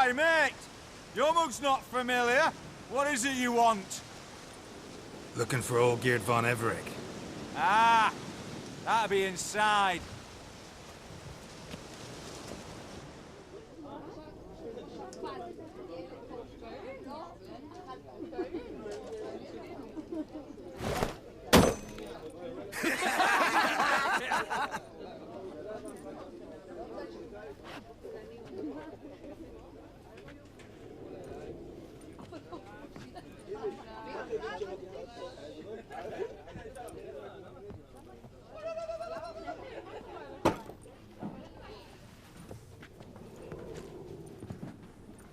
Aye, mate! Your mug's not familiar. What is it you want? Looking for Olgierd von Everec. Ah, that'll be inside.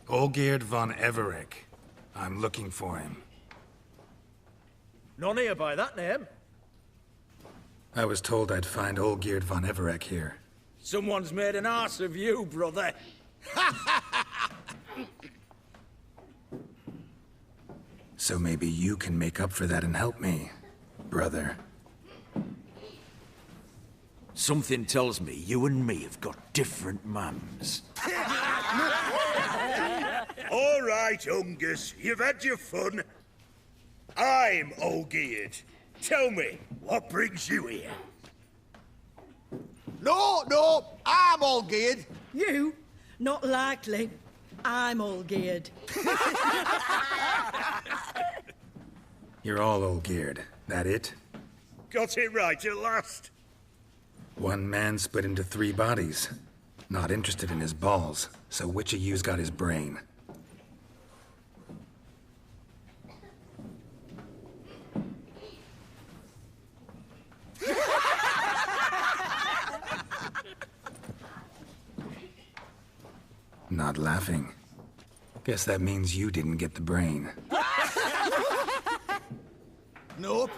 Olgierd von Everec. I'm looking for him. None here by that name. I was told I'd find Olgierd von Everec here. Someone's made an arse of you, brother. So maybe you can make up for that and help me, brother. Something tells me you and me have got different mums. All right, Ungus, you've had your fun. I'm Olgierd. Tell me, what brings you here? No, I'm Olgierd. You? Not likely. I'm Olgierd. You're all Olgierd. That it? Got it right at last. One man split into 3 bodies. Not interested in his balls, so which of you's got his brain? Not laughing. Guess that means you didn't get the brain. Nope.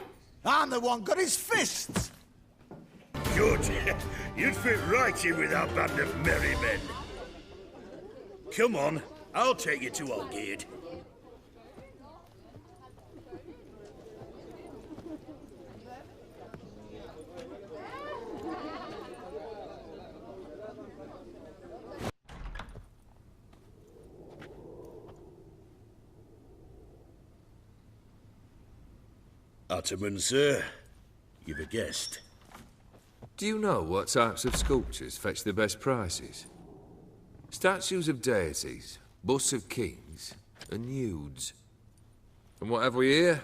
I'm the one got his fists. Good. You'd fit right in with our band of merry men. Come on, I'll take you to Olgierd. Ataman, sir. You've a guest. Do you know what types of sculptures fetch the best prices? Statues of deities, busts of kings, and nudes. And what have we here?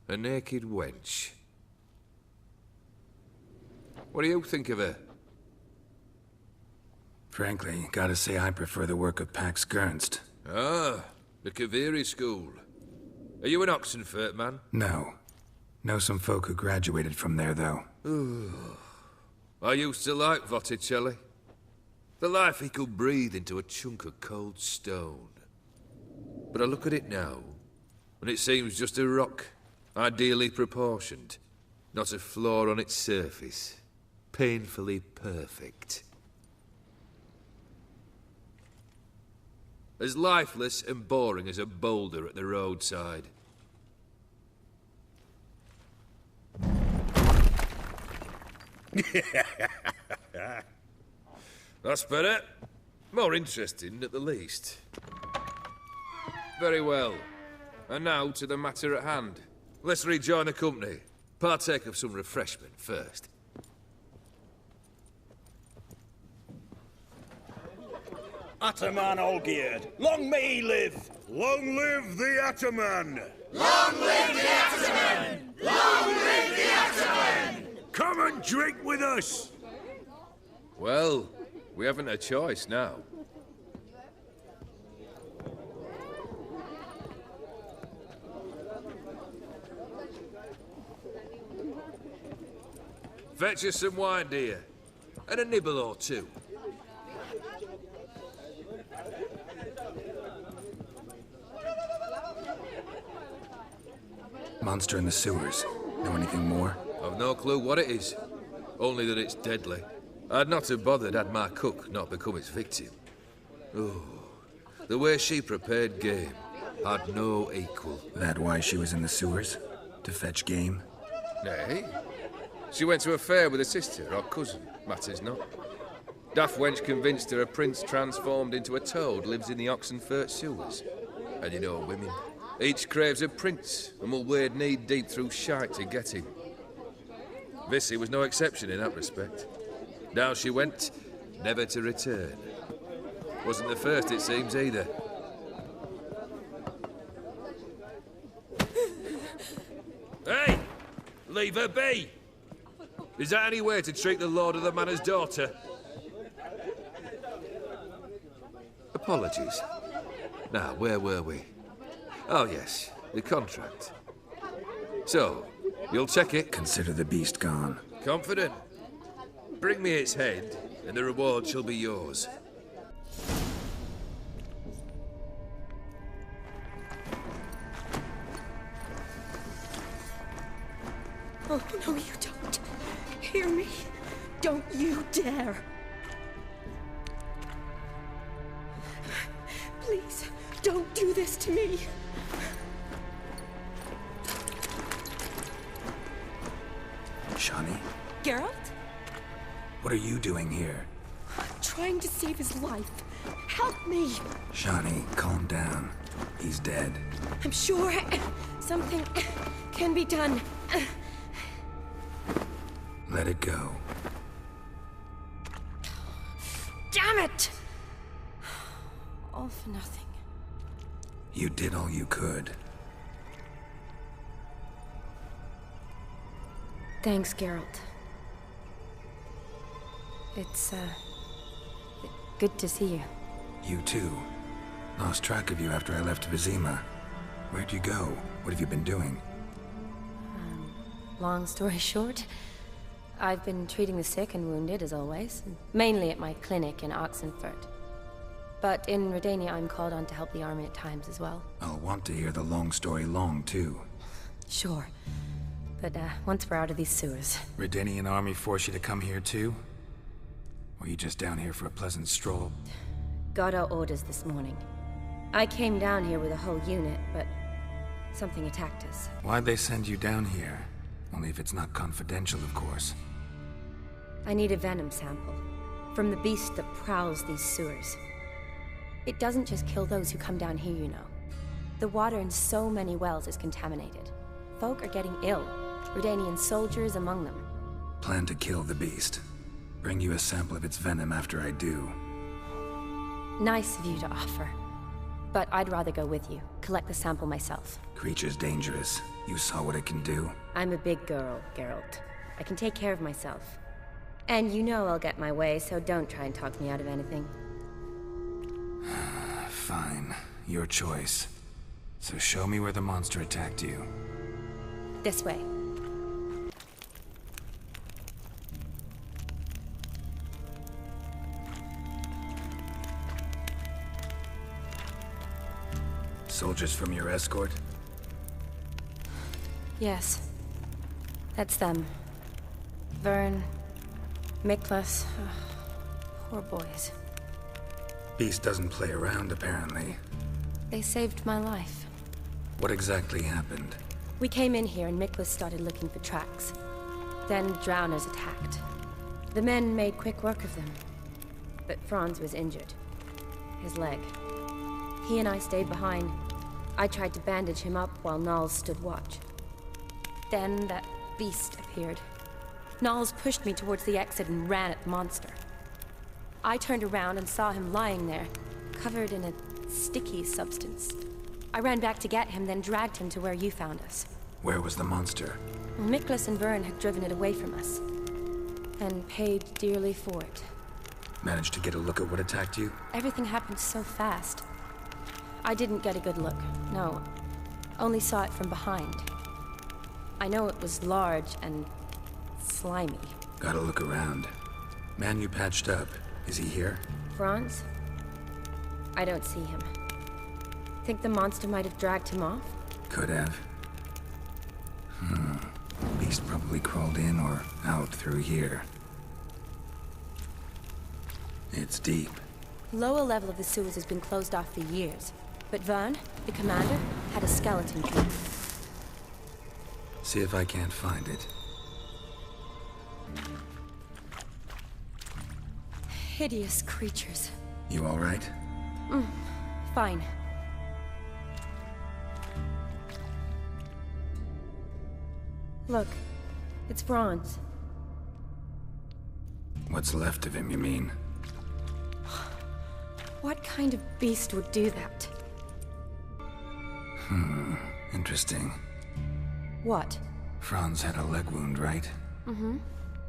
A naked wench. What do you think of her? Frankly, gotta say I prefer the work of Pax Gernst. Ah, the Kaviri school. Are you an Oxenfurt man? No. Know some folk who graduated from there, though. I used to like Botticelli. The life he could breathe into a chunk of cold stone. But I look at it now, and it seems just a rock, ideally proportioned. Not a flaw on its surface. Painfully perfect. As lifeless and boring as a boulder at the roadside. That's better. More interesting, at the least. Very well. And now to the matter at hand. Let's rejoin the company. Partake of some refreshment first. Ataman Olgierd, long may he live! Long live the Ataman! Long live the Ataman! Long live the Ataman! Come and drink with us! Well, we haven't a choice now. Fetch us some wine, dear. And a nibble or two. Monster in the sewers. Know anything more? I've no clue what it is. Only that it's deadly. I'd not have bothered had my cook not become its victim. Oh, the way she prepared game had no equal. That why she was in the sewers? To fetch game? Nay. She went to a fair with a sister or cousin. Matters not. Daft wench convinced her a prince transformed into a toad lives in the Oxenfurt sewers. And you know women. Each craves a prince and will wade knee-deep through shite to get him. Vissy was no exception in that respect. Down she went, never to return. Wasn't the first, it seems, either. Hey! Leave her be! Is that any way to treat the lord of the manor's daughter? Apologies. Now, where were we? Oh, yes, the contract. So, you'll check it? Consider the beast gone. Confident? Bring me its head, and the reward shall be yours. Oh, no, you don't. Hear me? Don't you dare. Please, don't do this to me. Shani, Geralt? what are you doing here? Trying to save his life. Help me. Shani, calm down. He's dead. I'm sure something can be done. Let it go. Damn it! All for nothing. You did all you could. Thanks, Geralt. It's, good to see you. You too. Lost track of you after I left Vizima. Where'd you go? What have you been doing? Long story short, I've been treating the sick and wounded, as always. Mainly at my clinic in Oxenfurt. But in Redania, I'm called on to help the army at times as well. I'll want to hear the long story long, too. Sure. But, once we're out of these sewers... Redanian army force you to come here, too? Or are you just down here for a pleasant stroll? Got our orders this morning. I came down here with a whole unit, but... something attacked us. Why'd they send you down here? Only if it's not confidential, of course. I need a venom sample. From the beast that prowls these sewers. It doesn't just kill those who come down here, you know. The water in so many wells is contaminated. Folk are getting ill. Redanian soldiers among them. Plan to kill the beast. Bring you a sample of its venom after I do. Nice of you to offer. But I'd rather go with you. Collect the sample myself. Creature's dangerous. You saw what it can do. I'm a big girl, Geralt. I can take care of myself. And you know I'll get my way, so don't try and talk me out of anything. Fine. Your choice. So show me where the monster attacked you. This way. Soldiers from your escort? Yes. That's them. Vern, Miklas. Poor boys. Beast doesn't play around, apparently. They saved my life. What exactly happened? We came in here and Miklas started looking for tracks. Then drowners attacked. The men made quick work of them. But Franz was injured. His leg. He and I stayed behind. I tried to bandage him up while Nals stood watch. Then that beast appeared. Nals pushed me towards the exit and ran at the monster. I turned around and saw him lying there, covered in a sticky substance. I ran back to get him, then dragged him to where you found us. Where was the monster? Miklas and Vern had driven it away from us. And paid dearly for it. Managed to get a look at what attacked you? Everything happened so fast. I didn't get a good look, no. Only saw it from behind. I know it was large and slimy. Gotta look around. Man you patched up, is he here? Franz? I don't see him. Think the monster might have dragged him off? Could have. Beast probably crawled in or out through here. It's deep. Lower level of the sewers has been closed off for years. But Vern, the commander, had a skeleton key. See if I can't find it. hideous creatures. You all right? Fine. Look, it's Franz. What's left of him, you mean? What kind of beast would do that? Interesting. What? Franz had a leg wound, right?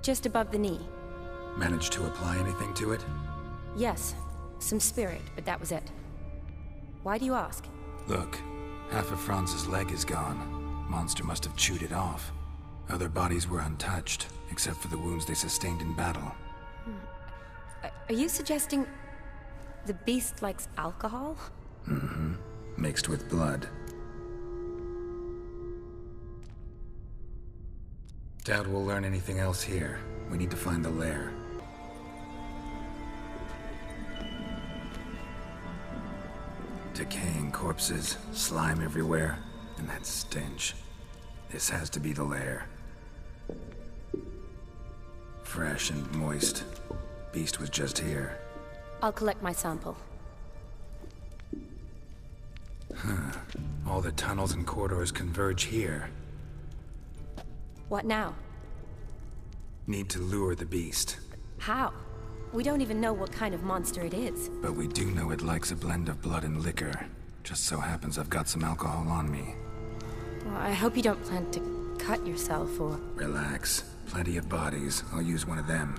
Just above the knee. Managed to apply anything to it? Yes, some spirit, but that was it. Why do you ask? Look, half of Franz's leg is gone. Monster must have chewed it off. Other bodies were untouched, except for the wounds they sustained in battle. Are you suggesting the beast likes alcohol? Mixed with blood. Doubt we'll learn anything else here. We need to find the lair. Decaying corpses, slime everywhere, and that stench. This has to be the lair. Fresh and moist. Beast was just here. I'll collect my sample. All the tunnels and corridors converge here. What now? Need to lure the beast. How? We don't even know what kind of monster it is. But we do know it likes a blend of blood and liquor. Just so happens I've got some alcohol on me. Well, I hope you don't plan to cut yourself or... Relax. Plenty of bodies. I'll use one of them.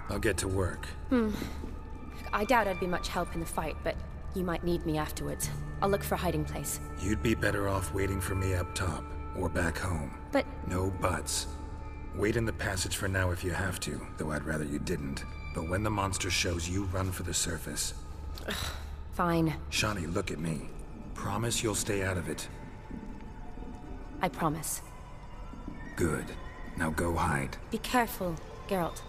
I'll get to work. I doubt I'd be much help in the fight, but you might need me afterwards. I'll look for a hiding place. You'd be better off waiting for me up top, or back home. But... No buts. Wait in the passage for now if you have to, though I'd rather you didn't. But when the monster shows, you run for the surface. Fine. Shani, look at me. Promise you'll stay out of it. I promise. Good. Now go hide. Be careful, Geralt.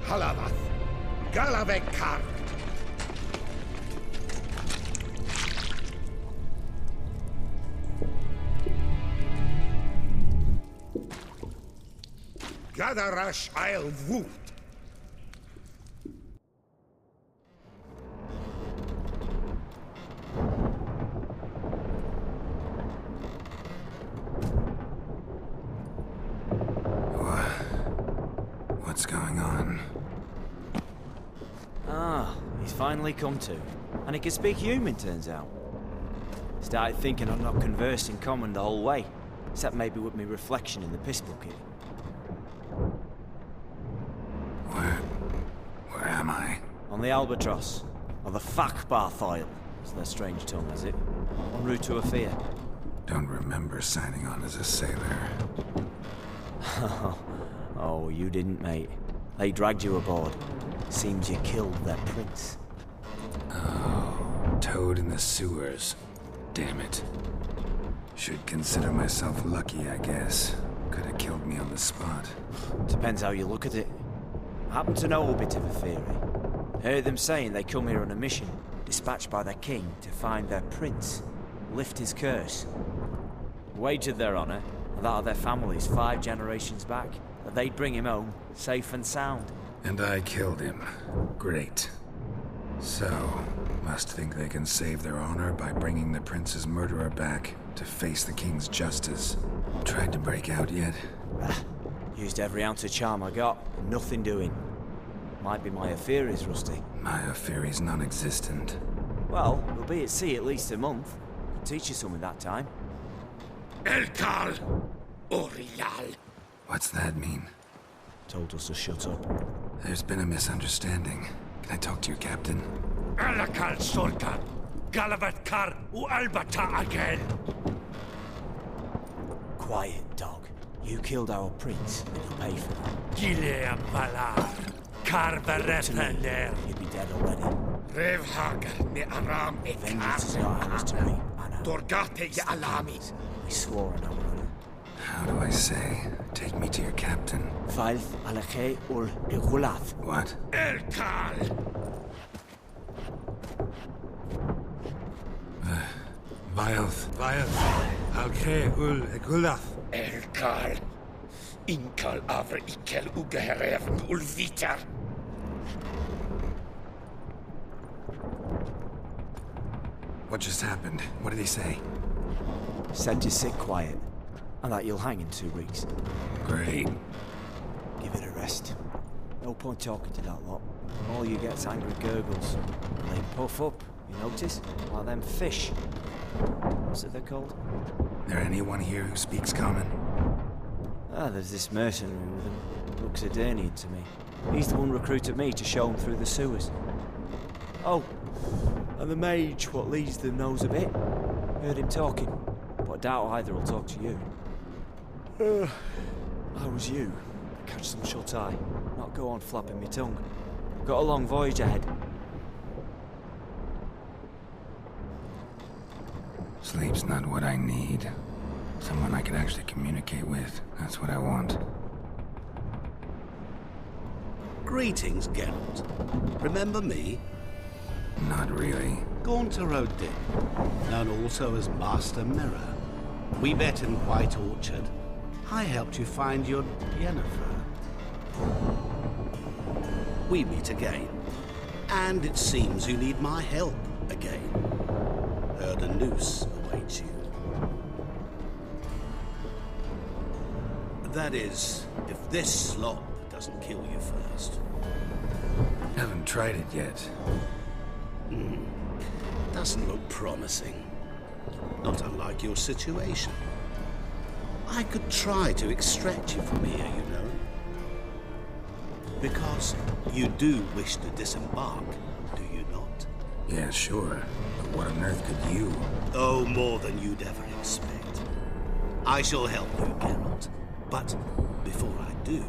Halavath, Galavekar. Gadarash Isle Wood. What's going on? Ah, he's finally come to. And he can speak human, turns out. Started thinking I'd not conversed in common the whole way, except maybe with me reflection in the piss bucket. Where am I? On the Albatross, or the Fakbarth Isle, as their strange tongue has it, en route to Afir. Don't remember signing on as a sailor. Oh, you didn't, mate. They dragged you aboard. Seems you killed their prince. Oh, toad in the sewers. Damn it. Should consider myself lucky, I guess. Could have killed me on the spot. Depends how you look at it. I happen to know a bit of a theory. Heard them saying they come here on a mission, dispatched by their king to find their prince, lift his curse. Wagered their honor, and that of their families 5 generations back, that they'd bring him home, safe and sound. And I killed him. Great. So, must think they can save their honor by bringing the prince's murderer back to face the king's justice. Tried to break out yet? Used every ounce of charm I got, nothing doing. Might be my Afiri's rusty. My Afiri's non-existent. Well, we'll be at sea at least a month. Could teach you something that time. Elkal Orial. What's that mean? Told us to shut up. There's been a misunderstanding. Can I talk to your captain? Alakal Solkan. Galavatkar u Albata again. Quiet, dog. You killed our prince, and you'll pay for that. Gileam Valar. Karvarethaner. You'd be dead already. Revhagar me Aram Vengeance is not ours to reap, Anna. Dorgate ya Alami. We swore on our honor. How do I say? Take me to your captain. Falth Alakhe ul Regulath. What? Elkal. Vaelth. Alkhe ul Egulath. Elkal. Inkal avre ikel ugeherevn ulvitar. What just happened? What did he say? Said to sit quiet, and that you'll hang in 2 weeks. Great. Give it a rest. No point talking to that lot. All you get's angry gurgles. And they puff up, you notice? Like them fish. What's it they're called? There anyone here who speaks common? Ah, there's this mercenary with him. Looks Adernian to me. He's the one recruited me to show him through the sewers. Oh, and the mage what leads them knows a bit. Heard him talking, but I doubt either will talk to you. How was you? Catch some shut-eye, not go on flapping me tongue. Got a long voyage ahead. Sleep's not what I need. Someone I can actually communicate with. That's what I want. Greetings, Geralt. Remember me? Not really. Gaunter O'Dimm, known also as Master Mirror. We met in White Orchard. I helped you find your Yennefer. We meet again. And it seems you need my help again. Heard a noose awaits you. That is, if this slop doesn't kill you first. Haven't tried it yet. Doesn't look promising. Not unlike your situation. I could try to extract you from here, you know. Because you do wish to disembark, do you not? Yeah, sure. But what on earth could you? Oh, more than you'd ever expect. I shall help you, Geralt. But before I do,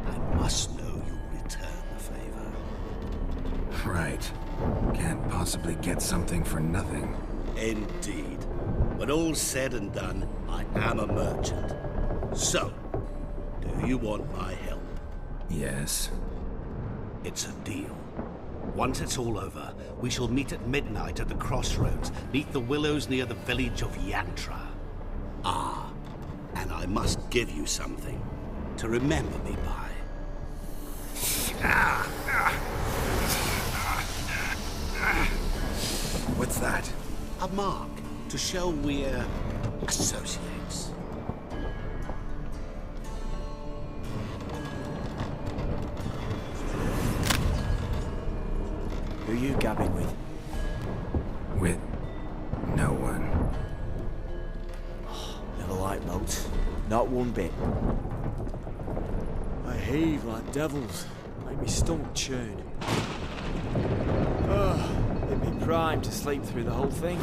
I must know you'll return the favor. Right. Can't possibly get something for nothing. Indeed. When all's said and done, I am a merchant. So, do you want my help? Yes. It's a deal. Once it's all over, we shall meet at midnight at the crossroads, neath the willows near the village of Yantra. Ah, and I must give you something to remember me by. What's that? A mark to show we're associates. Who are you gabbing with? With no one. Never liked boats. Not one bit. I heave like devils. Make me stomach churn. Hit me primed to sleep through the whole thing.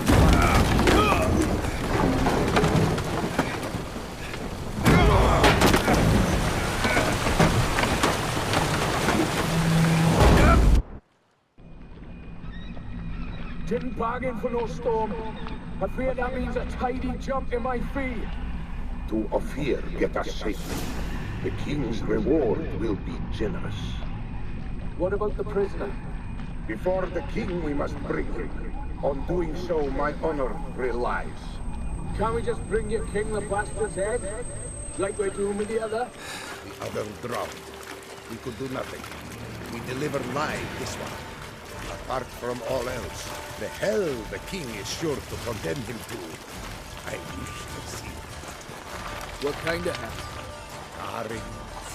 Didn't bargain for no storm. I fear that means a tidy jump in my fee. To Ophir get us safely. The king's reward will be generous. What about the prisoner? Before the king we must bring him. On doing so, my honor relies. Can't we just bring your king the bastard's head? Like we're doing with the other? The other drowned. We could do nothing. We deliver live this one. Apart from all else, the hell the king is sure to condemn him to. I wish to see. What kind of hell? Carring,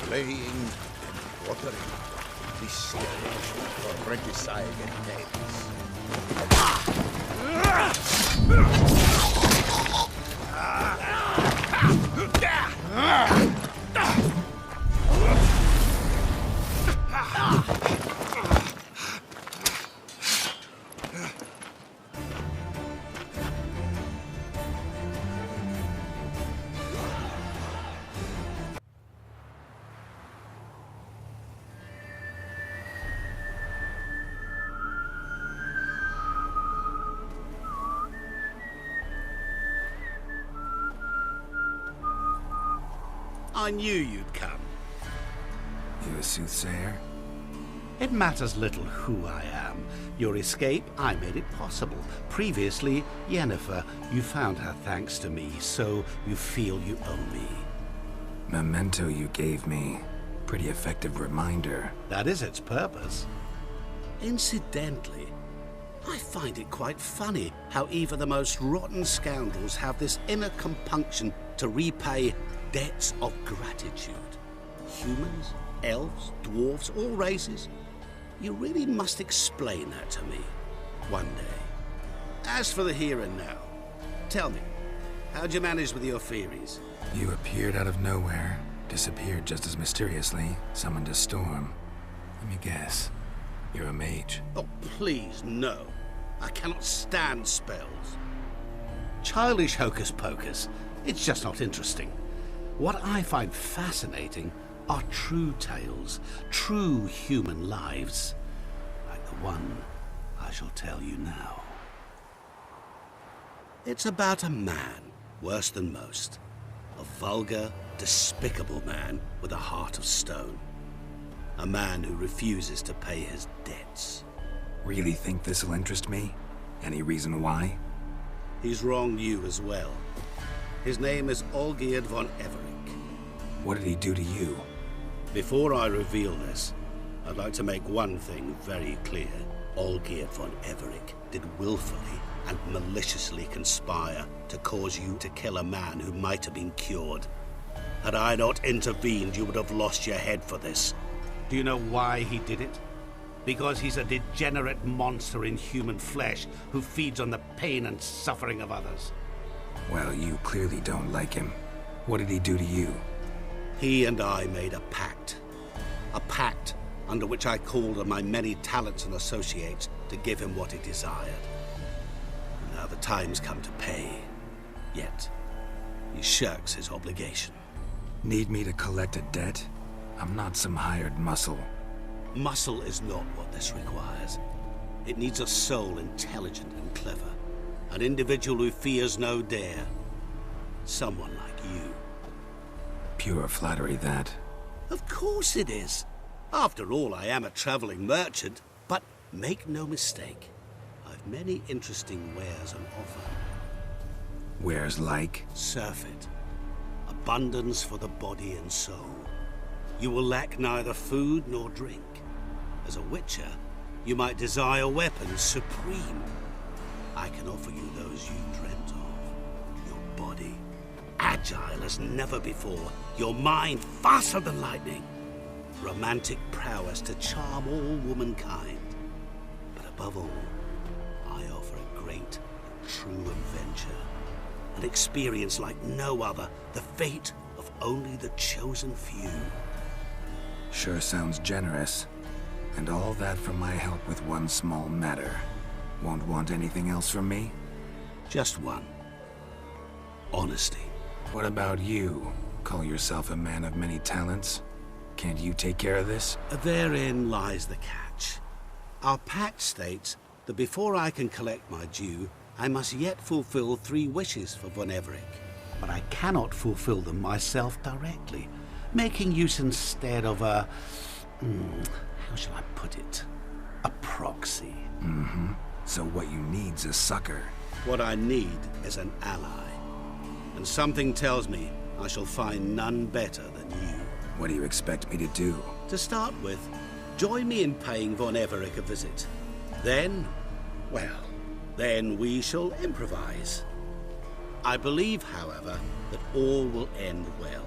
flaying, and watering. This stipulation for regicide and names. I knew you'd come. You a soothsayer? It matters little who I am. Your escape, I made it possible. Previously, Yennefer, you found her thanks to me, so you feel you owe me. Memento you gave me. Pretty effective reminder. That is its purpose. Incidentally, I find it quite funny how even the most rotten scoundrels have this inner compunction to repay debts of gratitude. Humans, elves, dwarves, all races. You really must explain that to me one day. As for the here and now, tell me, how'd you manage with your theories? You appeared out of nowhere, disappeared just as mysteriously, summoned a storm. Let me guess. You're a mage. Oh, please, no. I cannot stand spells. Childish hocus pocus. It's just not interesting. What I find fascinating are true tales, true human lives, like the one I shall tell you now. It's about a man, worse than most. A vulgar, despicable man with a heart of stone. A man who refuses to pay his debts. Really think this'll interest me? Any reason why? He's wronged you as well. His name is Olgierd von Everec. What did he do to you? Before I reveal this, I'd like to make one thing very clear. Olgierd von Everec did willfully and maliciously conspire to cause you to kill a man who might have been cured. Had I not intervened, you would have lost your head for this. Do you know why he did it? Because he's a degenerate monster in human flesh who feeds on the pain and suffering of others. Well, you clearly don't like him. What did he do to you? He and I made a pact. A pact under which I called on my many talents and associates to give him what he desired. And now the time's come to pay. Yet, he shirks his obligation. Need me to collect a debt? I'm not some hired muscle. Muscle is not what this requires. It needs a soul intelligent and clever. An individual who fears no dare. Someone like you. Pure flattery, that. Of course it is. After all, I am a travelling merchant, but make no mistake, I've many interesting wares on offer. Wares like? Surfeit. Abundance for the body and soul. You will lack neither food nor drink. As a witcher, you might desire weapons supreme. I can offer you those you dreamt of. Your body, agile as never before. Your mind, faster than lightning. Romantic prowess to charm all womankind. But above all, I offer a great and true adventure. An experience like no other. The fate of only the chosen few. Sure sounds generous. And all that for my help with one small matter. Won't want anything else from me? Just one. Honesty. What about you? Call yourself a man of many talents? Can't you take care of this? Therein lies the catch. Our pact states that before I can collect my due, I must yet fulfill 3 wishes for Von Everec. But I cannot fulfill them myself directly, making use instead of a... how shall I put it? A proxy. Mm-hmm. So what you need's a sucker. What I need is an ally. And something tells me I shall find none better than you. What do you expect me to do? To start with, join me in paying Von Everec a visit. Then, well, then we shall improvise. I believe, however, that all will end well.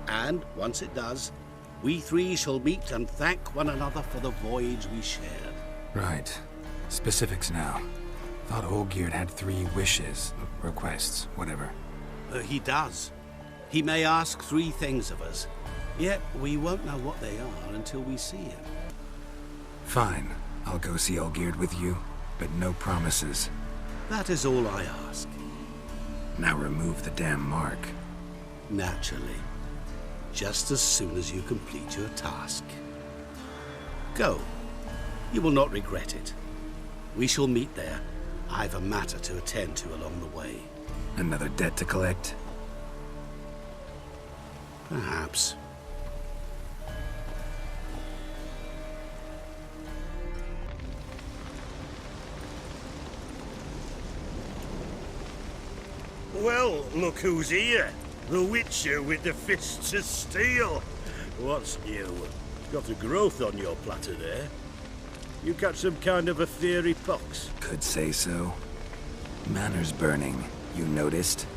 And once it does, we 3 shall meet and thank one another for the voyage we shared. Right. Specifics now. Thought Olgierd had 3 wishes, requests, whatever. He does. He may ask 3 things of us, yet we won't know what they are until we see him. Fine. I'll go see Olgierd with you, but no promises. That is all I ask. Now remove the damn mark. Naturally. Just as soon as you complete your task. Go. You will not regret it. We shall meet there. I've a matter to attend to along the way. Another debt to collect? Perhaps. Well, look who's here. The Witcher with the fists of steel. What's new? Got a growth on your platter there. You got some kind of a fiery pox? Could say so. Manor's burning. You noticed?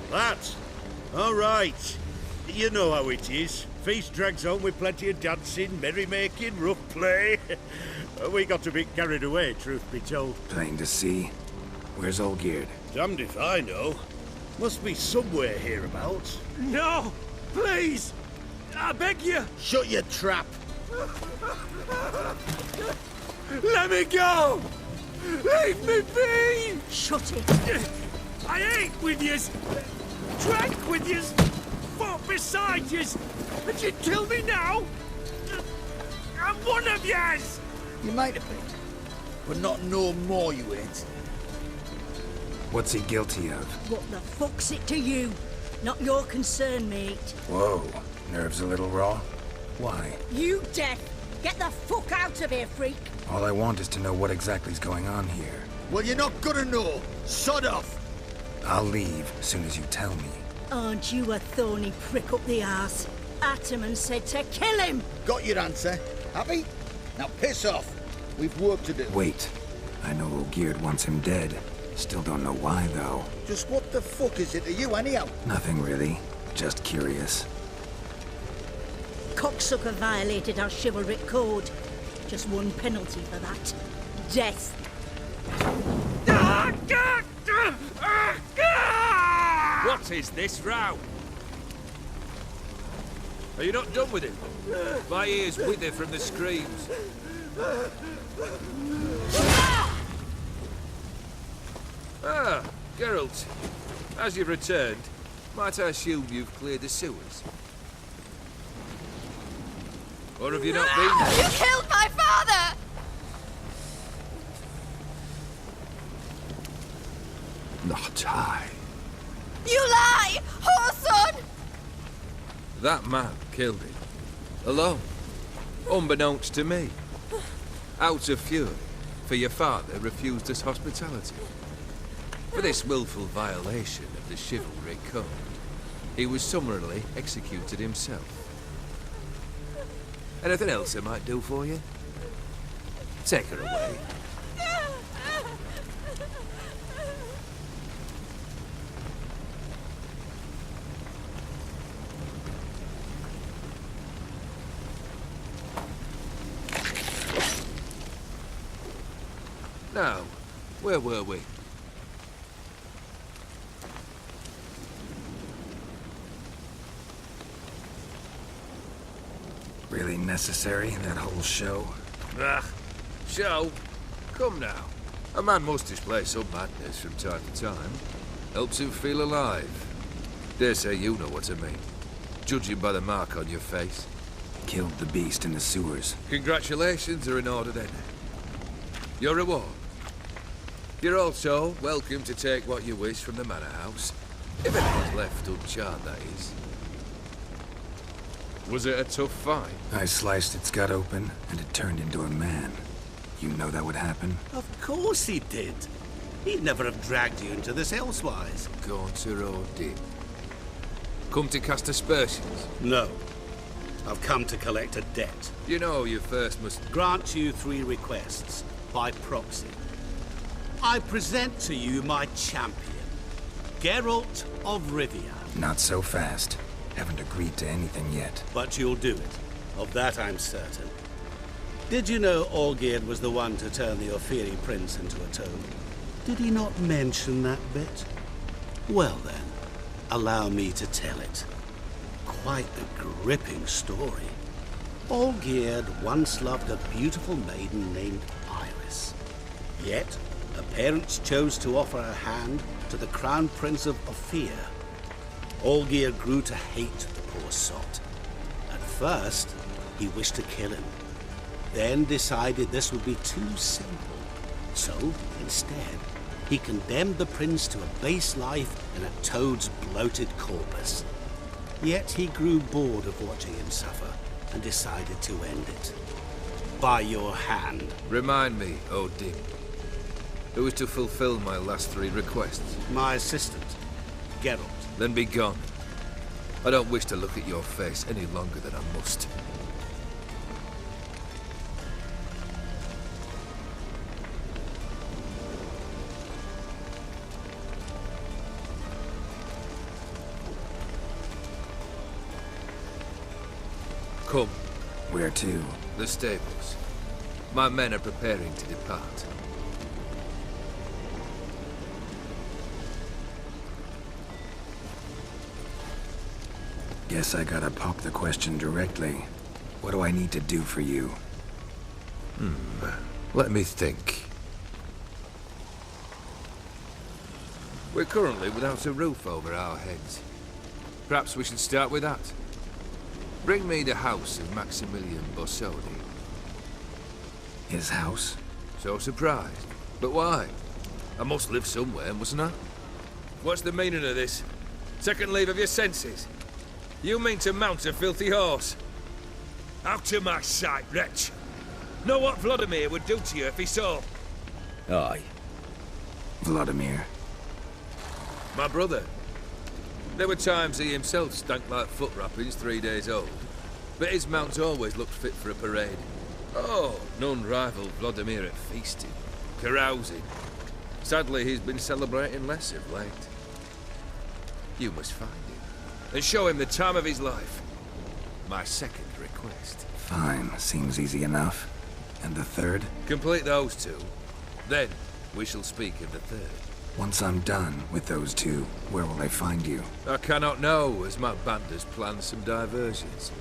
That? All right. You know how it is. Feast drags on with plenty of dancing, merrymaking, rough play. We got a bit carried away, truth be told. Plain to see. Where's Olgierd? Damned if I know. Must be somewhere hereabouts. No! Please! I beg you! Shut your trap! Let me go! Leave me be! Shut it! I ate with yous! Drank with yous! Fought beside yous! And you kill me now? I'm one of yous! You might have been, but not no more you ain't. What's he guilty of? What the fuck's it to you? Not your concern, mate. Whoa. Nerves a little raw? Why? You deaf! Get the fuck out of here, freak! All I want is to know what exactly's going on here. Well, you're not gonna know. Sod off! I'll leave as soon as you tell me. Aren't you a thorny prick up the arse? Ataman said to kill him! Got your answer. Happy? Now piss off. We've work to do. Wait. I know Olgierd wants him dead. Still don't know why, though. Just what the fuck is it to you, anyhow? Nothing really. Just curious. Cocksucker violated our chivalric code. Just one penalty for that. Death. What is this row? Are you not done with him? My ears wither from the screams. Ah, Geralt. As you've returned, might I assume you've cleared the sewers? Or have you not been there? You killed my father! Not I. You lie! Whoreson! That man killed him. Alone. Unbeknownst to me. Out of fury, for your father refused us hospitality. For this willful violation of the chivalry code, he was summarily executed himself. Anything else I might do for you? Take her away. Now, where were we? Really necessary, that whole show? Ah, show? Come now. A man must display some madness from time to time. Helps him feel alive. Dare say you know what I mean. Judging by the mark on your face. Killed the beast in the sewers. Congratulations are in order then. Your reward. You're also welcome to take what you wish from the manor house. If anyone's left uncharred, that is. Was it a tough fight? I sliced its gut open, and it turned into a man. You know that would happen? Of course he did. He'd never have dragged you into this elsewise. Gaunter or did? Come to cast aspersions? No. I've come to collect a debt. You know you first must... Grant you 3 requests, by proxy. I present to you my champion, Geralt of Rivia. Not so fast. Haven't agreed to anything yet. But you'll do it. Of that I'm certain. Did you know Olgierd was the one to turn the Ophiri prince into a toad? Did he not mention that bit? Well then, allow me to tell it. Quite a gripping story. Olgierd once loved a beautiful maiden named Iris. Yet, her parents chose to offer her hand to the Crown Prince of Ophir. Olgierd grew to hate the poor sot. At first, he wished to kill him. Then decided this would be too simple. So, instead, he condemned the prince to a base life in a toad's bloated corpus. Yet he grew bored of watching him suffer and decided to end it. By your hand. Remind me, Odin. Who is to fulfill my last 3 requests? My assistant, Geralt. Then be gone. I don't wish to look at your face any longer than I must. Come. Where to? The stables. My men are preparing to depart. Guess I gotta pop the question directly. What do I need to do for you? Let me think. We're currently without a roof over our heads. Perhaps we should start with that. Bring me the house of Maximilian Borsodi. His house? So surprised. But why? I must live somewhere, mustn't I? What's the meaning of this? Second leave of your senses? You mean to mount a filthy horse? Out of my sight, wretch! Know what Vladimir would do to you if he saw? Aye. Vladimir. My brother. There were times he himself stank like foot wrappings 3 days old. But his mount always looked fit for a parade. Oh, none rival Vladimir at feasting, carousing. Sadly, he's been celebrating less of late. You must find him and show him the time of his life. My second request. Fine, seems easy enough. And the third? Complete those 2. Then, we shall speak of the third. Once I'm done with those 2, where will I find you? I cannot know, as my banders plan some diversions.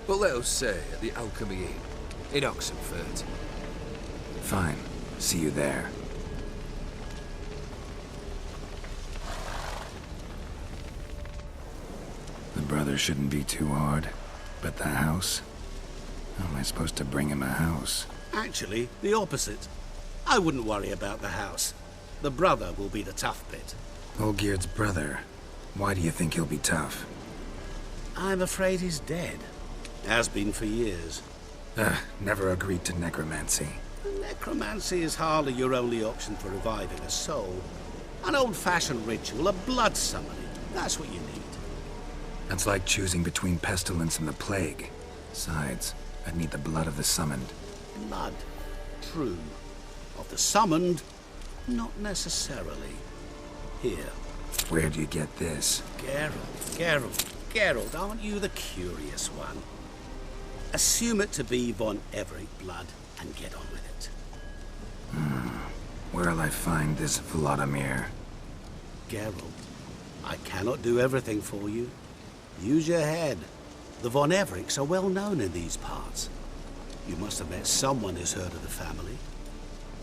But let us say at the Alchemy Inn, in Oxenfurt. Fine. See you there. The brother shouldn't be too hard. But the house? How am I supposed to bring him a house? Actually, the opposite. I wouldn't worry about the house. The brother will be the tough bit. Olgierd's brother. Why do you think he'll be tough? I'm afraid he's dead. Has been for years. Never agreed to necromancy. Necromancy is hardly your only option for reviving a soul. An old-fashioned ritual, a blood summoning. That's what you need. That's like choosing between pestilence and the plague. Besides, I'd need the blood of the summoned. Blood. True. Of the summoned, not necessarily. Here. Where do you get this? Geralt, aren't you the curious one? Assume it to be Von Everett blood and get on with it. Where'll I find this Vladimir? Geralt, I cannot do everything for you. Use your head. The Von Evericks are well known in these parts. You must have met someone who's heard of the family.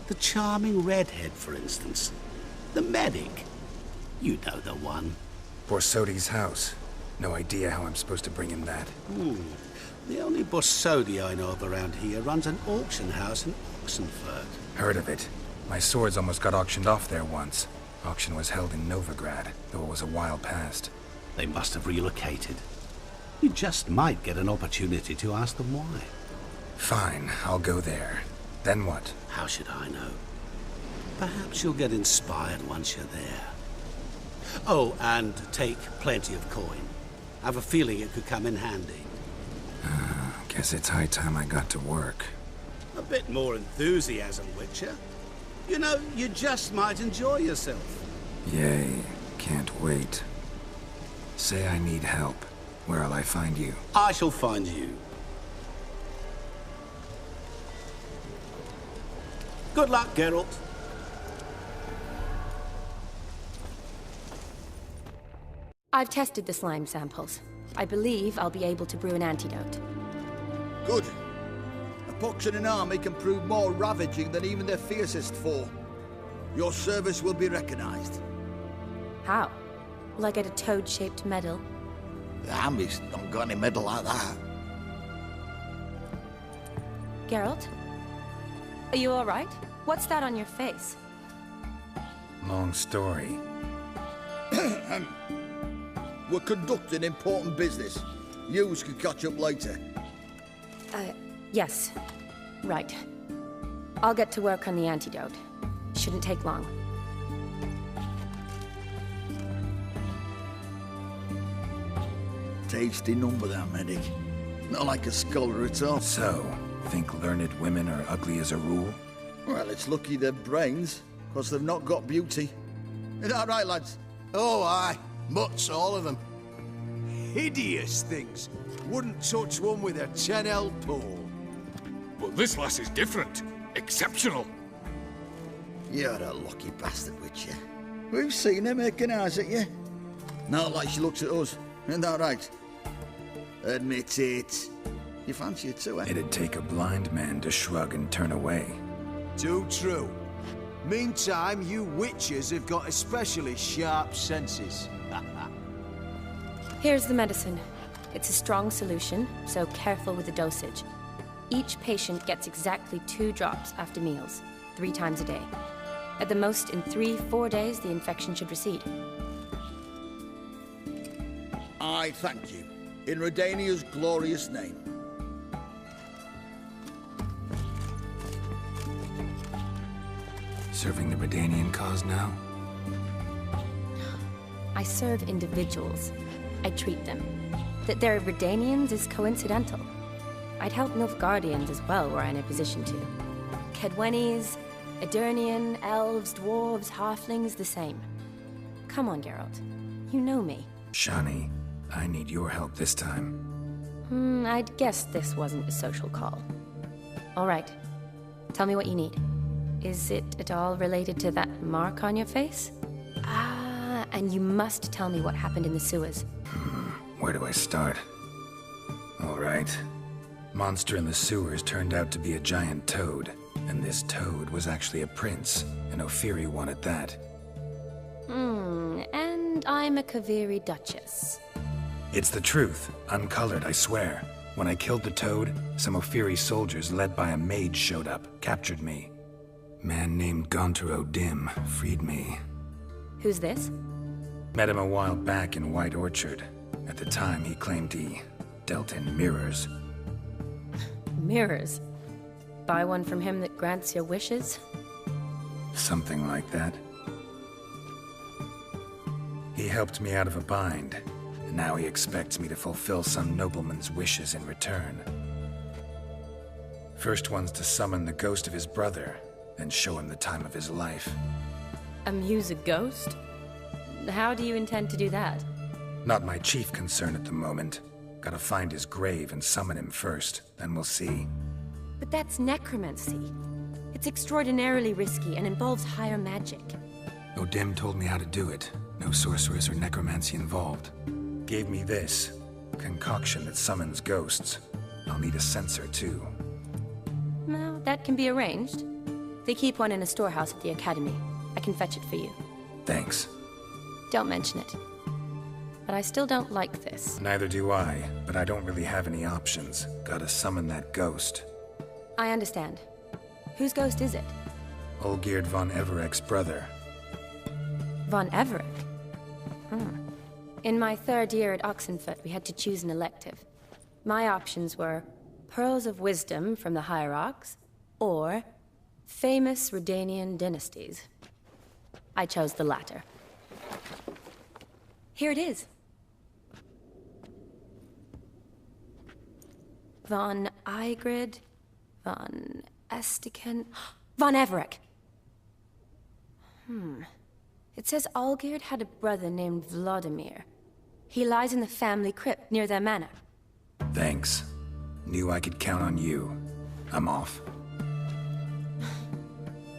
The charming redhead, for instance. The medic. You know the one. Borsodi's house. No idea how I'm supposed to bring in that. The only Borsodi I know of around here runs an auction house in Oxenfurt. Heard of it. My swords almost got auctioned off there once. Auction was held in Novigrad, though it was a while past. They must have relocated. You just might get an opportunity to ask them why. Fine, I'll go there. Then what? How should I know? Perhaps you'll get inspired once you're there. Oh, and take plenty of coin. I have a feeling it could come in handy. Guess it's high time I got to work. A bit more enthusiasm, Witcher. You know, you just might enjoy yourself. Yay, can't wait. Say I need help. Where'll I find you? I shall find you. Good luck, Geralt. I've tested the slime samples. I believe I'll be able to brew an antidote. Good. A pox in an army can prove more ravaging than even their fiercest foe. Your service will be recognized. How? Will I get a toad-shaped medal? The army's not got any medal like that. Geralt? Are you all right? What's that on your face? Long story. We're conducting important business. Yous can catch up later. Yes. Right. I'll get to work on the antidote. Shouldn't take long. Tasty number, that medic. Not like a scholar at all. So, think learned women are ugly as a rule? Well, it's lucky they're brains, because they've not got beauty. Is that right, lads? Oh, aye. Mutts, all of them. Hideous things. Wouldn't touch one with a 10L pole. But this lass is different. Exceptional. You're a lucky bastard, Witcher. We've seen her making eyes at you. Not like she looks at us. Isn't that right? Admit it. You fancy it too, eh? It'd take a blind man to shrug and turn away. Too true. Meantime, you witches have got especially sharp senses. Here's the medicine. It's a strong solution, so careful with the dosage. Each patient gets exactly 2 drops after meals, 3 times a day. At the most, in 3-4 days, the infection should recede. I thank you. In Redania's glorious name. Serving the Redanian cause now? I serve individuals. I treat them. That they're Redanians is coincidental. I'd help Nilfgaardians as well were I in a position to. Kaedwenis, Aedirnian, elves, dwarves, halflings, the same. Come on, Geralt. You know me. Shani, I need your help this time. I'd guess this wasn't a social call. All right. Tell me what you need. Is it at all related to that mark on your face? Ah, and you must tell me what happened in the sewers. Where do I start? All right. Monster in the sewers turned out to be a giant toad. And this toad was actually a prince, and Ophiri wanted that. And I'm a Kaviri Duchess. It's the truth, uncolored, I swear. When I killed the toad, some Ophiri soldiers led by a mage showed up, captured me. Man named Gaunter O'Dim freed me. Who's this? Met him a while back in White Orchard. At the time, he claimed he dealt in mirrors. Mirrors. Buy one from him that grants your wishes? Something like that. He helped me out of a bind, and now he expects me to fulfill some nobleman's wishes in return. First one's to summon the ghost of his brother, then show him the time of his life. Amuse a ghost? How do you intend to do that? Not my chief concern at the moment. Gotta find his grave and summon him first, then we'll see. But that's necromancy. It's extraordinarily risky and involves higher magic. O'Dim told me how to do it. No sorceress or necromancy involved. Gave me this concoction that summons ghosts. I'll need a censer too. Well, that can be arranged. They keep one in a storehouse at the academy. I can fetch it for you. Thanks. Don't mention it. But I still don't like this. Neither do I, but I don't really have any options. Gotta summon that ghost. I understand. Whose ghost is it? Olgierd von Everec's brother. Von Everec? In my 3rd year at Oxenfoot, we had to choose an elective. My options were Pearls of Wisdom from the Hierarchs, or famous Redanian dynasties. I chose the latter. Here it is. Von Igrid, von Estiken, von Everec. It says Olgierd had a brother named Vladimir. He lies in the family crypt near their manor. Thanks. Knew I could count on you. I'm off.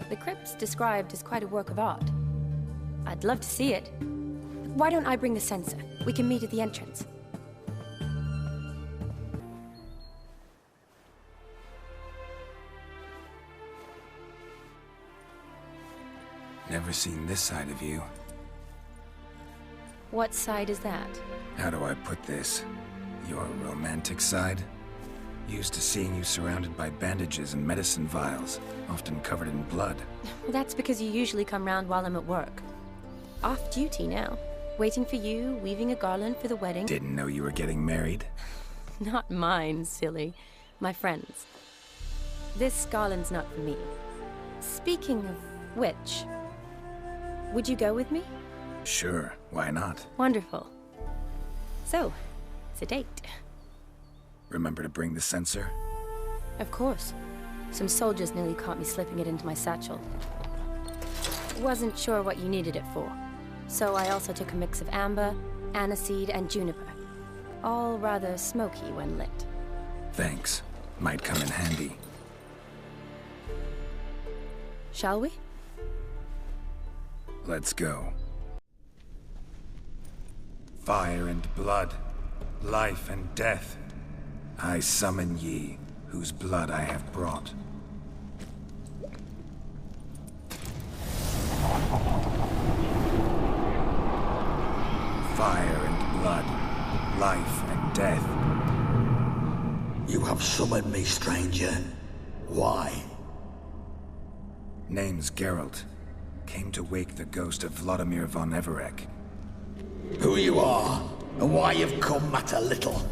The crypt's described as quite a work of art. I'd love to see it. Why don't I bring the censer? We can meet at the entrance. Never seen this side of you. What side is that? How do I put this? Your romantic side? Used to seeing you surrounded by bandages and medicine vials, often covered in blood. Well, that's because you usually come round while I'm at work. Off duty now. Waiting for you, weaving a garland for the wedding. Didn't know you were getting married. Not mine, silly. My friend's. This garland's not for me. Speaking of which, would you go with me? Sure, why not? Wonderful. So, it's a date. Remember to bring the censer? Of course. Some soldiers nearly caught me slipping it into my satchel. Wasn't sure what you needed it for. So I also took a mix of amber, aniseed, and juniper. All rather smoky when lit. Thanks. Might come in handy. Shall we? Let's go. Fire and blood, life and death. I summon ye, whose blood I have brought. Fire and blood, life and death. You have summoned me, stranger. Why? Name's Geralt. Came to wake the ghost of Vladimir von Everec. Who you are, and why you've come matter little.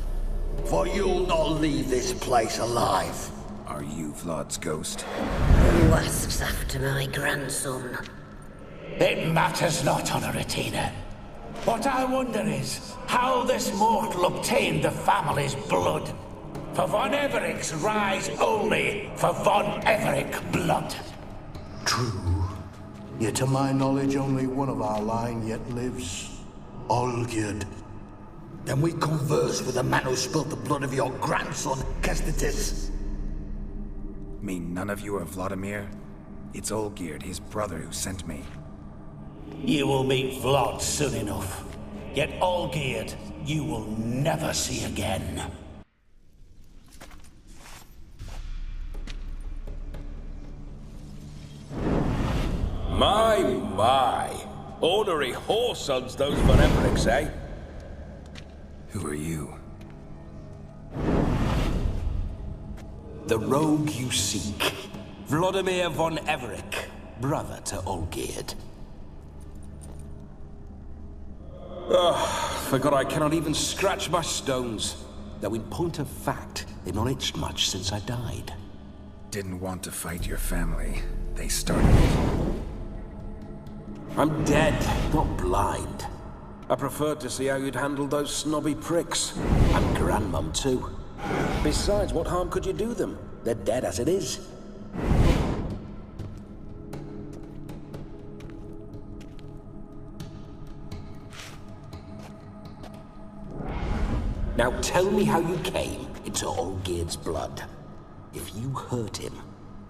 For you'll not leave this place alive. Are you Vlad's ghost? Who asks after my grandson? It matters not, Honoratina. What I wonder is how this mortal obtained the family's blood. For von Everec's rise only for von Everec blood. True. Yet to my knowledge, only one of our line yet lives. Olgierd. Then we converse with the man who spilled the blood of your grandson, Kestetis. Mean none of you are Vladimir? It's Olgierd, his brother, who sent me. You will meet Vlad soon enough. Yet Olgierd, you will never see again. My. Ornery whoresons those von Everecs, eh? Who are you? The rogue you seek. Vladimir von Everec, brother to Olgierd. Forgot I cannot even scratch my stones. Though in point of fact, They've not itched much since I died. Didn't want to fight your family. They started it. I'm dead, not blind. I preferred to see how you'd handle those snobby pricks. And Grandmum, too. Besides, what harm could you do them? They're dead as it is. Now tell me how you came into Olgierd's blood. If you hurt him,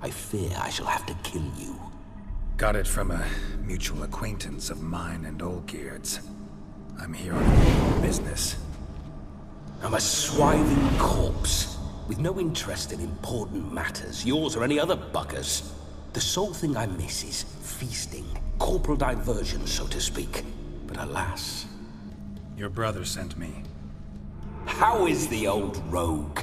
I fear I shall have to kill you. Got it from a mutual acquaintance of mine and Olgierd's. I'm here on business. I'm a swiving corpse, with no interest in important matters, yours or any other buggers. The sole thing I miss is feasting, corporal diversion, so to speak. But alas... Your brother sent me. How is the old rogue?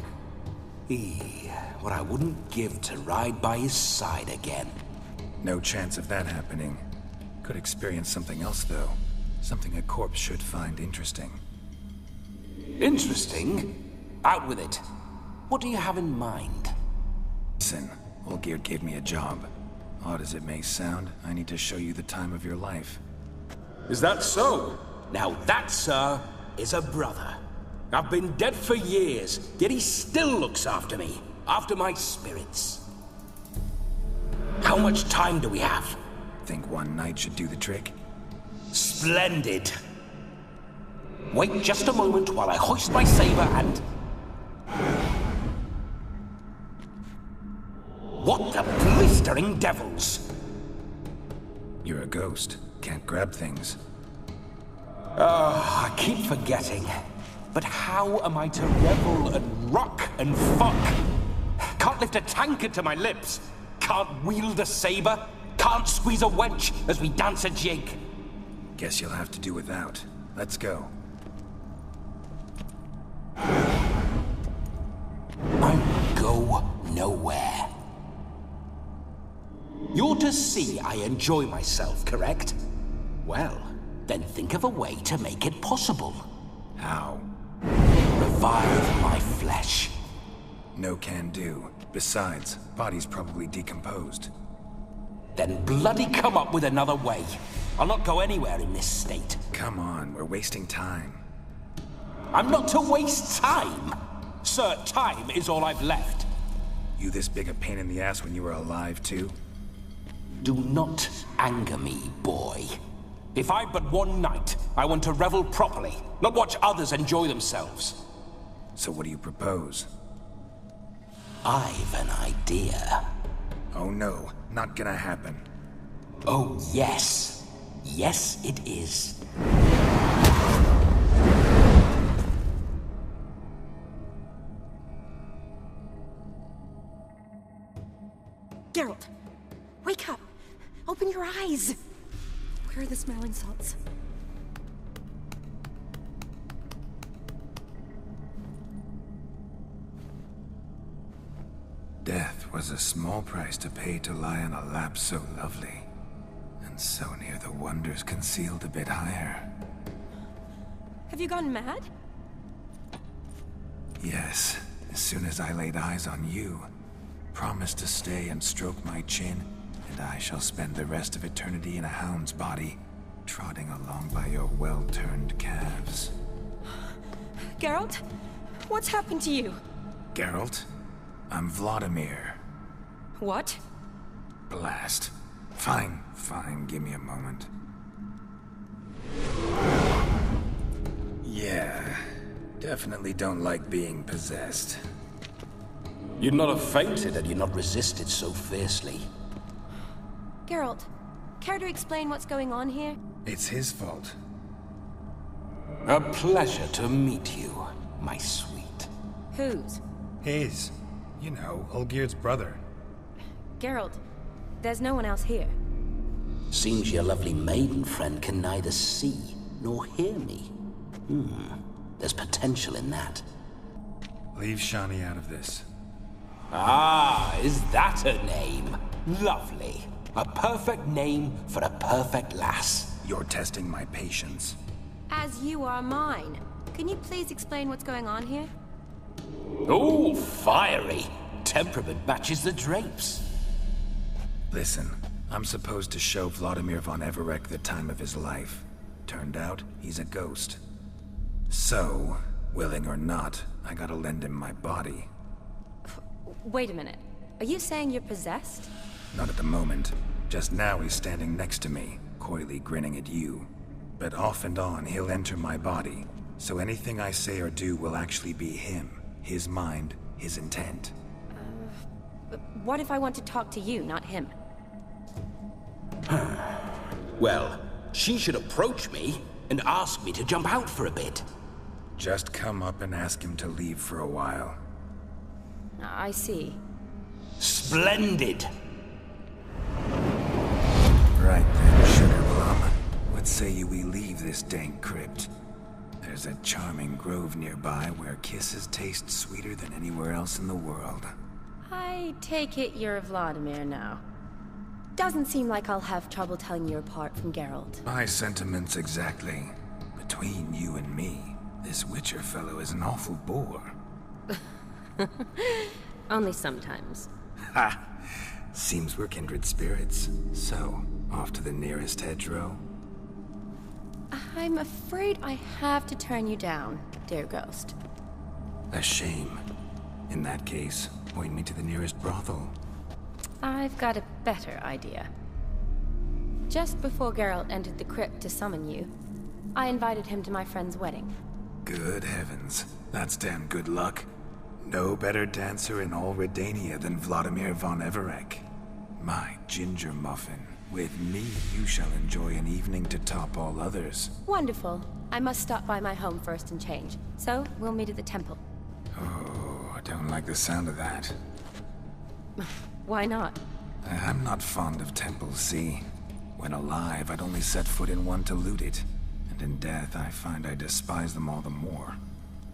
What I wouldn't give to ride by his side again. No chance of that happening. Could experience something else, though. Something a corpse should find interesting. Interesting? Out with it. What do you have in mind? Listen, Olgierd gave me a job. Odd as it may sound, I need to show you the time of your life. Is that so? Now that, sir, is a brother. I've been dead for years, yet he still looks after me. After my spirits. How much time do we have? Think one night should do the trick? Splendid. Wait just a moment while I hoist my saber and... What the blistering devils? You're a ghost. Can't grab things. I keep forgetting. But how am I to revel and rock and fuck? Can't lift a tankard to my lips. Can't wield a saber. Can't squeeze a wench as we dance a jig. Guess you'll have to do without. Let's go. I go nowhere. You're to see I enjoy myself, correct? Well, then think of a way to make it possible. How? Revive my flesh. No can do. Besides, body's probably decomposed. Then bloody come up with another way. I'll not go anywhere in this state. Come on, we're wasting time. I'm not to waste time. Sir, time is all I've left. You this big a pain in the ass when you were alive, too? Do not anger me, boy. If I've but one night, I want to revel properly, not watch others enjoy themselves. So what do you propose? I've an idea. Oh no, not gonna happen. Oh yes. Yes, it is. Geralt, wake up. Open your eyes. Where are the smelling salts? Death was a small price to pay to lie on a lap so lovely, and so near the wonders concealed a bit higher. Have you gone mad? Yes, as soon as I laid eyes on you, promised to stay and stroke my chin, and I shall spend the rest of eternity in a hound's body, trotting along by your well-turned calves. Geralt? What's happened to you? Geralt? I'm Vladimir. What? Blast. Fine, give me a moment. Yeah, definitely don't like being possessed. You'd not have fainted had you not resisted so fiercely. Geralt, care to explain what's going on here? It's his fault. A pleasure to meet you, my sweet. Whose? His. You know, Olgierd's brother. Geralt, there's no one else here. Seems your lovely maiden friend can neither see nor hear me. There's potential in that. Leave Shani out of this. Ah, is that her name? Lovely. A perfect name for a perfect lass. You're testing my patience. As you are mine. Can you please explain what's going on here? Oh, fiery. Temperament matches the drapes. Listen, I'm supposed to show Vladimir von Everec the time of his life. Turned out, he's a ghost. So, willing or not, I gotta lend him my body. Wait a minute. Are you saying you're possessed? Not at the moment. Just now he's standing next to me, coyly grinning at you. But off and on, he'll enter my body. So anything I say or do will actually be him. His mind, his intent. What if I want to talk to you, not him? Well, she should approach me and ask me to jump out for a bit. Just come up and ask him to leave for a while. I see. Splendid! Right then, Sugar Plum. What say you we leave this dank crypt? There's a charming grove nearby where kisses taste sweeter than anywhere else in the world. I take it you're Vladimir now. Doesn't seem like I'll have trouble telling you apart from Geralt. My sentiments exactly. Between you and me, this Witcher fellow is an awful bore. Only sometimes. Ha! Seems we're kindred spirits. So, off to the nearest hedgerow? I'm afraid I have to turn you down, dear ghost. A shame. In that case, point me to the nearest brothel. I've got a better idea. Just before Geralt entered the crypt to summon you, I invited him to my friend's wedding. Good heavens. That's damn good luck. No better dancer in all Redania than Vladimir von Everec. My ginger muffin. With me, you shall enjoy an evening to top all others. Wonderful. I must stop by my home first and change. So, we'll meet at the temple. Oh, I don't like the sound of that. Why not? I'm not fond of temples, see? When alive, I'd only set foot in one to loot it. And in death, I find I despise them all the more.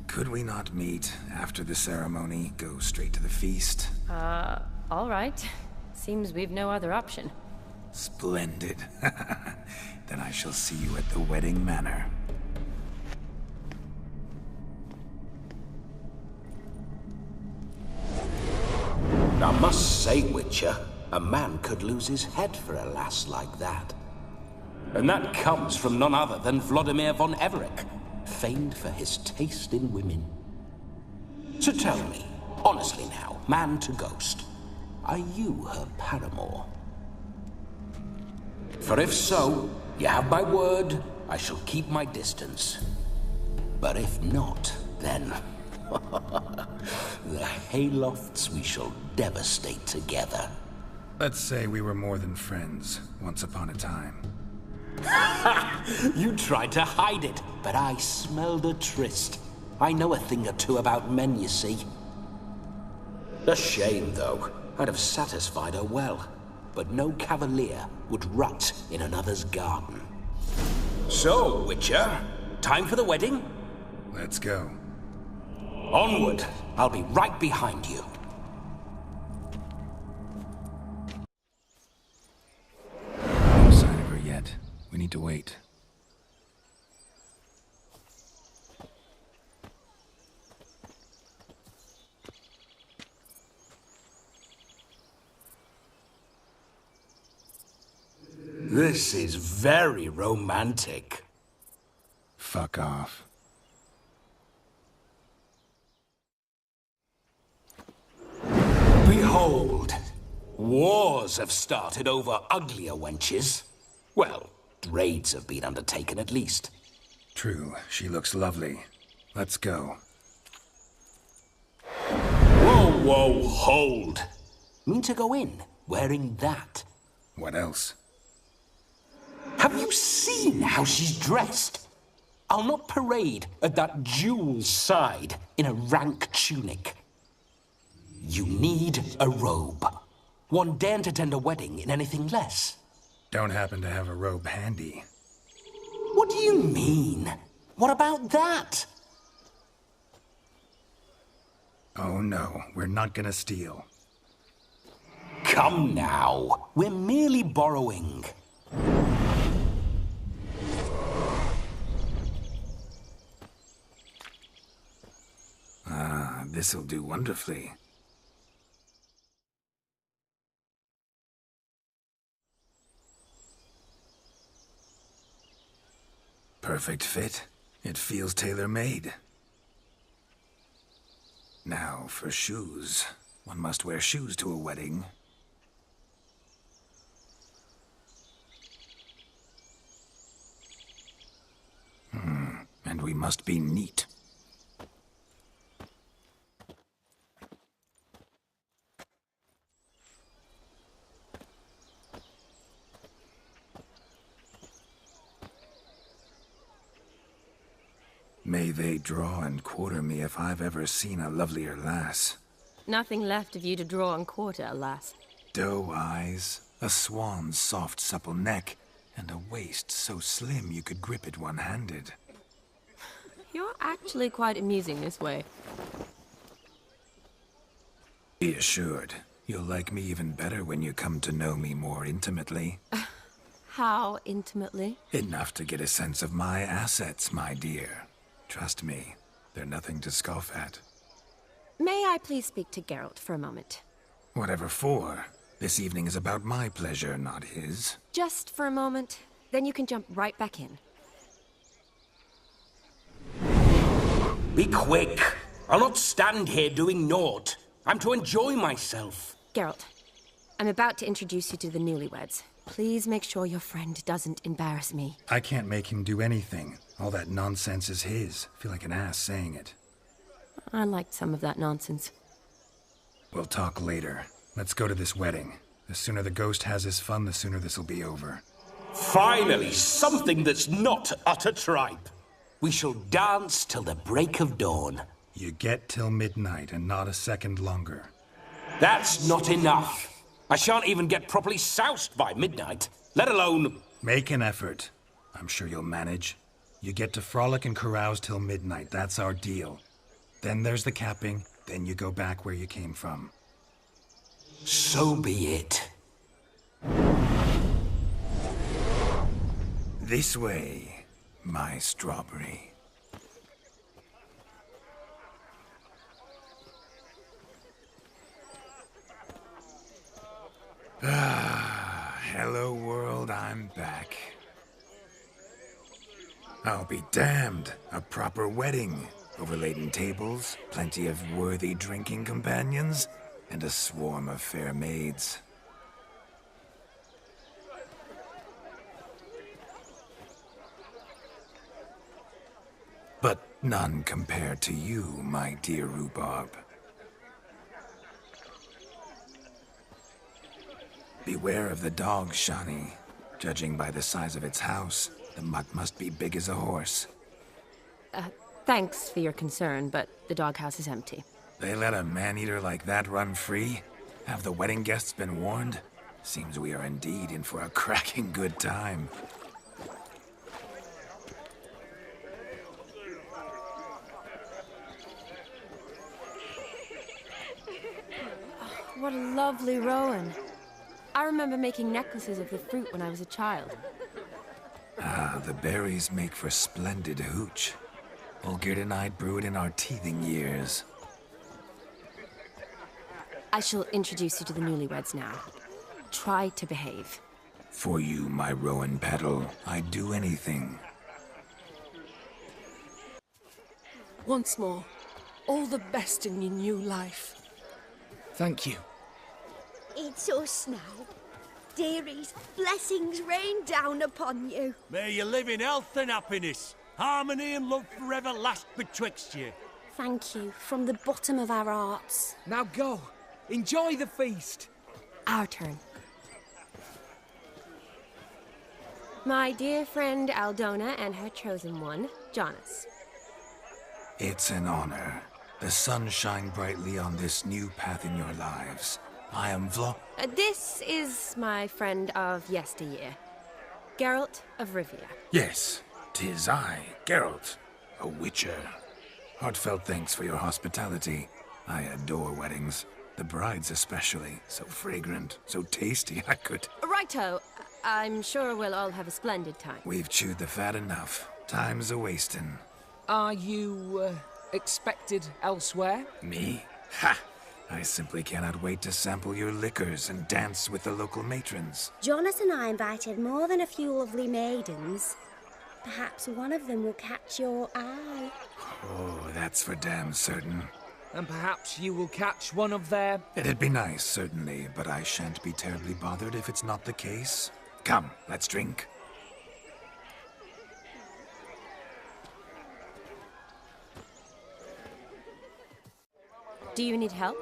Could we not meet after the ceremony, go straight to the feast? All right. Seems we've no other option. Splendid. Then I shall see you at the wedding manor. I must say, Witcher, a man could lose his head for a lass like that. And that comes from none other than Vladimir von Everec, famed for his taste in women. So tell me, honestly now, man to ghost, are you her paramour? For if so, you have my word, I shall keep my distance. But if not, then... the haylofts we shall devastate together. Let's say we were more than friends, once upon a time. You tried to hide it, but I smelled a tryst. I know a thing or two about men, you see. A shame, though. I'd have satisfied her well. But no cavalier would rut in another's garden. So, Witcher, time for the wedding? Let's go. Onward! I'll be right behind you. No sign of her yet. We need to wait. This is very romantic. Fuck off. Behold, wars have started over uglier wenches. Well, raids have been undertaken at least. True, she looks lovely. Let's go. Whoa, whoa, hold. Mean to go in, wearing that? What else? Have you seen how she's dressed? I'll not parade at that jewel's side in a rank tunic. You need a robe. One daren't attend a wedding in anything less. Don't happen to have a robe handy. What do you mean? What about that? Oh no, we're not gonna steal. Come now, we're merely borrowing. This'll do wonderfully. Perfect fit. It feels tailor-made. Now, for shoes. One must wear shoes to a wedding. And we must be neat. May they draw and quarter me if I've ever seen a lovelier lass. Nothing left of you to draw and quarter, alas. Doe eyes, a swan's soft supple neck, and a waist so slim you could grip it one-handed. You're actually quite amusing this way. Be assured, you'll like me even better when you come to know me more intimately. How intimately? Enough to get a sense of my assets, my dear. Trust me, they're nothing to scoff at. May I please speak to Geralt for a moment? Whatever for. This evening is about my pleasure, not his. Just for a moment, then you can jump right back in. Be quick! I'll not stand here doing naught. I'm to enjoy myself. Geralt, I'm about to introduce you to the newlyweds. Please make sure your friend doesn't embarrass me. I can't make him do anything. All that nonsense is his. I feel like an ass saying it. I liked some of that nonsense. We'll talk later. Let's go to this wedding. The sooner the ghost has his fun, the sooner this'll be over. Finally, something that's not utter tripe. We shall dance till the break of dawn. You get till midnight and not a second longer. That's not enough. I shan't even get properly soused by midnight, let alone... Make an effort. I'm sure you'll manage. You get to frolic and carouse till midnight. That's our deal. Then there's the capping. Then you go back where you came from. So be it. This way, my strawberry. Hello world, I'm back. I'll be damned. A proper wedding. Overladen tables, plenty of worthy drinking companions, and a swarm of fair maids. But none compared to you, my dear rhubarb. Beware of the dog, Shani. Judging by the size of its house, the mutt must be big as a horse. Thanks for your concern, but the doghouse is empty. They let a man-eater like that run free? Have the wedding guests been warned? Seems we are indeed in for a cracking good time. What a lovely rowan. I remember making necklaces of the fruit when I was a child. Ah, the berries make for splendid hooch. Olgierd and I brewed in our teething years. I shall introduce you to the newlyweds now. Try to behave. For you, my rowan petal, I'd do anything. Once more, all the best in your new life. Thank you. It's us now. Dearies, blessings rain down upon you. May you live in health and happiness. Harmony and love forever last betwixt you. Thank you, from the bottom of our hearts. Now go. Enjoy the feast. Our turn. My dear friend Aldona and her chosen one, Jonas. It's an honor. The sun shine brightly on this new path in your lives. I am This is my friend of yesteryear, Geralt of Rivia. Yes, 'tis I, Geralt, a witcher. Heartfelt thanks for your hospitality. I adore weddings. The brides especially. So fragrant, so tasty, I could... Righto. I'm sure we'll all have a splendid time. We've chewed the fat enough. Time's a-wasting. Are you, expected elsewhere? Me? Ha! I simply cannot wait to sample your liquors and dance with the local matrons. Jonas and I invited more than a few lovely maidens. Perhaps one of them will catch your eye. Oh, that's for damn certain. And perhaps you will catch one of their... It'd be nice, certainly, but I shan't be terribly bothered if it's not the case. Come, let's drink. Do you need help?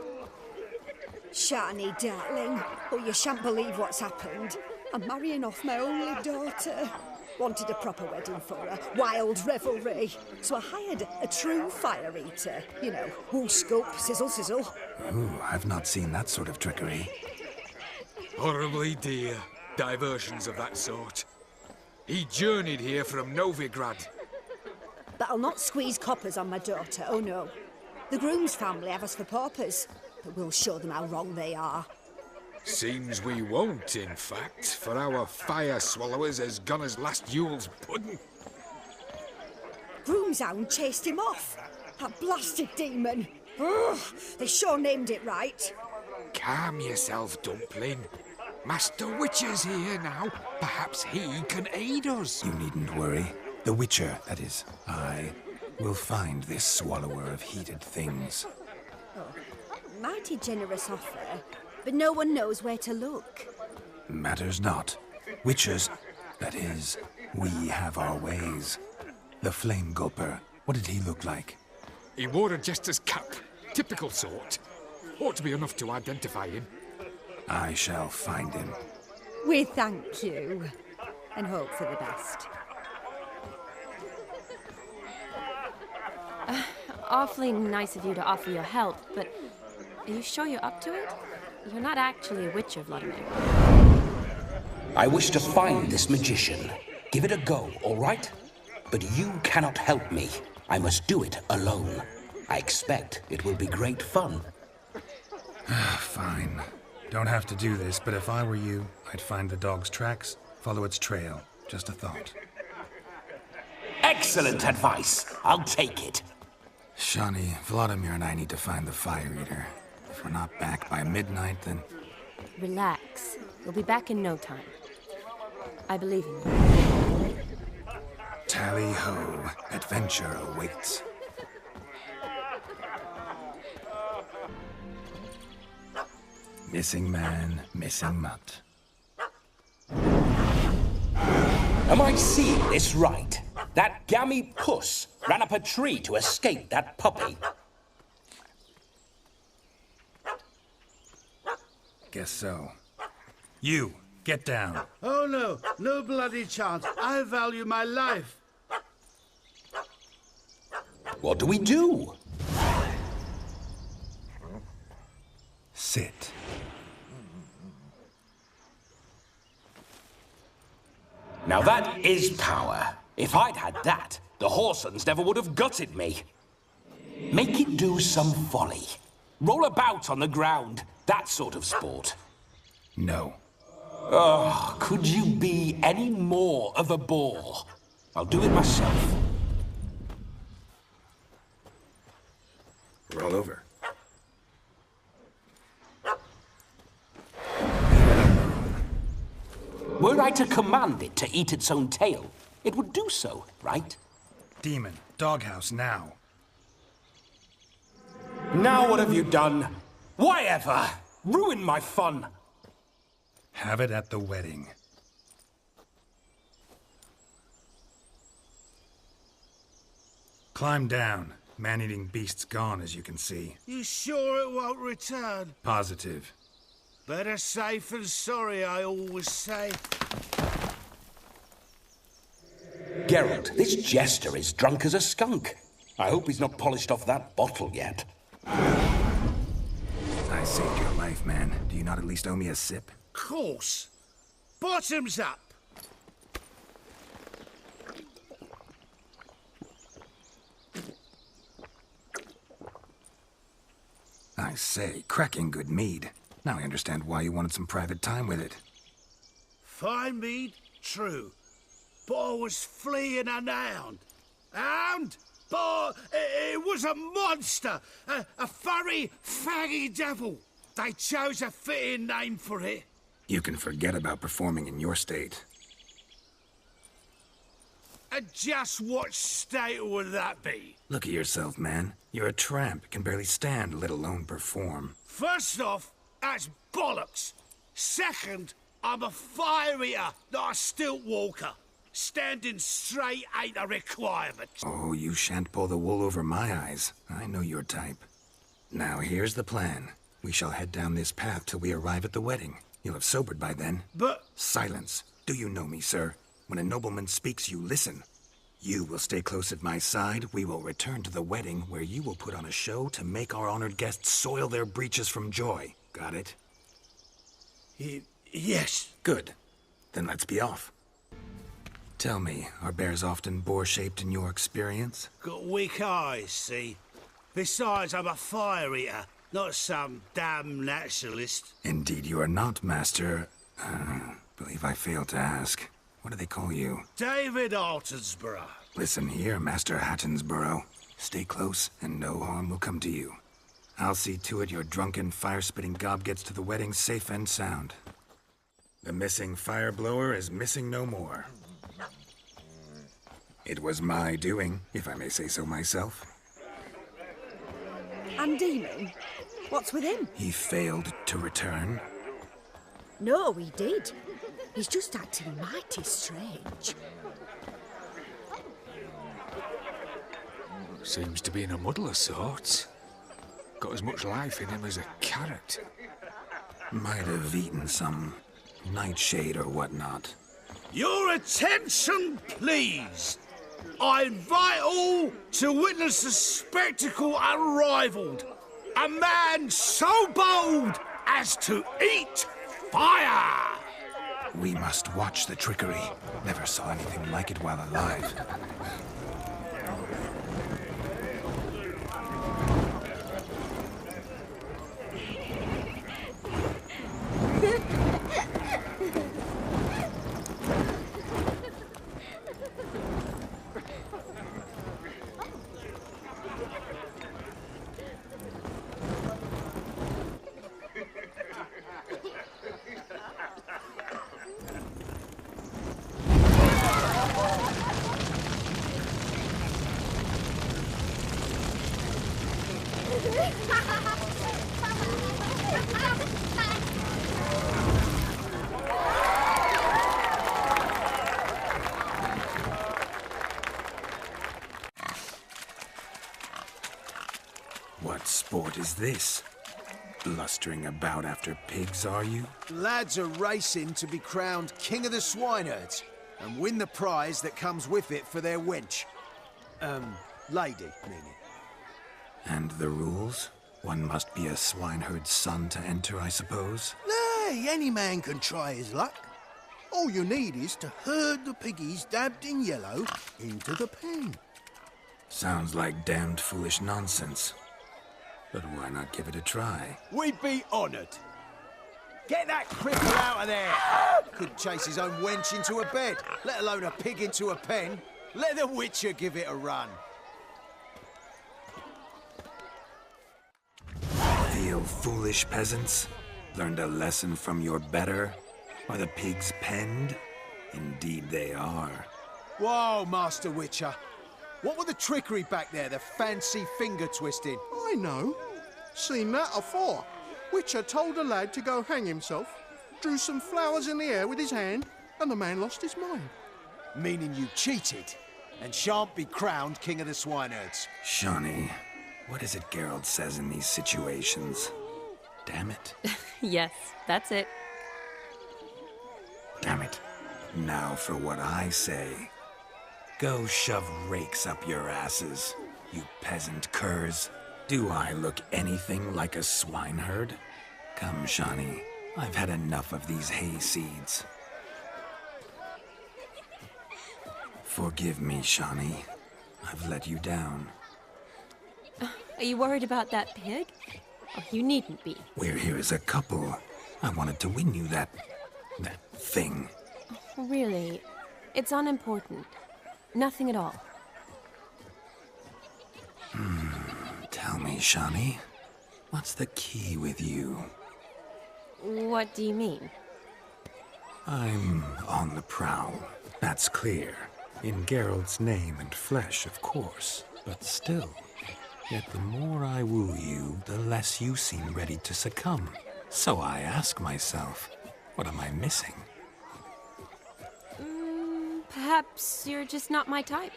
Shani, darling. Oh, you shan't believe what's happened. I'm marrying off my only daughter. Wanted a proper wedding for her, wild revelry. So I hired a true fire eater. You know, wool scoop, sizzle, sizzle. Ooh, I've not seen that sort of trickery. Horribly dear diversions of that sort. He journeyed here from Novigrad. But I'll not squeeze coppers on my daughter, oh no. The groom's family have us for paupers, but we'll show them how wrong they are. Seems we won't, in fact, for our fire swallowers has gone as last Yule's pudding. Groom's hound chased him off. That blasted demon. Ugh, they sure named it right. Calm yourself, Dumpling. Master Witcher's here now. Perhaps he can aid us. You needn't worry. The Witcher, that is, I, will find this swallower of heated things. Oh, mighty generous offer, but no one knows where to look. Matters not. Witchers, that is, we have our ways. The Flame Gulper, what did he look like? He wore a jester's cap. Typical sort. Ought to be enough to identify him. I shall find him. We thank you, and hope for the best. Awfully nice of you to offer your help, but are you sure you're up to it? You're not actually a witcher, Vladimir. I wish to find this magician. Give it a go, all right? But you cannot help me. I must do it alone. I expect it will be great fun. Fine. Don't have to do this, but if I were you, I'd find the dog's tracks, follow its trail. Just a thought. Excellent advice. I'll take it. Shani, Vladimir and I need to find the Fire Eater. If we're not back by midnight, then... Relax. We'll be back in no time. I believe in you. Tally-ho. Adventure awaits. Missing man, missing mutt. Am I seeing this right? That gammy puss ran up a tree to escape that puppy. Guess so. You, get down. Oh no, no bloody chance. I value my life. What do we do? Sit. Now that is power. If I'd had that, the Horsons never would have gutted me. Make it do some folly. Roll about on the ground. That sort of sport. No. Oh, could you be any more of a bore? I'll do it myself. Roll over. Were I to command it to eat its own tail, it would do so, right? Demon, doghouse now. Now what have you done? Why ever? Ruin my fun. Have it at the wedding. Climb down. Man-eating beast's gone, as you can see. You sure it won't return? Positive. Better safe than sorry, I always say. Geralt, this jester is drunk as a skunk. I hope he's not polished off that bottle yet. I saved your life, man. Do you not at least owe me a sip? Course. Bottoms up. I say, cracking good mead. Now I understand why you wanted some private time with it. Fine mead, true. But I was fleeing an hound. Hound? But it was a monster! A furry, faggy devil! They chose a fitting name for it. You can forget about performing in your state. And just what state would that be? Look at yourself, man. You're a tramp, can barely stand, let alone perform. First off, that's bollocks. Second, I'm a fire eater, not a stilt walker. Standing straight ain't a requirement. Oh, you shan't pull the wool over my eyes. I know your type. Now, here's the plan. We shall head down this path till we arrive at the wedding. You'll have sobered by then. But... Silence. Do you know me, sir? When a nobleman speaks, you listen. You will stay close at my side. We will return to the wedding, where you will put on a show to make our honored guests soil their breeches from joy. Got it? Yes. Good. Then let's be off. Tell me, are bears often boar-shaped in your experience? Got weak eyes, see? Besides, I'm a fire eater, not some damn naturalist. Indeed you are not, Master... believe I failed to ask. What do they call you? David Altonsborough. Listen here, Master Hattonsborough. Stay close, and no harm will come to you. I'll see to it your drunken, fire-spitting gob gets to the wedding safe and sound. The missing fire blower is missing no more. It was my doing, if I may say so myself. And Demon? What's with him? He failed to return. No, he did. He's just acting mighty strange. Seems to be in a muddle of sorts. Got as much life in him as a carrot. Might have eaten some nightshade or whatnot. Your attention, please. I invite all to witness a spectacle unrivaled. A man so bold as to eat fire! We must watch the trickery. Never saw anything like it while alive. What sport is this? Blustering about after pigs, are you? Lads are racing to be crowned King of the Swineherds and win the prize that comes with it for their wench. Lady, meaning. And the rules? One must be a swineherd's son to enter, I suppose? Nay, any man can try his luck. All you need is to herd the piggies dabbed in yellow into the pen. Sounds like damned foolish nonsense. But why not give it a try? We'd be honoured. Get that cripple out of there! Couldn't chase his own wench into a bed, let alone a pig into a pen. Let the Witcher give it a run. Feel foolish peasants? Learned a lesson from your better? Are the pigs penned? Indeed they are. Whoa, Master Witcher. What were the trickery back there, the fancy finger twisting? I know. Seen that afore. Witcher told a lad to go hang himself, drew some flowers in the air with his hand, and the man lost his mind. Meaning you cheated, and shan't be crowned King of the Swineherds. Shawnee, what is it Geralt says in these situations? Damn it. Yes, that's it. Damn it. Now for what I say. Go shove rakes up your asses, you peasant curs. Do I look anything like a swineherd? Come, Shawnee. I've had enough of these hay seeds. Forgive me, Shawnee. I've let you down. Are you worried about that pig? Oh, you needn't be. We're here as a couple. I wanted to win you that thing. Really? It's unimportant. Nothing at all. Shani. What's the key with you? What do you mean? I'm on the prowl. That's clear. In Geralt's name and flesh, of course. But still. Yet the more I woo you, the less you seem ready to succumb. So I ask myself, what am I missing? Perhaps you're just not my type.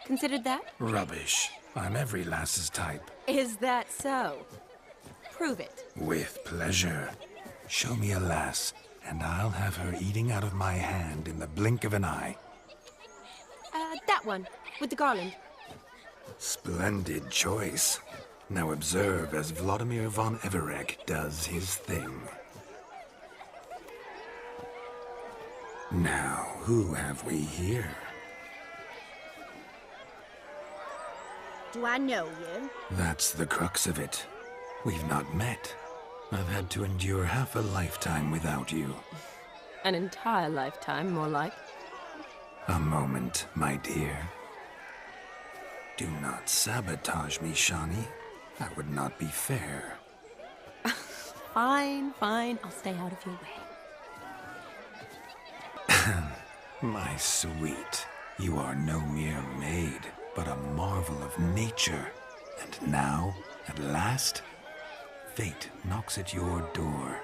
Considered that? Rubbish. I'm every lass's type. Is that so? Prove it. With pleasure. Show me a lass, and I'll have her eating out of my hand in the blink of an eye. That one, with the garland. Splendid choice. Now observe as Vladimir von Everec does his thing. Now, who have we here? Do I know you? That's the crux of it. We've not met. I've had to endure half a lifetime without you. An entire lifetime, more like. A moment, my dear. Do not sabotage me, Shani. That would not be fair. Fine, fine. I'll stay out of your way. My sweet, you are no mere maid, but a marvel of nature. And now, at last, fate knocks at your door.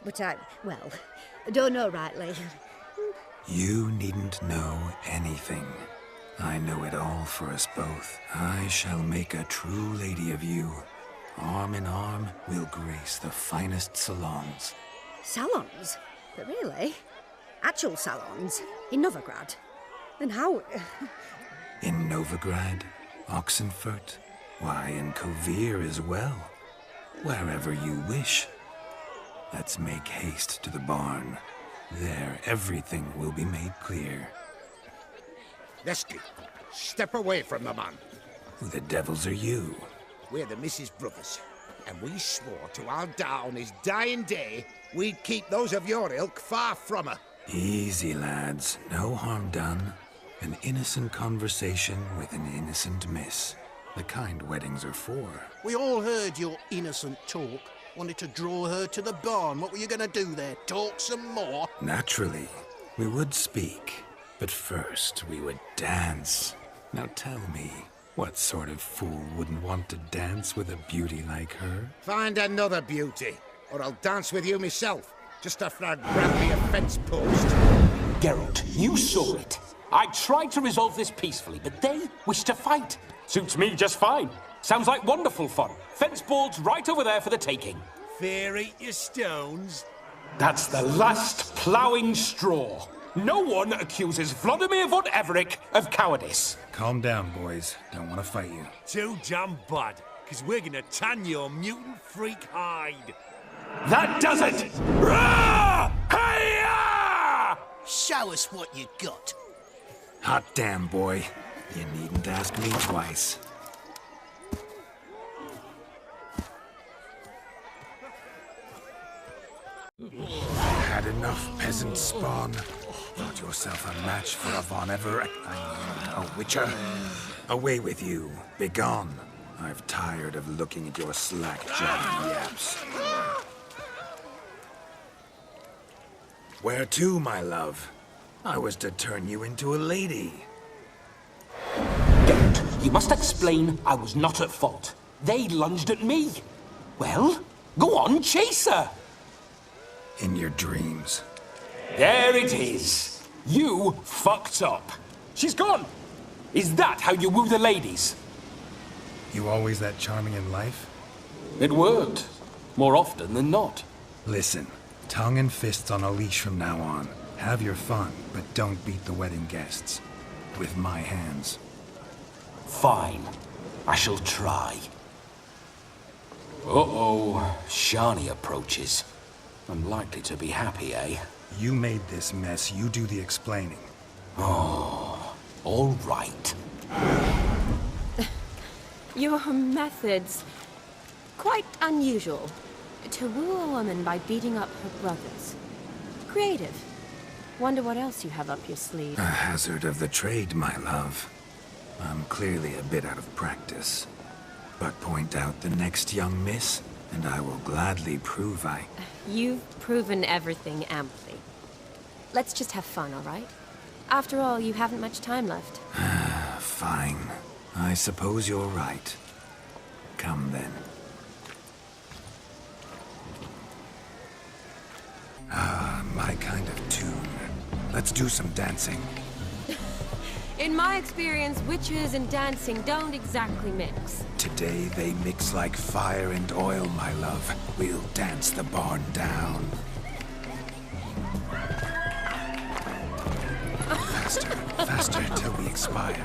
But I don't know rightly. You needn't know anything. I know it all for us both. I shall make a true lady of you. Arm in arm, we'll grace the finest salons. Salons? But really? Actual salons? In Novigrad? And how... In Novigrad, Oxenfurt, why, in Kovir as well. Wherever you wish. Let's make haste to the barn. There, everything will be made clear. Lesky, step away from the man. Who the devils are you? We're the Mrs. Brothers, and we swore to our Dad on his dying day we'd keep those of your ilk far from her. Easy, lads. No harm done. An innocent conversation with an innocent miss. The kind weddings are for. We all heard your innocent talk. Wanted to draw her to the barn. What were you going to do there? Talk some more? Naturally. We would speak. But first, we would dance. Now tell me, what sort of fool wouldn't want to dance with a beauty like her? Find another beauty, or I'll dance with you myself, just after I'd grab me a fence post. Geralt, you saw it. I tried to resolve this peacefully, but they wish to fight. Suits me just fine. Sounds like wonderful fun. Fence boards right over there for the taking. Fear eat your stones. That's the last ploughing straw. No one accuses Vladimir von Everec of cowardice. Calm down, boys. Don't want to fight you. Too damn bad, because we're gonna tan your mutant freak hide. That does it! Rah! Hi-ya! Show us what you got. Hot damn, boy. You needn't ask me twice. Had enough, peasant spawn. Thought yourself a match for a Von Everec, a Witcher. Away with you. Begone. I've tired of looking at your slack-jawed yaps. Where to, my love? I was to turn you into a lady. Geralt, you must explain I was not at fault. They lunged at me. Well, go on, chase her. In your dreams. There it is. You fucked up. She's gone. Is that how you woo the ladies? You always that charming in life? It worked. More often than not. Listen, tongue and fists on a leash from now on. Have your fun, but don't beat the wedding guests. With my hands. Fine. I shall try. Uh-oh. Shani approaches. I'm likely to be happy, eh? You made this mess. You do the explaining. Oh, all right. Your methods... quite unusual. To woo a woman by beating up her brothers. Creative. Wonder what else you have up your sleeve. A hazard of the trade, my love. I'm clearly a bit out of practice. but point out the next young miss, and I will gladly prove I... You've proven everything amply. Let's just have fun, all right? After all, you haven't much time left. Fine. I suppose you're right. Come then. Ah, my kind of tune. Let's do some dancing. In my experience, witches and dancing don't exactly mix. Today they mix like fire and oil, my love. We'll dance the barn down. Faster, faster till we expire.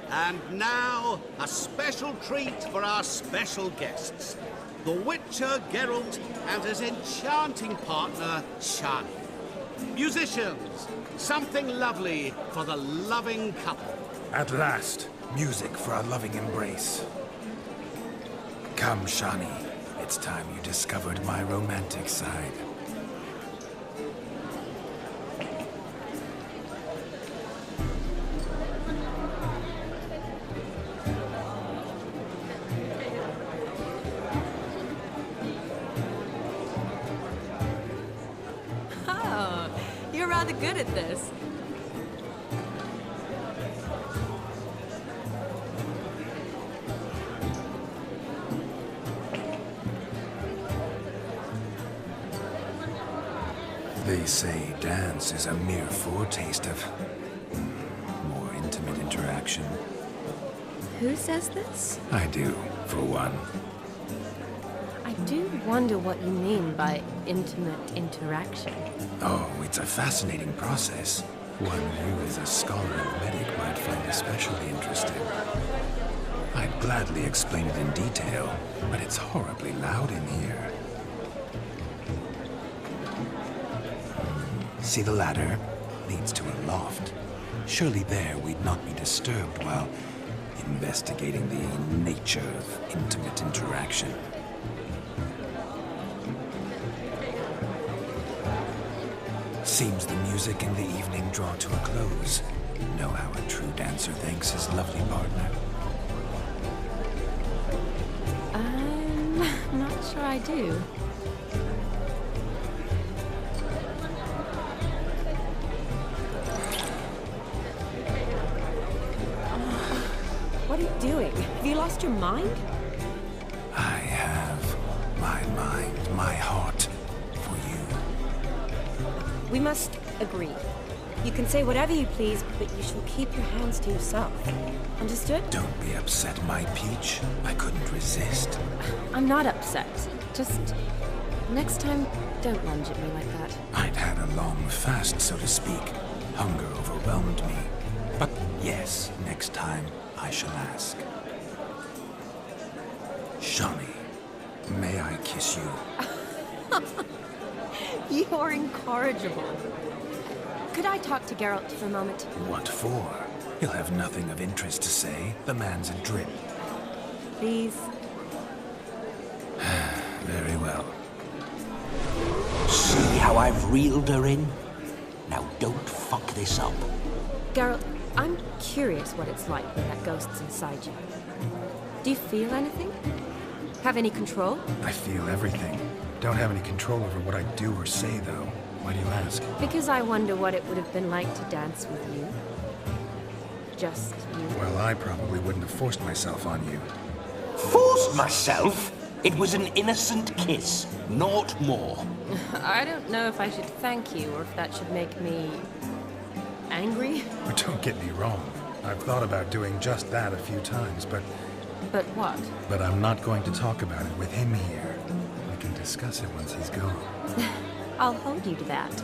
And now, a special treat for our special guests. The Witcher Geralt and his enchanting partner, Shani. Musicians, something lovely for the loving couple. At last, music for our loving embrace. Come, Shani. It's time you discovered my romantic side. Oh, you're rather good at this. They say dance is a mere foretaste of more intimate interaction. Who says this? I do, for one. I do wonder what you mean by intimate interaction. Oh, it's a fascinating process. One you as a scholar and medic might find especially interesting. I'd gladly explain it in detail, but it's horribly loud in here. See the ladder? Leads to a loft. Surely there we'd not be disturbed while investigating the nature of intimate interaction. Seems the music and the evening draw to a close. Know how a true dancer thanks his lovely partner? I'm not sure I do. What are you doing? Have you lost your mind? I have my mind, my heart for you. We must agree. You can say whatever you please, but you shall keep your hands to yourself. Understood? Don't be upset, my peach. I couldn't resist. I'm not upset. Just next time, don't lunge at me like that. I'd had a long fast, so to speak. Hunger overwhelmed me. But yes, next time I shall ask. Shani, may I kiss you? You're incorrigible. Could I talk to Geralt for a moment? What for? He'll have nothing of interest to say. The man's adrip. Please. Very well. See how I've reeled her in? Now don't fuck this up. Geralt, I'm curious what it's like when that ghost's inside you. Do you feel anything? Have any control? I feel everything. Don't have any control over what I do or say, though. Why do you ask? Because I wonder what it would have been like to dance with you. Just you. Well, I probably wouldn't have forced myself on you. Forced myself? It was an innocent kiss, not more. I don't know if I should thank you or if that should make me angry. But don't get me wrong. I've thought about doing just that a few times, but But what? But I'm not going to talk about it with him here. We can discuss it once he's gone. I'll hold you to that.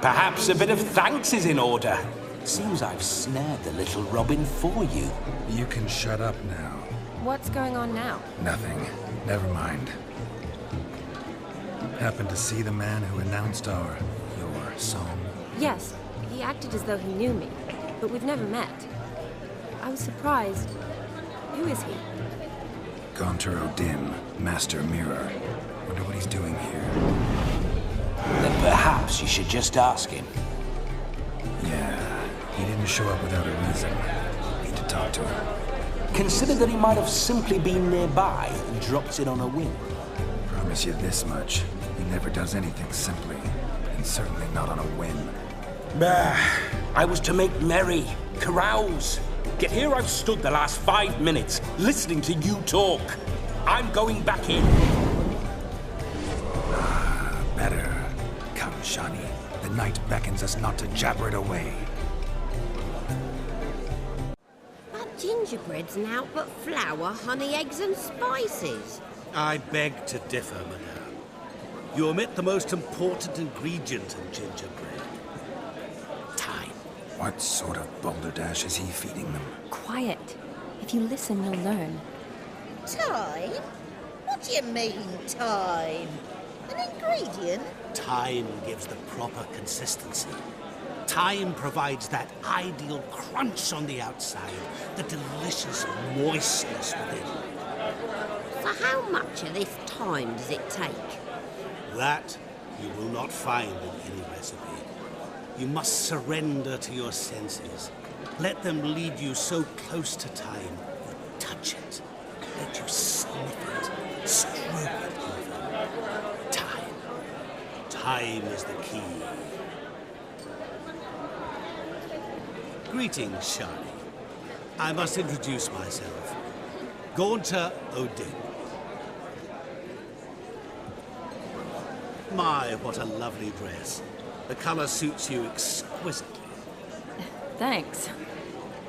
Perhaps a bit of thanks is in order. Seems I've snared the little Robin for you. You can shut up now. What's going on now? Nothing. Never mind. Happened to see the man who announced your song? Yes, he acted as though he knew me, but we've never met. I was surprised. Who is he? Gaunter O'Dim, Master Mirror. Wonder what he's doing here. Then perhaps you should just ask him. Yeah, he didn't show up without a reason. Need to talk to him. Consider that he might have simply been nearby and dropped in on a whim. Promise you this much. He never does anything simply, and certainly not on a whim. Bah! I was to make merry, carouse. Yet here I've stood the last 5 minutes, listening to you talk. I'm going back in. Better. Come, Shani. The night beckons us not to jabber it away. But gingerbread's naught but flour, honey, eggs and spices. I beg to differ, madame. You omit the most important ingredient in gingerbread. Time. What sort of balderdash is he feeding them? Quiet. If you listen, you'll learn. Time? What do you mean, time? An ingredient? Time gives the proper consistency. Time provides that ideal crunch on the outside, the delicious moistness within. So how much of this time does it take? That you will not find in any recipe. You must surrender to your senses. Let them lead you so close to time, you touch it. Let you sniff it, stroke it even. Time. Time is the key. Greetings, Shani. I must introduce myself. Gaunter O'Dim. My, what a lovely dress. The color suits you exquisitely. Thanks.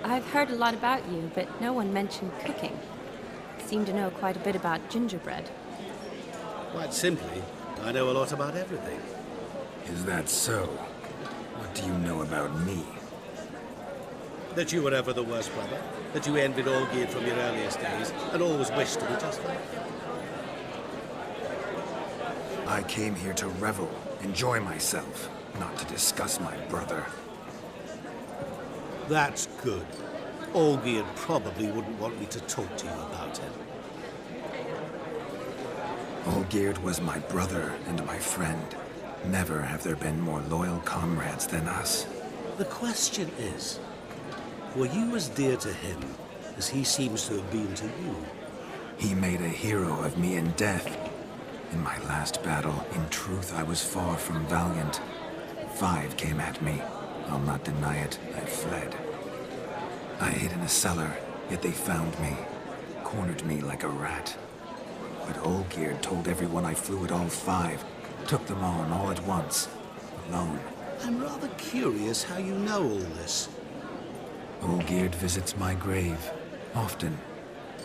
I've heard a lot about you, but no one mentioned cooking. Seem to know quite a bit about gingerbread. Quite simply, I know a lot about everything. Is that so? What do you know about me? That you were ever the worst brother, that you envied Olgierd from your earliest days, and always wished to be just like him. I came here to revel, enjoy myself, not to discuss my brother. That's good. Olgierd probably wouldn't want me to talk to you about him. Olgierd was my brother and my friend. Never have there been more loyal comrades than us. The question is, were you as dear to him as he seems to have been to you? He made a hero of me in death. In my last battle, in truth, I was far from valiant. 5 came at me. I'll not deny it, I fled. I hid in a cellar, yet they found me. Cornered me like a rat. But Olgierd told everyone I flew at all 5. Took them on all at once. Alone. I'm rather curious how you know all this. Olgierd visits my grave. Often.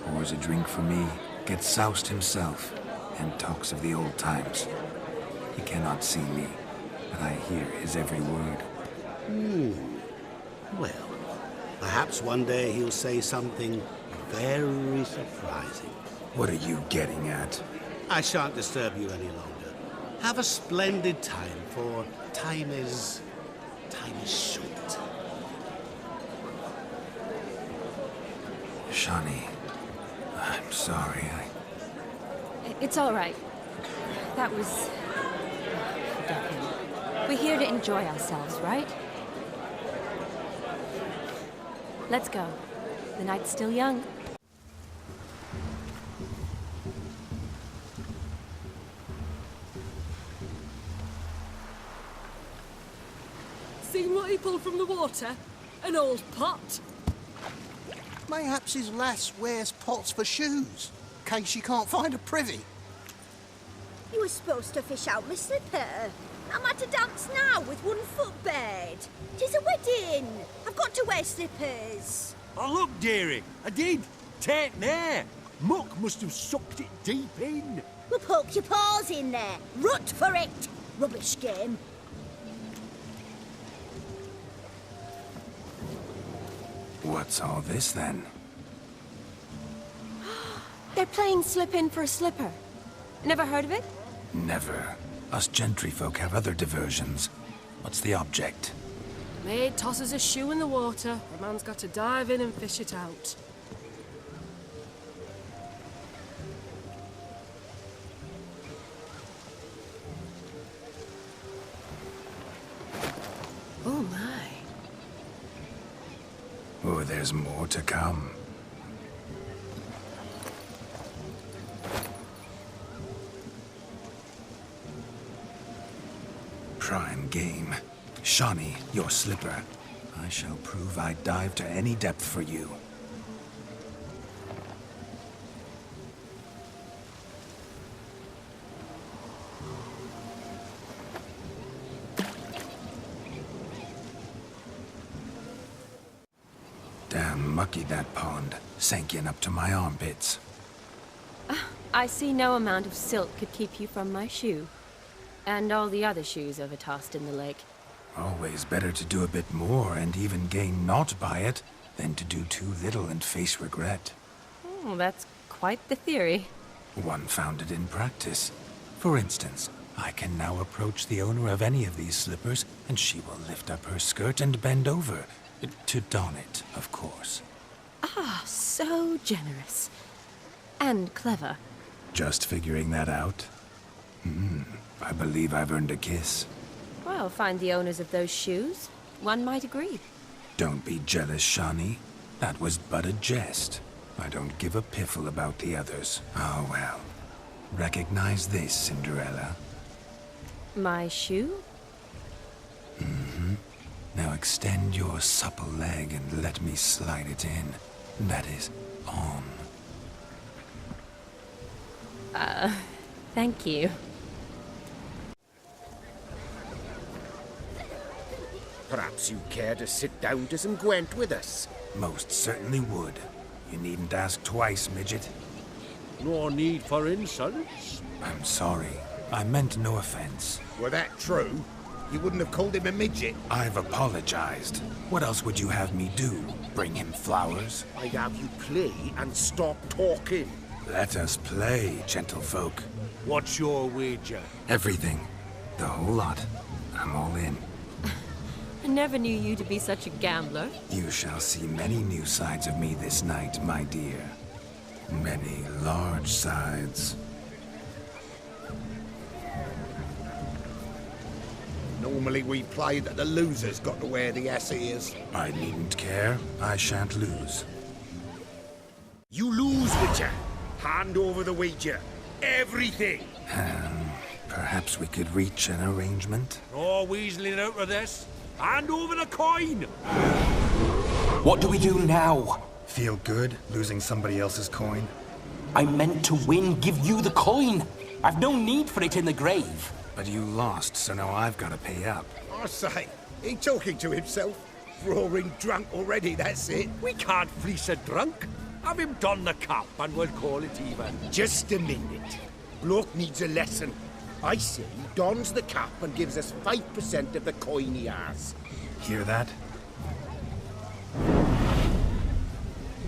Pours a drink for me. Gets soused himself. And talks of the old times. He cannot see me, but I hear his every word. Well, perhaps one day he'll say something very surprising. What are you getting at? I shan't disturb you any longer. Have a splendid time, for time is short. Shani, I'm sorry. It's all right. That was... forget him. We're here to enjoy ourselves, right? Let's go. The night's still young. Seen what he pulled from the water? An old pot. Mayhaps his lass wears pots for shoes, in case she can't find a privy. You were supposed to fish out my slipper. I'm at a dance now with 1 foot bed. 'Tis a wedding. I've got to wear slippers. Oh, look, dearie, I did. Tain't there. Muck must have sucked it deep in. Well, poke your paws in there. Rut for it. Rubbish game. What's all this, then? They're playing slip in for a slipper. Never heard of it? Never. Us gentry folk have other diversions. What's the object? Maid tosses a shoe in the water. The man's got to dive in and fish it out. Oh my. Oh, there's more to come. Prime game. Shawnee, your slipper. I shall prove I'd dive to any depth for you. Damn mucky, that pond. Sank in up to my armpits. I see no amount of silt could keep you from my shoe. And all the other shoes overtossed in the lake. Always better to do a bit more and even gain naught by it than to do too little and face regret. Oh, that's quite the theory. One founded in practice. For instance, I can now approach the owner of any of these slippers, and she will lift up her skirt and bend over. To don it, of course. Ah, so generous. And clever. Just figuring that out? I believe I've earned a kiss. Well, find the owners of those shoes. One might agree. Don't be jealous, Shawnee. That was but a jest. I don't give a piffle about the others. Oh, well. Recognize this, Cinderella. My shoe? Now extend your supple leg and let me slide it in. That is, on. Thank you. Perhaps you care to sit down to some Gwent with us? Most certainly would. You needn't ask twice, midget. No need for insults. I'm sorry. I meant no offense. Were that true, you wouldn't have called him a midget. I've apologized. What else would you have me do? Bring him flowers? I'd have you play and stop talking. Let us play, gentlefolk. What's your wager? Everything. The whole lot. I'm all in. I never knew you to be such a gambler. You shall see many new sides of me this night, my dear. Many large sides. Normally we play that the loser's got to wear the ass ears. I needn't care. I shan't lose. You lose, Witcher. Hand over the wager. Everything. Perhaps we could reach an arrangement? No weaseling out of this. Hand over the coin! What do we do now? Feel good, losing somebody else's coin? I meant to win, give you the coin. I've no need for it in the grave. But you lost, so now I've got to pay up. I say, he talking to himself. Roaring drunk already, that's it. We can't fleece a drunk. Have him don the cap and we'll call it even. Just a minute. Bloke needs a lesson. I say he dons the cap and gives us 5% of the coin he has. Hear that?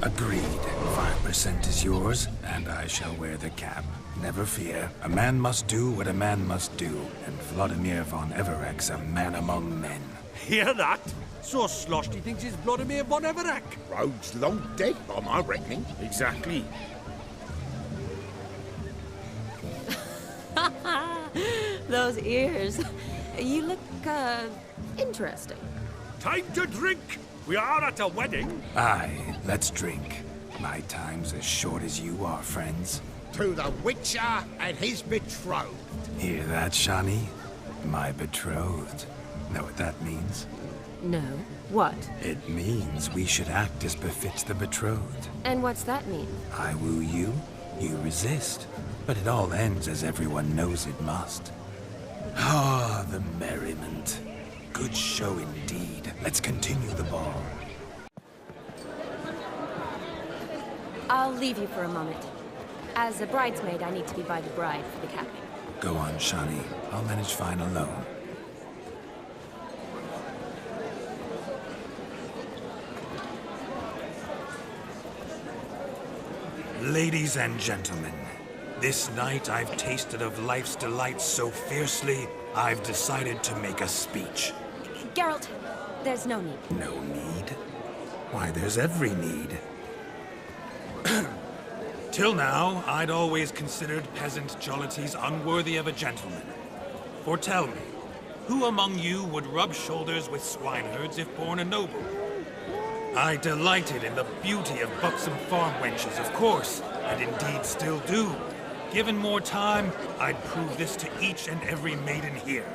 Agreed. 5% is yours, and I shall wear the cap. Never fear. A man must do what a man must do, and Vladimir von Everek's a man among men. Hear that? So sloshed he thinks he's Vladimir von Everek. Rogue's long dead, by my reckoning. Exactly. Those ears. You look, interesting. Time to drink! We are at a wedding. Aye, let's drink. My time's as short as you are, friends. To the Witcher and his betrothed. Hear that, Shawnee? My betrothed. Know what that means? No. What? It means we should act as befits the betrothed. And what's that mean? I woo you, you resist. But it all ends as everyone knows it must. Ah, the merriment. Good show indeed. Let's continue the ball. I'll leave you for a moment. As a bridesmaid, I need to be by the bride for the capping. Go on, Shani. I'll manage fine alone. Ladies and gentlemen, this night I've tasted of life's delights so fiercely, I've decided to make a speech. Geralt, there's no need. No need? Why, there's every need. Till now, I'd always considered peasant jollities unworthy of a gentleman. For tell me, who among you would rub shoulders with swineherds if born a noble? I delighted in the beauty of buxom farm wenches, of course, and indeed still do. Given more time, I'd prove this to each and every maiden here.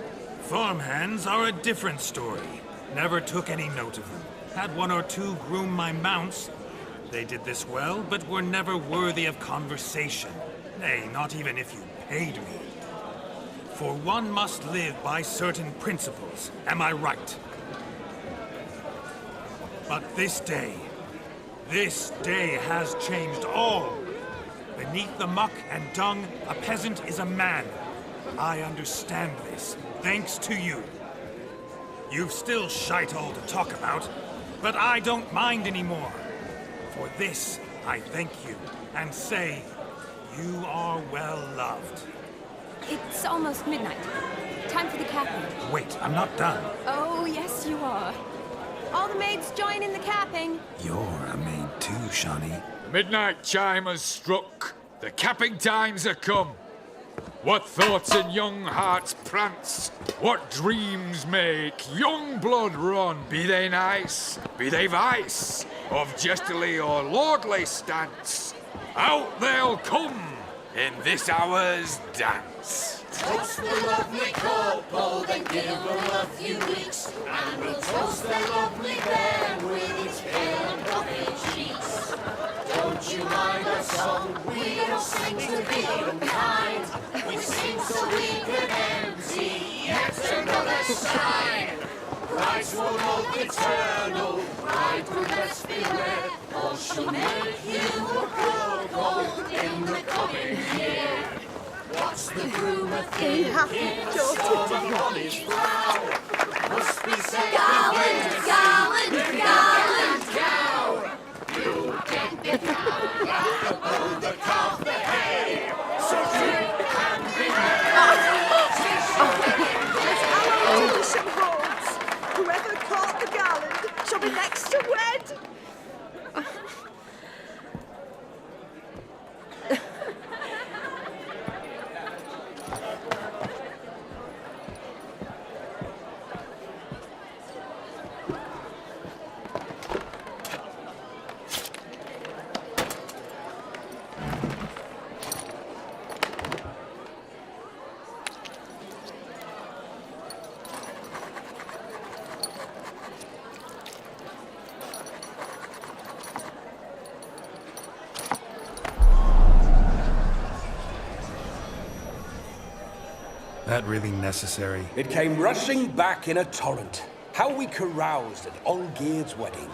Farmhands are a different story. Never took any note of them. Had one or two groom my mounts. They did this well, but were never worthy of conversation. Nay, not even if you paid me. For one must live by certain principles, am I right? But this day has changed all. Beneath the muck and dung, a peasant is a man. I understand this, thanks to you. You've still shite all to talk about, but I don't mind anymore. For this, I thank you, and say, you are well loved. It's almost midnight. Time for the capping. Wait, I'm not done. Oh, yes, you are. All the maids join in the capping. You're a maid too, Shani. Midnight chime has struck. The capping times are come. What thoughts in young hearts prance? What dreams make young blood run? Be they nice, be they vice, of jestily or lordly stance, out they'll come in this hour's dance. Toast the lovely couple, then give them a few weeks, and we'll toast the lovely bairn with its pale and puffy cheeks. Don't you mind our song? We don't sing to be unkind. We sing so we can empty yet another side. Christ will love eternal, bride will best beware, or she'll make you a cuckold in the coming year. What's the groom a thinking? Stormy Bonnie's vow must be said. Gallant, gallant, gallant cow. You get the cow, the bull, the calf, the hay. So drink and be merry. Some holds. Whoever caught the gallant shall be next to wed. That really necessary? It came rushing back in a torrent. How we caroused at Olgierd's wedding.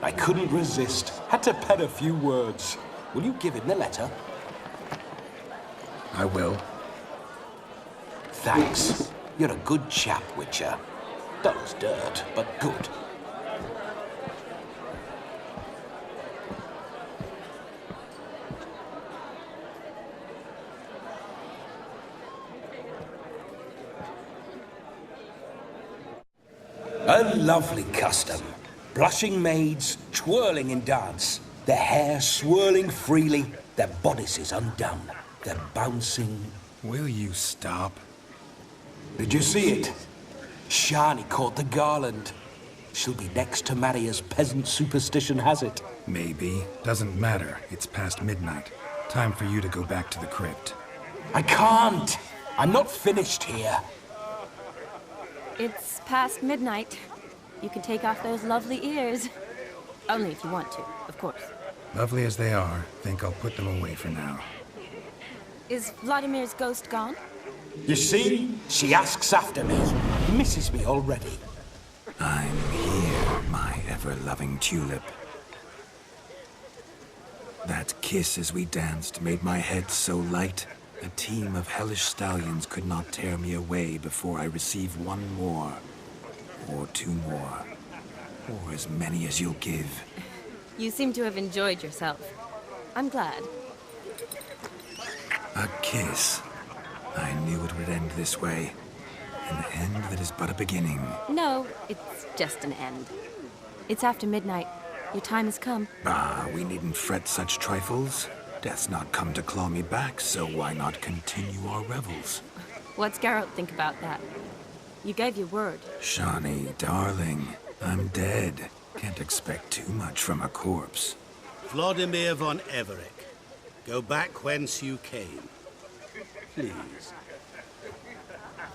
I couldn't resist. Had to pen a few words. Will you give him the letter? I will. Thanks. You're a good chap, Witcher. Dull as dirt, but good. A lovely custom. Blushing maids twirling in dance, their hair swirling freely, their bodices undone, their bouncing... Will you stop? Did you see it? Shani caught the garland. She'll be next to marry as peasant superstition has it. Maybe. Doesn't matter. It's past midnight. Time for you to go back to the crypt. I can't. I'm not finished here. It's past midnight. You can take off those lovely ears. Only if you want to, of course. Lovely as they are, think I'll put them away for now. Is Vladimir's ghost gone? You see? She asks after me. Misses me already. I'm here, my ever-loving tulip. That kiss as we danced made my head so light, a team of hellish stallions could not tear me away before I receive one more, or two more, or as many as you'll give. You seem to have enjoyed yourself. I'm glad. A kiss. I knew it would end this way. An end that is but a beginning. No, it's just an end. It's after midnight. Your time has come. Ah, we needn't fret such trifles. Death's not come to claw me back, so why not continue our revels? What's Geralt think about that? You gave your word. Shani, darling, I'm dead. Can't expect too much from a corpse. Vladimir von Everec, go back whence you came. Please.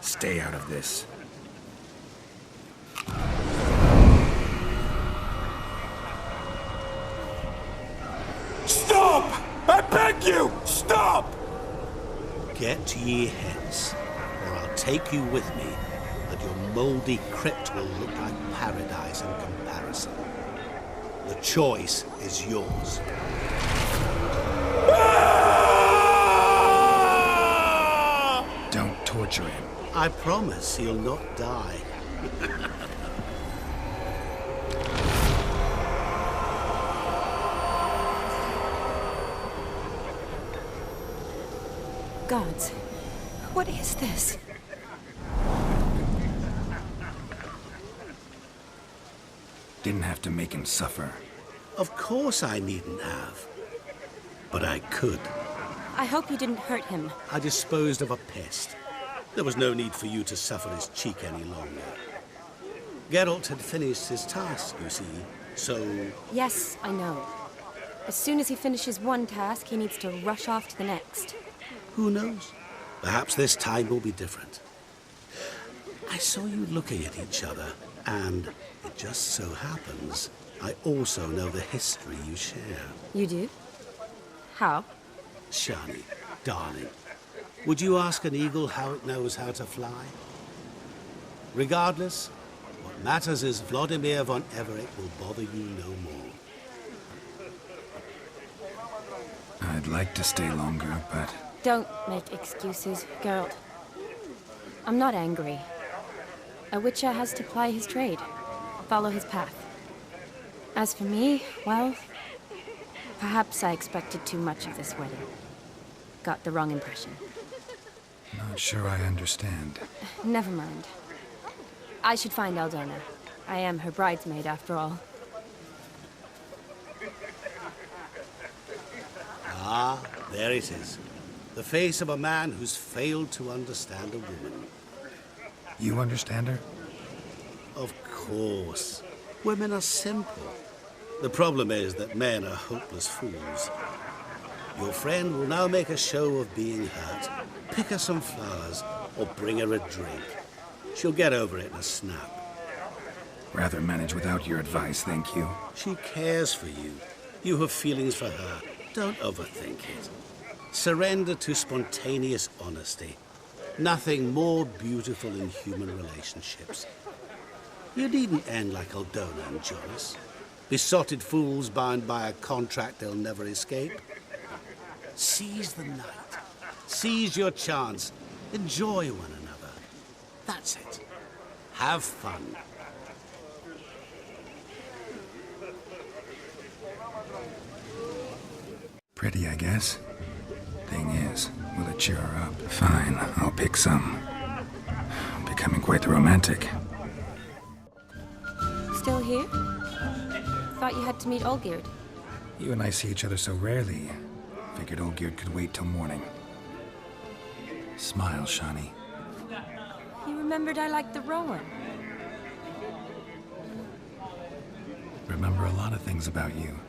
Stay out of this. Stop! I beg you! Stop! Get ye hence, or I'll take you with me, and your mouldy crypt will look like paradise in comparison. The choice is yours. Don't torture him. I promise he'll not die. Gods, what is this? Didn't have to make him suffer. Of course I needn't have. But I could. I hope you didn't hurt him. I disposed of a pest. There was no need for you to suffer his cheek any longer. Geralt had finished his task, you see, so... Yes, I know. As soon as he finishes one task, he needs to rush off to the next. Who knows? Perhaps this time will be different. I saw you looking at each other, and it just so happens I also know the history you share. You do? How? Shani, darling, would you ask an eagle how it knows how to fly? Regardless, what matters is Vladimir von Everec will bother you no more. I'd like to stay longer, but... Don't make excuses, Geralt. I'm not angry. A witcher has to ply his trade, follow his path. As for me, well, perhaps I expected too much of this wedding. Got the wrong impression. Not sure I understand. Never mind. I should find Aldona. I am her bridesmaid, after all. Ah, there it is. The face of a man who's failed to understand a woman. You understand her? Of course. Women are simple. The problem is that men are hopeless fools. Your friend will now make a show of being hurt, pick her some flowers, or bring her a drink. She'll get over it in a snap. Rather manage without your advice, thank you. She cares for you. You have feelings for her. Don't overthink it. Surrender to spontaneous honesty. Nothing more beautiful in human relationships. You needn't end like Aldona and Jonas. Besotted fools bound by a contract they'll never escape. Seize the night. Seize your chance. Enjoy one another. That's it. Have fun. Pretty, I guess. Thing is, will it cheer her up? Fine, I'll pick some. Becoming quite the romantic. Still here? Thought you had to meet Olgierd. You and I see each other so rarely. Figured Olgierd could wait till morning. Smile, Shani. You remembered I liked the Rowan. Remember a lot of things about you.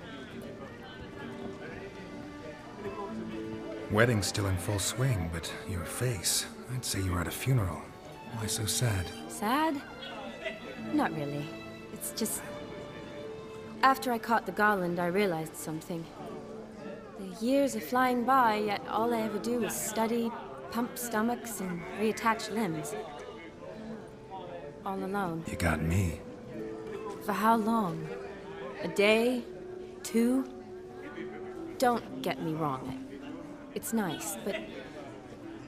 Wedding's still in full swing, but your face, I'd say you were at a funeral. Why so sad? Sad? Not really. It's just... After I caught the garland, I realized something. The years are flying by, yet all I ever do is study, pump stomachs, and reattach limbs. All alone. You got me. For how long? A day? 2? Don't get me wrong. It's nice, but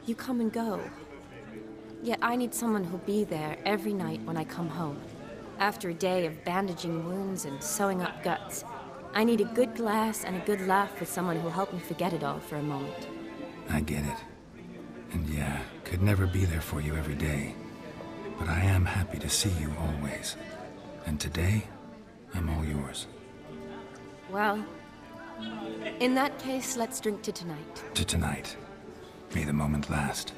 you come and go. Yet I need someone who'll be there every night when I come home. After a day of bandaging wounds and sewing up guts, I need a good glass and a good laugh with someone who'll help me forget it all for a moment. I get it. And yeah, could never be there for you every day. But I am happy to see you always. And today, I'm all yours. Well, in that case, let's drink to tonight. To tonight. May the moment last.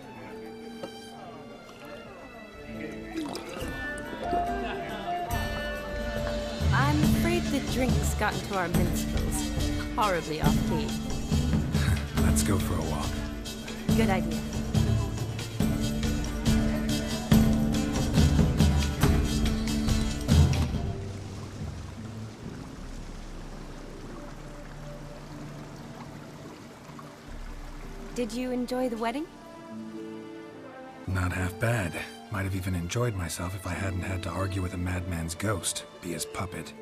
I'm afraid the drinks got into our minstrels. Horribly off-key. Let's go for a walk. Good idea. Did you enjoy the wedding? Not half bad. Might have even enjoyed myself if I hadn't had to argue with a madman's ghost, be his puppet.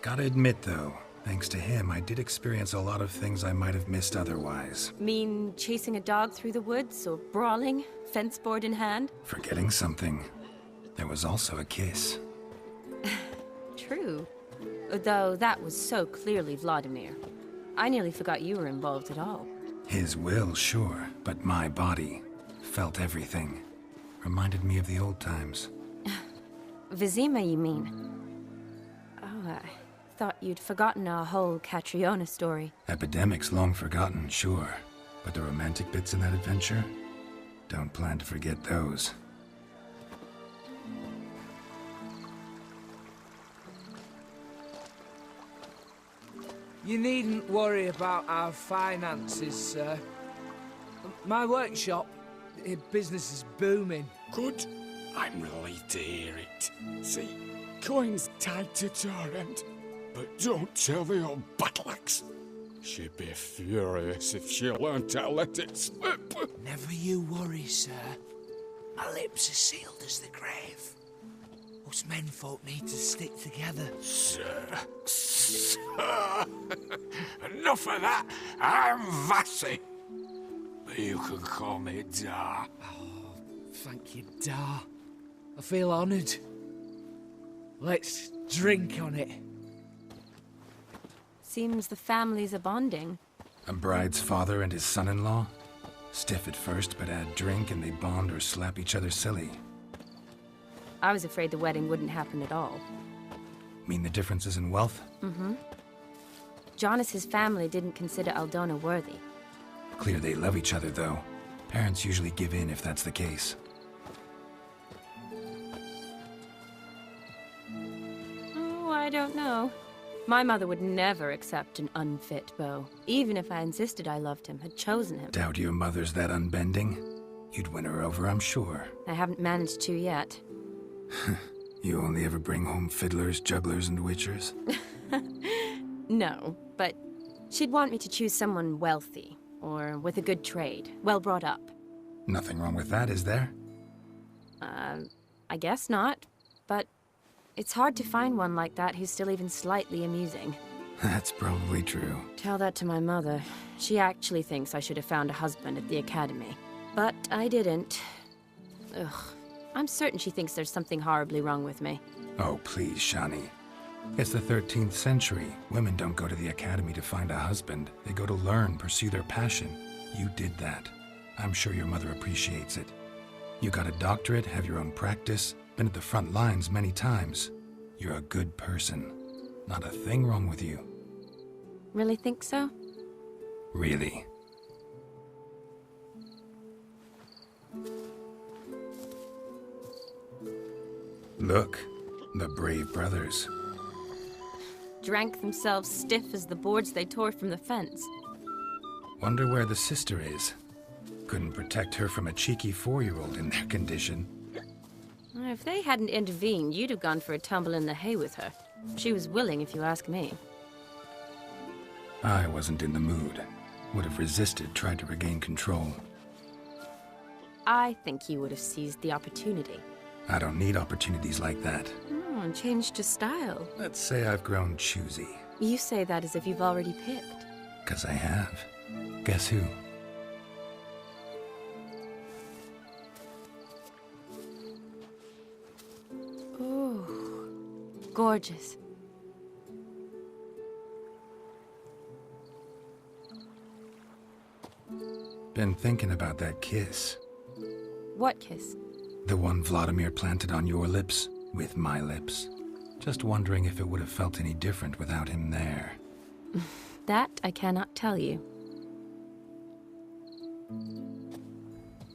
Gotta admit, though, thanks to him, I did experience a lot of things I might have missed otherwise. Mean chasing a dog through the woods, or brawling, fence board in hand? Forgetting something. There was also a kiss. True. Though that was so clearly Vladimir. I nearly forgot you were involved at all. His will, sure, but my body felt everything. Reminded me of the old times. Vizima, you mean? Oh, I thought you'd forgotten our whole Catriona story. Epidemics long forgotten, sure. But the romantic bits in that adventure? Don't plan to forget those. You needn't worry about our finances, sir. My workshop, business is booming. Good. I'm relieved to hear it. See, coin's tied to Torrent, but don't tell the old battleaxe. She'd be furious if she learned to let it slip. Never you worry, sir. My lips are sealed as the grave. Us menfolk need to stick together. Sir. Enough of that. I'm Vassy. But you can call me Dar. Oh, thank you, Dar. I feel honoured. Let's drink on it. Seems the families are bonding. A bride's father and his son-in-law? Stiff at first, but add drink and they bond or slap each other silly. I was afraid the wedding wouldn't happen at all. Mean the differences in wealth? Mm-hmm. Jonas's family didn't consider Aldona worthy. Clear they love each other, though. Parents usually give in if that's the case. Oh, I don't know. My mother would never accept an unfit beau, even if I insisted I loved him, had chosen him. Doubt your mother's that unbending? You'd win her over, I'm sure. I haven't managed to yet. You only ever bring home fiddlers, jugglers, and witchers? No, but she'd want me to choose someone wealthy, or with a good trade, well brought up. Nothing wrong with that, is there? I guess not, but it's hard to find one like that who's still even slightly amusing. That's probably true. Tell that to my mother. She actually thinks I should have found a husband at the academy. But I didn't. Ugh. I'm certain she thinks there's something horribly wrong with me. Oh, please, Shani. It's the 13th century. Women don't go to the academy to find a husband. They go to learn, pursue their passion. You did that. I'm sure your mother appreciates it. You got a doctorate, have your own practice, been at the front lines many times. You're a good person. Not a thing wrong with you. Really think so? Really. Look, the brave brothers. Drank themselves stiff as the boards they tore from the fence. Wonder where the sister is. Couldn't protect her from a cheeky 4-year-old in their condition. If they hadn't intervened, you'd have gone for a tumble in the hay with her. She was willing, if you ask me. I wasn't in the mood. Would have resisted, tried to regain control. I think you would have seized the opportunity. I don't need opportunities like that. Changed your style. Let's say I've grown choosy. You say that as if you've already picked. 'Cause I have. Guess who? Ooh, gorgeous. Been thinking about that kiss. What kiss? The one Vladimir planted on your lips with my lips. Just wondering if it would have felt any different without him there. That I cannot tell you.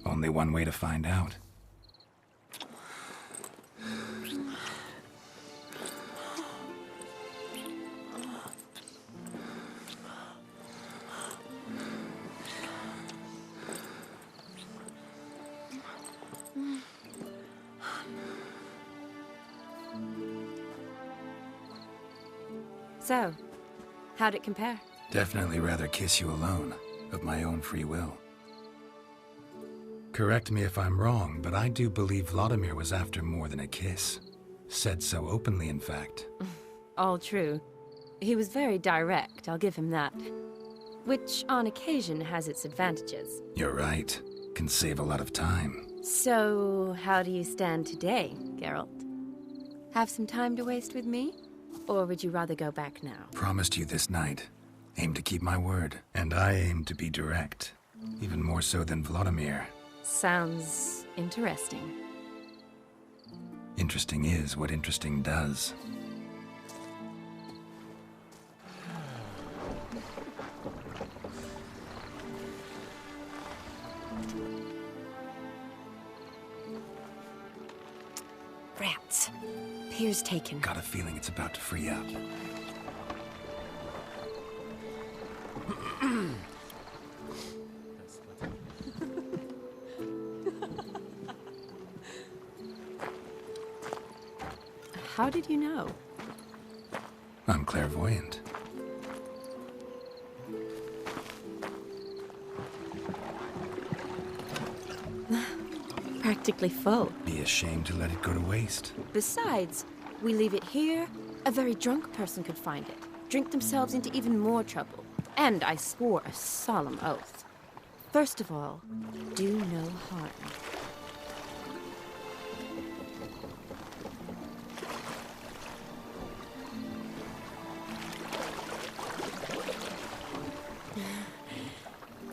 Only one way to find out. So, how'd it compare? Definitely rather kiss you alone, of my own free will. Correct me if I'm wrong, but I do believe Vladimir was after more than a kiss. Said so openly, in fact. All true. He was very direct, I'll give him that. Which, on occasion, has its advantages. You're right. Can save a lot of time. So, how do you stand today, Geralt? Have some time to waste with me? Or would you rather go back now? Promised you this night. Aim to keep my word. And I aim to be direct. Even more so than Vladimir. Sounds interesting. Interesting is what interesting does. Rats. Pier's taken. Got a feeling it's about to free up. How did you know? I'm clairvoyant. Practically full. Be ashamed to let it go to waste. Besides, we leave it here, a very drunk person could find it, drink themselves into even more trouble. And I swore a solemn oath. First of all, do no harm.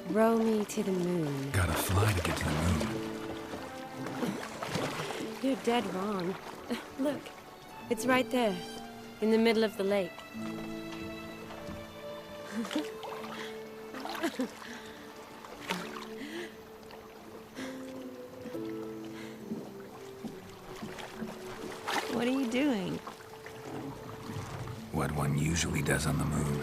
Row me to the moon. Gotta fly to get to the moon. You're dead wrong. Look, it's right there, in the middle of the lake. What are you doing? What one usually does on the moon.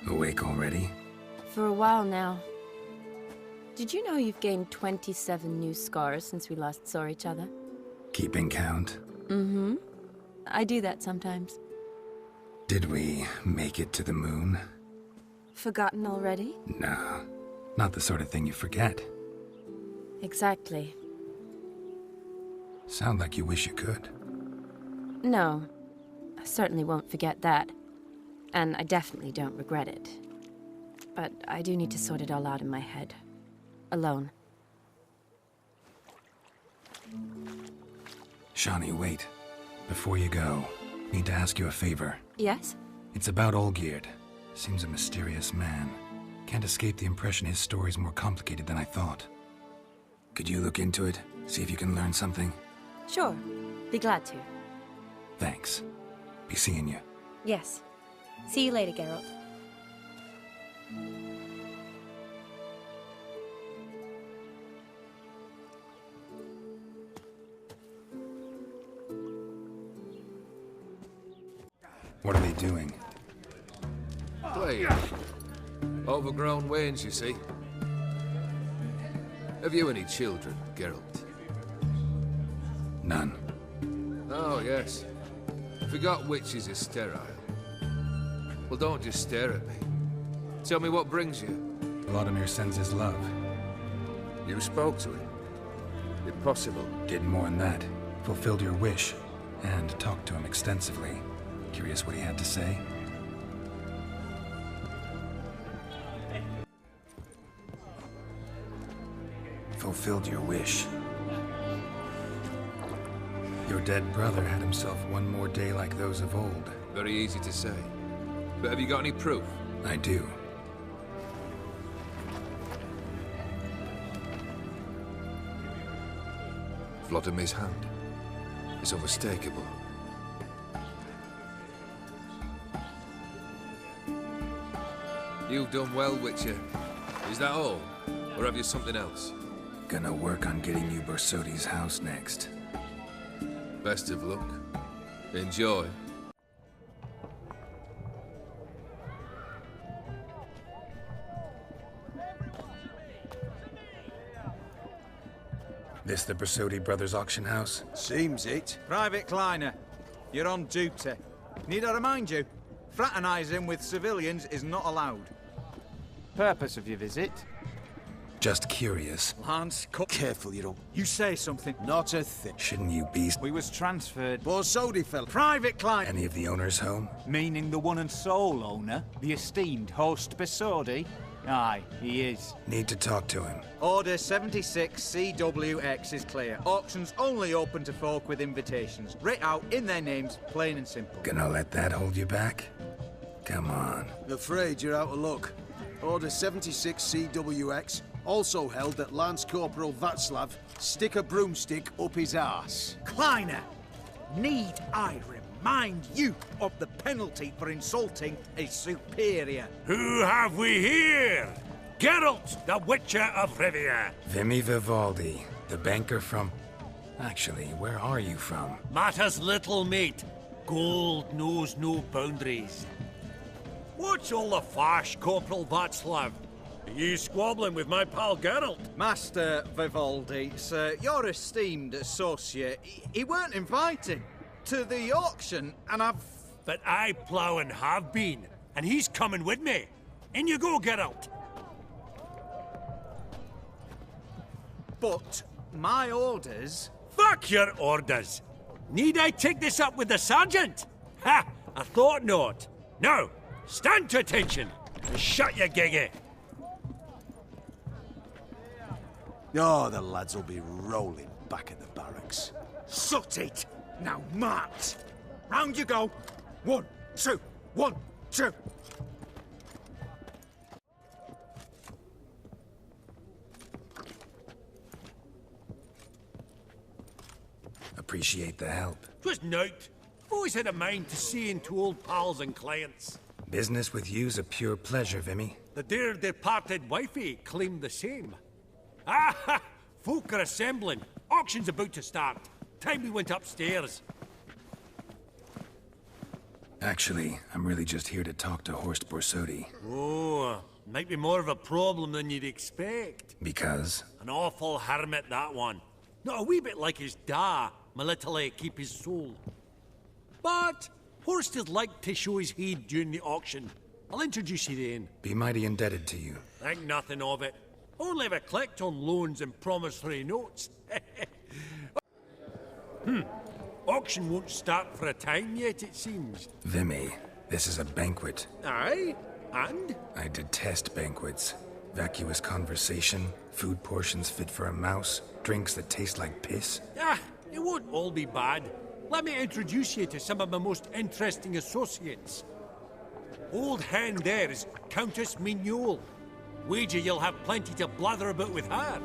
Awake already? For a while now. Did you know you've gained 27 new scars since we last saw each other? Keeping count? Mm-hmm. I do that sometimes. Did we make it to the moon? Forgotten already? No, not the sort of thing you forget. Exactly. Sound like you wish you could. No, I certainly won't forget that. And I definitely don't regret it. But I do need to sort it all out in my head. Alone. Shani, wait. Before you go, need to ask you a favor. Yes? It's about Olgierd. Seems a mysterious man. Can't escape the impression his story's more complicated than I thought. Could you look into it? See if you can learn something? Sure. Be glad to. Thanks. Be seeing you. Yes. See you later, Geralt. What are they doing? Playing. Overgrown wains, you see. Have you any children, Geralt? None. Oh, yes. Forgot witches are sterile. Well, don't just stare at me. Tell me what brings you. Vladimir sends his love. You spoke to him? Impossible. Did more than that. Fulfilled your wish. And talked to him extensively. Curious what he had to say? Fulfilled your wish. Your dead brother had himself one more day like those of old. Very easy to say. But have you got any proof? I do. Vladimir's hand. It's unmistakable. You've done well, Witcher. Is that all? Or have you something else? Gonna work on getting you Borsodi's house next. Best of luck. Enjoy. This the Borsodi Brothers auction house? Seems it. Private Kleiner, you're on duty. Need I remind you? Fraternizing with civilians is not allowed. Purpose of your visit? Just curious. Lance, careful, you don't. You say something. Not a thing. Shouldn't you be... We was transferred. Borsodi fella. Private Kleiner. Any of the owners home? Meaning the one and sole owner, the esteemed host Borsodi? Aye, he is. Need to talk to him. Order 76 CWX is clear. Auctions only open to folk with invitations. Writ out in their names, plain and simple. Gonna let that hold you back? Come on. Afraid you're out of luck. Order 76 CWX, also held that Lance Corporal Václav stick a broomstick up his arse. Kleiner, need I remind you of the penalty for insulting a superior? Who have we here? Geralt, the Witcher of Rivia. Vimy Vivaldi, the banker from... Actually, where are you from? Matters little, mate. Gold knows no boundaries. What's all the fash, Corporal Václav? Are you squabbling with my pal Geralt? Master Vivaldi, sir, your esteemed associate, he weren't invited to the auction, and I've... But I plough and have been, and he's coming with me. In you go, Geralt. But my orders... Fuck your orders! Need I take this up with the sergeant? Ha! I thought not. Now, stand to attention and shut your giggy. Oh, the lads will be rolling back in the barracks. Sut it! Now march! Round you go! 1, 2, 1, 2! Appreciate the help. 'Twas nowt. Always had a mind to seeing to old pals and clients. Business with you's a pure pleasure, Vimy. The dear departed wifey claimed the same. Ah! Folk are assembling. Auction's about to start. Time we went upstairs. Actually, I'm really just here to talk to Horst Borsodi. Oh, Might be more of a problem than you'd expect. Because? An awful hermit, that one. Not a wee bit like his da, Melitele keep his soul. But Horst would like to show his heed during the auction. I'll introduce you then. Be mighty indebted to you. Think nothing of it. Only ever collect on loans and promissory notes. Auction won't start for a time yet, it seems. Vimy, this is a banquet. Aye? And? I detest banquets. Vacuous conversation, food portions fit for a mouse, drinks that taste like piss. Ah, it won't all be bad. Let me introduce you to some of my most interesting associates. Old hand there is Countess Mignole. Wager you'll have plenty to blather about with her.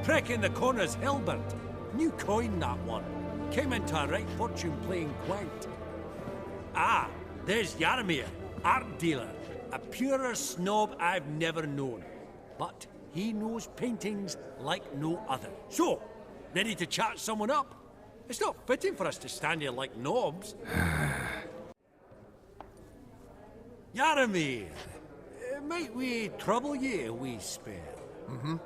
Prick in the corner's Hilbert. New coin, that one. Came into a right fortune playing quite. Ah, there's Jaromir, art dealer. A purer snob I've never known. But he knows paintings like no other. So, ready to chat someone up? It's not fitting for us to stand here like knobs. Jaromir, might we trouble you a wee spell? Mm-hmm.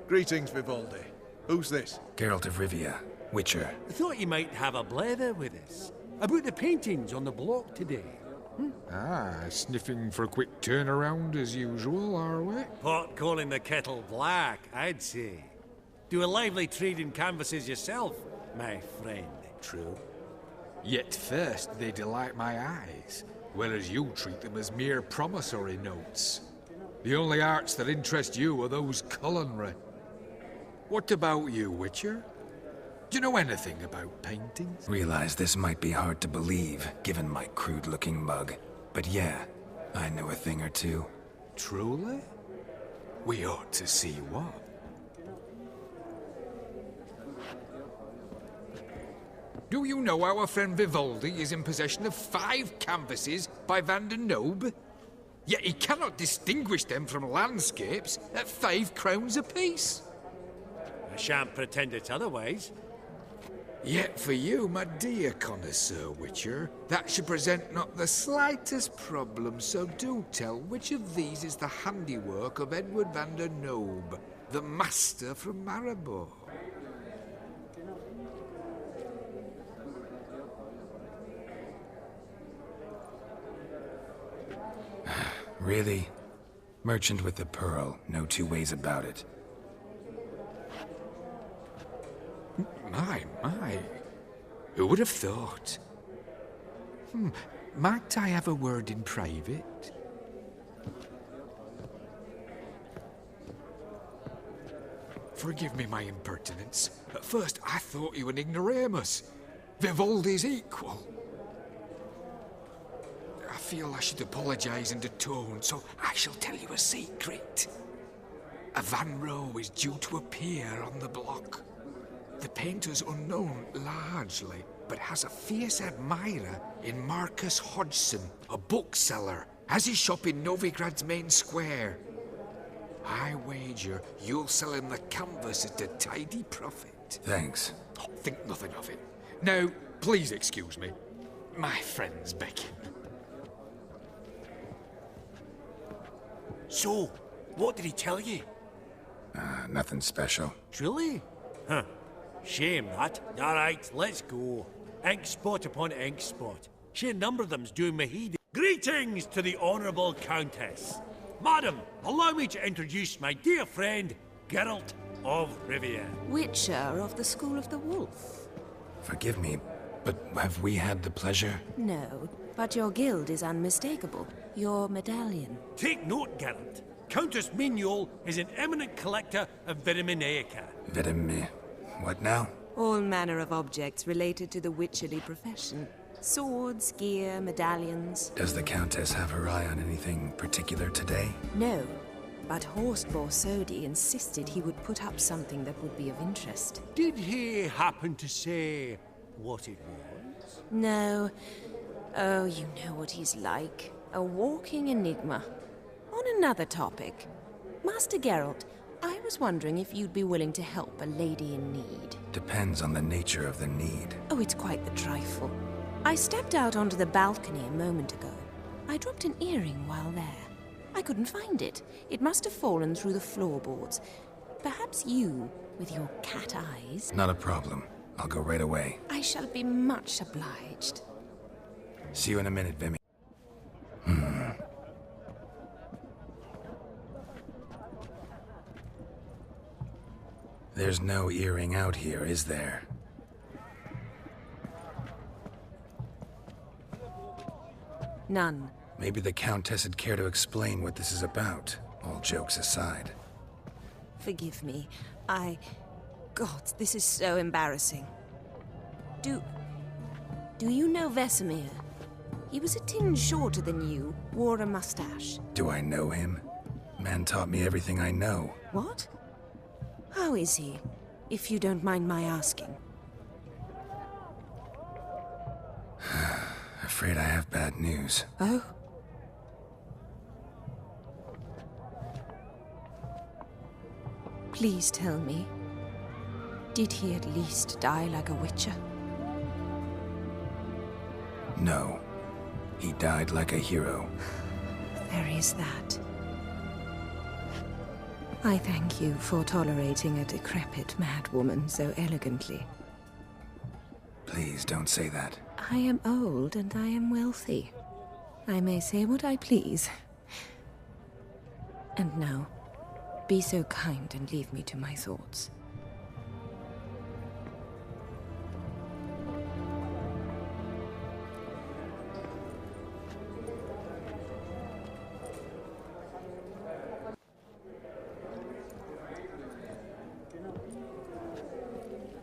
Greetings, Vivaldi. Who's this? Geralt of Rivia, Witcher. I thought you might have a blether with us. About the paintings on the block today. Sniffing for a quick turnaround as usual, are we? Pot calling the kettle black, I'd say. Do a lively trade in canvases yourself, my friend. True. Yet first they delight my eyes, whereas you treat them as mere promissory notes. The only arts that interest you are those culinary. What about you, Witcher? Do you know anything about paintings? Realize this might be hard to believe, given my crude-looking mug. But yeah, I know a thing or two. Truly? We ought to see what. Do you know our friend Vivaldi is in possession of 5 canvases by Van der Nobe? Yet he cannot distinguish them from landscapes at 5 crowns apiece. I shan't pretend it's otherwise. Yet for you, my dear connoisseur Witcher, that should present not the slightest problem, so do tell which of these is the handiwork of Edward van der Nobe, the master from Maribor. Really? Merchant with the pearl, no two ways about it. My. Who would have thought? Might I have a word in private? Forgive me my impertinence. At first I thought you an ignoramus. Vivaldi's equal. I feel I should apologize and atone, so I shall tell you a secret. A Van Rowe is due to appear on the block. The painter's unknown largely, but has a fierce admirer in Marcus Hodgson, a bookseller, has his shop in Novigrad's main square. I wager you'll sell him the canvas at a tidy profit. Thanks. Oh, think nothing of it. Now, please excuse me. My friend's beckon. So, what did he tell you? Nothing special. Truly? Huh. Shame that. All right, let's go. Ink spot upon ink spot. Sheer number of them's doing me heed. Greetings to the Honourable Countess. Madam, allow me to introduce my dear friend, Geralt of Rivia. Witcher of the School of the Wolf. Forgive me, but have we had the pleasure? No, but your guild is unmistakable. Your medallion. Take note, Geralt. Countess Mignole is an eminent collector of Vitaminaica. What now? All manner of objects related to the witcherly profession. Swords, gear, medallions. Does the Countess have her eye on anything particular today? No, but Horst Borsodi insisted he would put up something that would be of interest. Did he happen to say what it was? No. Oh, you know what he's like. A walking enigma. On another topic, Master Geralt, I was wondering if you'd be willing to help a lady in need. Depends on the nature of the need. Oh, it's quite the trifle. I stepped out onto the balcony a moment ago. I dropped an earring while there. I couldn't find it. It must have fallen through the floorboards. Perhaps you, with your cat eyes... Not a problem. I'll go right away. I shall be much obliged. See you in a minute, Vimy. There's no earring out here, is there? None. Maybe the Countess would care to explain what this is about, all jokes aside. Forgive me. God, this is so embarrassing. Do you know Vesemir? He was a tinge shorter than you, wore a mustache. Do I know him? Man taught me everything I know. What? How is he, if you don't mind my asking? Afraid I have bad news. Oh? Please tell me, did he at least die like a witcher? No. He died like a hero. There is that. I thank you for tolerating a decrepit madwoman so elegantly. Please don't say that. I am old and I am wealthy. I may say what I please. And now, be so kind and leave me to my thoughts.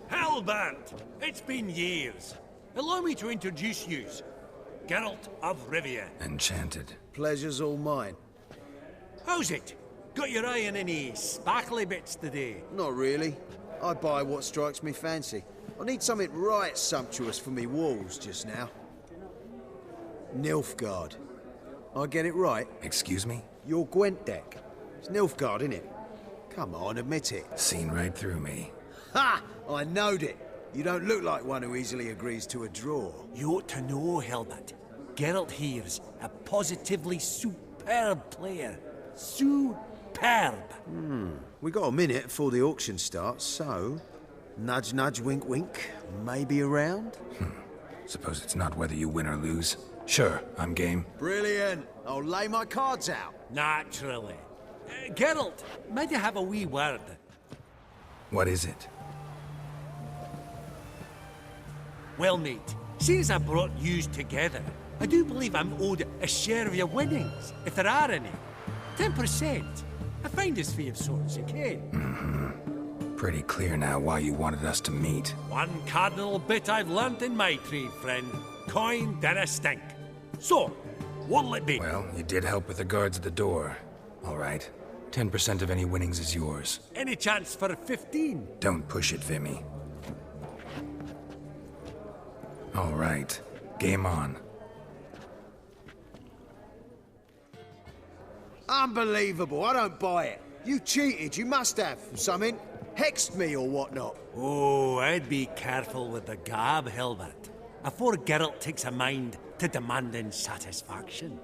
Halbert! It's been years. Allow me to introduce yous. Geralt of Rivia. Enchanted. Pleasure's all mine. How's it? Got your eye on any sparkly bits today? Not really. I buy what strikes me fancy. I need something right sumptuous for me walls just now. Nilfgaard. I get it right? Excuse me? Your Gwent deck. It's Nilfgaard, innit? Come on, admit it. Seen right through me. Ha! I knowed it. You don't look like one who easily agrees to a draw. You ought to know, Hilbert. Geralt here's a positively superb player. Superb. We got a minute before the auction starts, so... Nudge, nudge, wink, wink. Maybe around? Suppose it's not whether you win or lose. Sure, I'm game. Brilliant. I'll lay my cards out. Naturally. Geralt, might I have a wee word? What is it? Well, mate, seeing as I brought yous together, I do believe I'm owed a share of your winnings, if there are any. 10%. A finder's fee of sorts, you can. Pretty clear now why you wanted us to meet. One cardinal bit I've learnt in my trade, friend. Coin dinna stink. So, what'll it be? Well, you did help with the guards at the door. All right. 10% of any winnings is yours. Any chance for 15? Don't push it, Vimy. All right. Game on. Unbelievable. I don't buy it. You cheated. You must have. Something. Hexed me or whatnot. Oh, I'd be careful with the gab, Hilbert. Afore Geralt takes a mind to demanding satisfaction.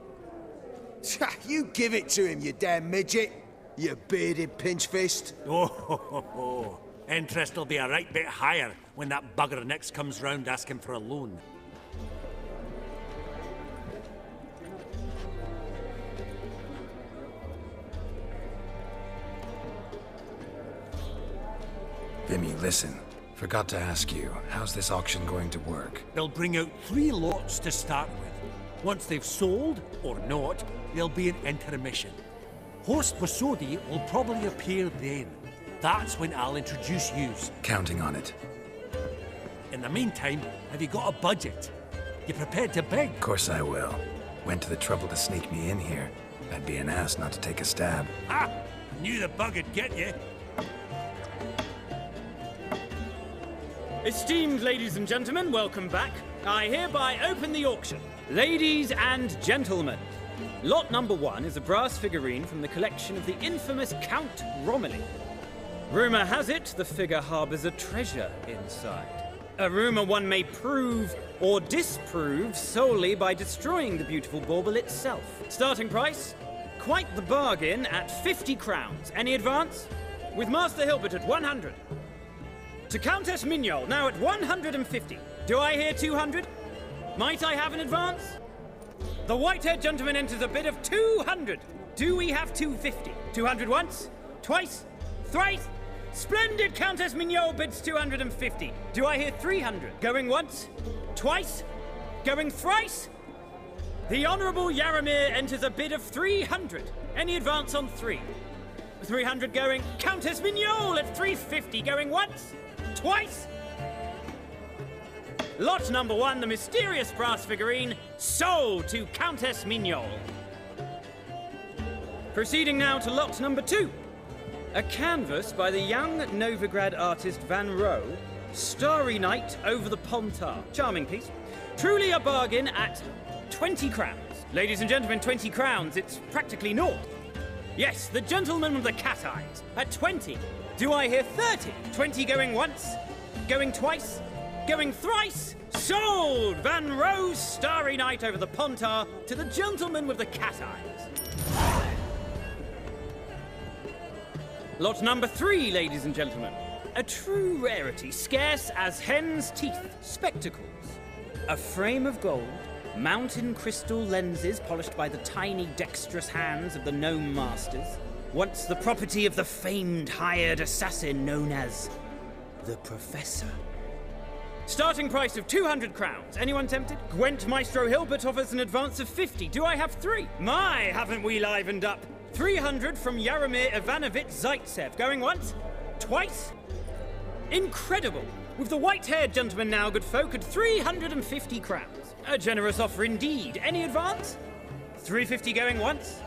You give it to him, you damn midget. You bearded pinchfist. Oh, interest will be a right bit higher when that bugger next comes round asking for a loan. Vimy, listen. Forgot to ask you, how's this auction going to work? They'll bring out 3 lots to start with. Once they've sold, or not, there'll be an intermission. Horst Borsodi will probably appear then. That's when I'll introduce yous. Counting on it. In the meantime, have you got a budget? You prepared to beg? Of course I will. Went to the trouble to sneak me in here. I'd be an ass not to take a stab. Ha! Knew the bug'd get you. Esteemed ladies and gentlemen, welcome back. I hereby open the auction. Ladies and gentlemen, lot number 1 is a brass figurine from the collection of the infamous Count Romilly. Rumor has it the figure harbors a treasure inside. A rumor one may prove or disprove solely by destroying the beautiful bauble itself. Starting price, quite the bargain at 50 crowns. Any advance? With Master Hilbert at 100. To Countess Mignol, now at 150. Do I hear 200? Might I have an advance? The white-haired gentleman enters a bid of 200. Do we have 250? 200 once? Twice? Thrice? Splendid! Countess Mignol bids 250. Do I hear 300? Going once? Twice? Going thrice? The Honourable Yaramir enters a bid of 300. Any advance on 3? 300 going. Countess Mignol at 350. Going once? Twice? Lot number 1, the mysterious brass figurine, sold to Countess Mignol. Proceeding now to lot number 2. A canvas by the young Novigrad artist Van Rohe, Starry Night over the Pontar. Charming piece. Truly a bargain at 20 crowns. Ladies and gentlemen, 20 crowns, it's practically naught. Yes, the gentleman with the cat eyes at 20. Do I hear 30? 20 going once, going twice, going thrice. Sold! Van Rohe's Starry Night over the Pontar to the gentleman with the cat eyes. Lot number 3, ladies and gentlemen. A true rarity, scarce as hen's teeth. Spectacles. A frame of gold, mountain crystal lenses polished by the tiny dexterous hands of the gnome masters. Once the property of the famed hired assassin known as the Professor. Starting price of 200 crowns. Anyone tempted? Gwent Maestro Hilbert offers an advance of 50. Do I have 3? My, haven't we livened up? 300 from Yaramir Ivanovich Zaitsev. Going once? Twice? Incredible! With the white-haired gentleman now, good folk, at 350 crowns. A generous offer indeed. Any advance? 350 going once?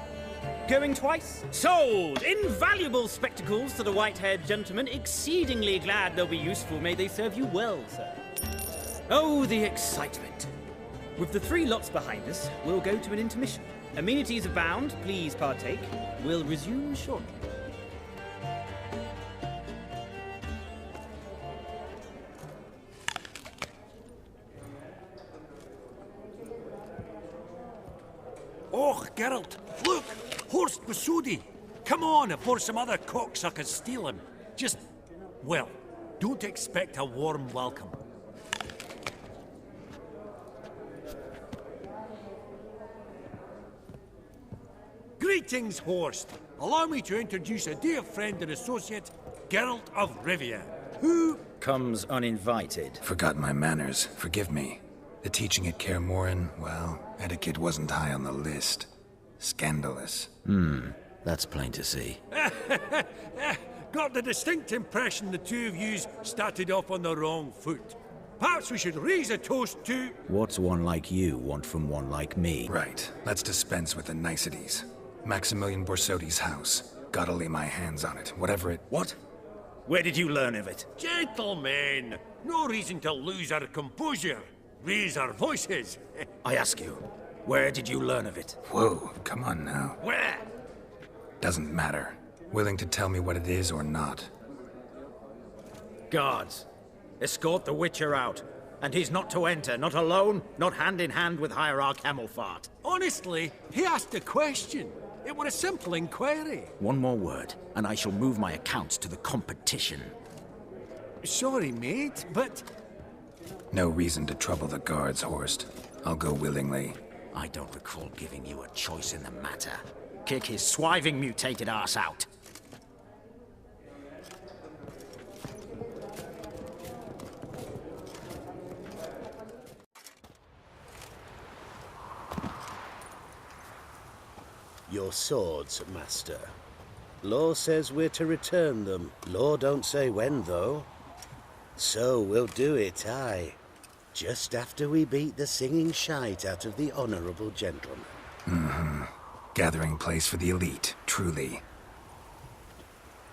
Going twice? Sold! Invaluable spectacles to the white-haired gentleman. Exceedingly glad they'll be useful. May they serve you well, sir. Oh, the excitement. With the 3 lots behind us, we'll go to an intermission. Amenities abound. Please partake. We'll resume shortly. Oh, Geralt, look! Horst Masudi! Come on before some other cocksuckers steal him. Just, well, don't expect a warm welcome. Greetings, Horst. Allow me to introduce a dear friend and associate, Geralt of Rivia, who comes uninvited. Forgot my manners. Forgive me. The teaching at Kaer Morhen, well, etiquette wasn't high on the list. Scandalous. That's plain to see. Got the distinct impression the two of yous started off on the wrong foot. Perhaps we should raise a toast to... What's one like you want from one like me? Right. Let's dispense with the niceties. Maximilian Borsodi's house. Gotta lay my hands on it, whatever it... What? Where did you learn of it? Gentlemen, no reason to lose our composure. Raise our voices. I ask you, where did you learn of it? Whoa, come on now. Where? Doesn't matter. Willing to tell me what it is or not? Guards, escort the Witcher out. And he's not to enter, not alone, not hand in hand with Hierarch Hemelfart. Honestly, he asked a question. It were a simple inquiry. One more word, and I shall move my accounts to the competition. Sorry, mate, but... No reason to trouble the guards, Horst. I'll go willingly. I don't recall giving you a choice in the matter. Kick his swiving mutated ass out. Your swords, Master. Law says we're to return them. Law don't say when, though. So we'll do it, aye. Just after we beat the singing shite out of the honourable gentleman. Gathering place for the elite, truly.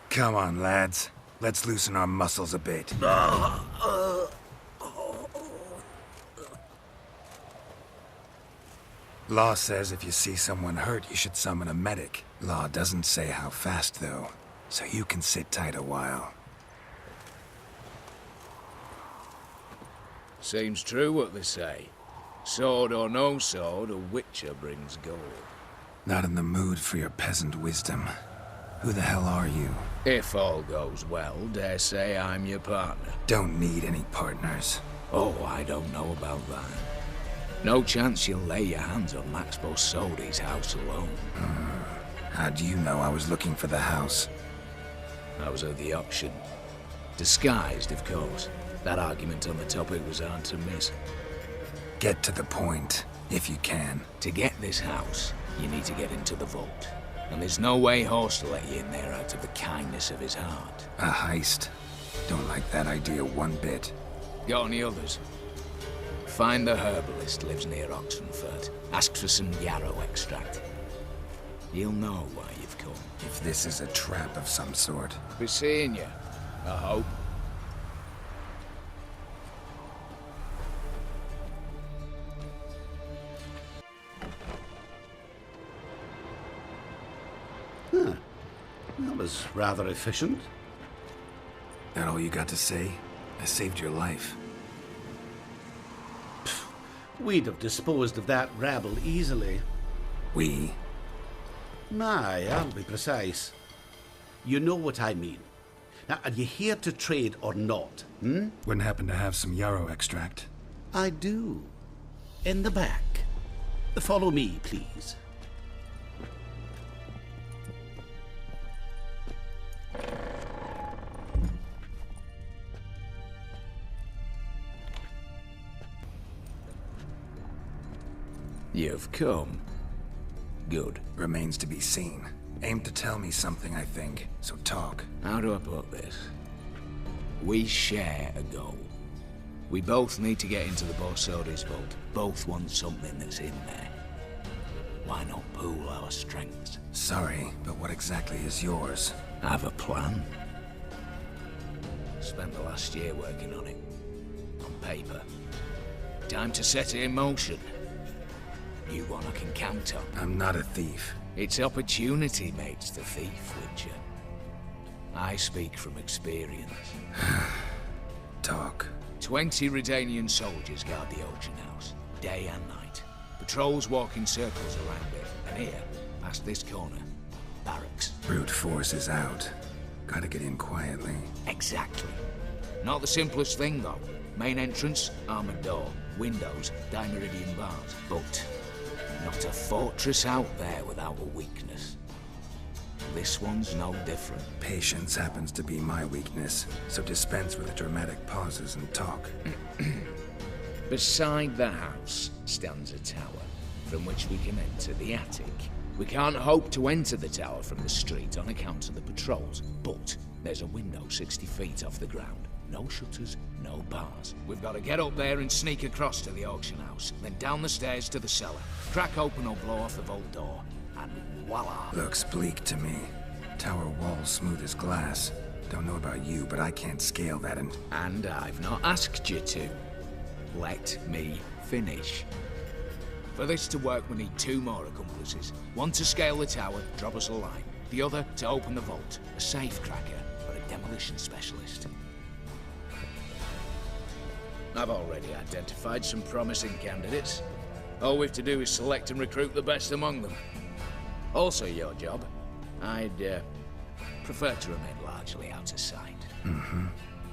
Come on, lads. Let's loosen our muscles a bit. Law says if you see someone hurt, you should summon a medic. Law doesn't say how fast, though, so you can sit tight a while. Seems true what they say. Sword or no sword, a Witcher brings gold. Not in the mood for your peasant wisdom. Who the hell are you? If all goes well, dare say I'm your partner. Don't need any partners. Oh, I don't know about that. No chance you'll lay your hands on Max Bosodi's house alone. How do you know I was looking for the house? I was at the auction. Disguised, of course. That argument on the topic was hard to miss. Get to the point, if you can. To get this house, you need to get into the vault. And there's no way Horst will let you in there out of the kindness of his heart. A heist? Don't like that idea one bit. Got any others? Find the herbalist lives near Oxenfurt. Ask for some yarrow extract. He'll know why you've come. If this is a trap of some sort. Be seeing you, I hope. Huh. That was rather efficient. That all you got to say? I saved your life. We'd have disposed of that rabble easily. We? Aye, I'll be precise. You know what I mean. Now, are you here to trade or not? Wouldn't happen to have some yarrow extract. I do. In the back. Follow me, please. You've come. Good. Remains to be seen. Aim to tell me something, I think. So talk. How do I put this? We share a goal. We both need to get into the Bosodi's vault. Both want something that's in there. Why not pool our strengths? Sorry, but what exactly is yours? I have a plan. Spent the last year working on it. On paper. Time to set it in motion. You one I can count on. I'm not a thief. It's opportunity makes the thief, Witcher. I speak from experience. Talk. 20 Redanian soldiers guard the auction house, day and night. Patrols walk in circles around it, and here, past this corner, barracks. Brute force is out. Gotta get in quietly. Exactly. Not the simplest thing, though. Main entrance, armored door. Windows, dimeridian bars. But not a fortress out there without a weakness. This one's no different. Patience happens to be my weakness, so dispense with the dramatic pauses and talk. Beside the house stands a tower, from which we can enter the attic. We can't hope to enter the tower from the street on account of the patrols, but there's a window 60 feet off the ground. No shutters, no bars. We've got to get up there and sneak across to the auction house, then down the stairs to the cellar. Crack open or blow off the vault door, and voila! Looks bleak to me. Tower walls smooth as glass. Don't know about you, but I can't scale that and I've not asked you to. Let me finish. For this to work, we need 2 more accomplices. One to scale the tower, drop us a line. The other to open the vault, a safe cracker or a demolition specialist. I've already identified some promising candidates. All we have to do is select and recruit the best among them. Also your job. I'd prefer to remain largely out of sight.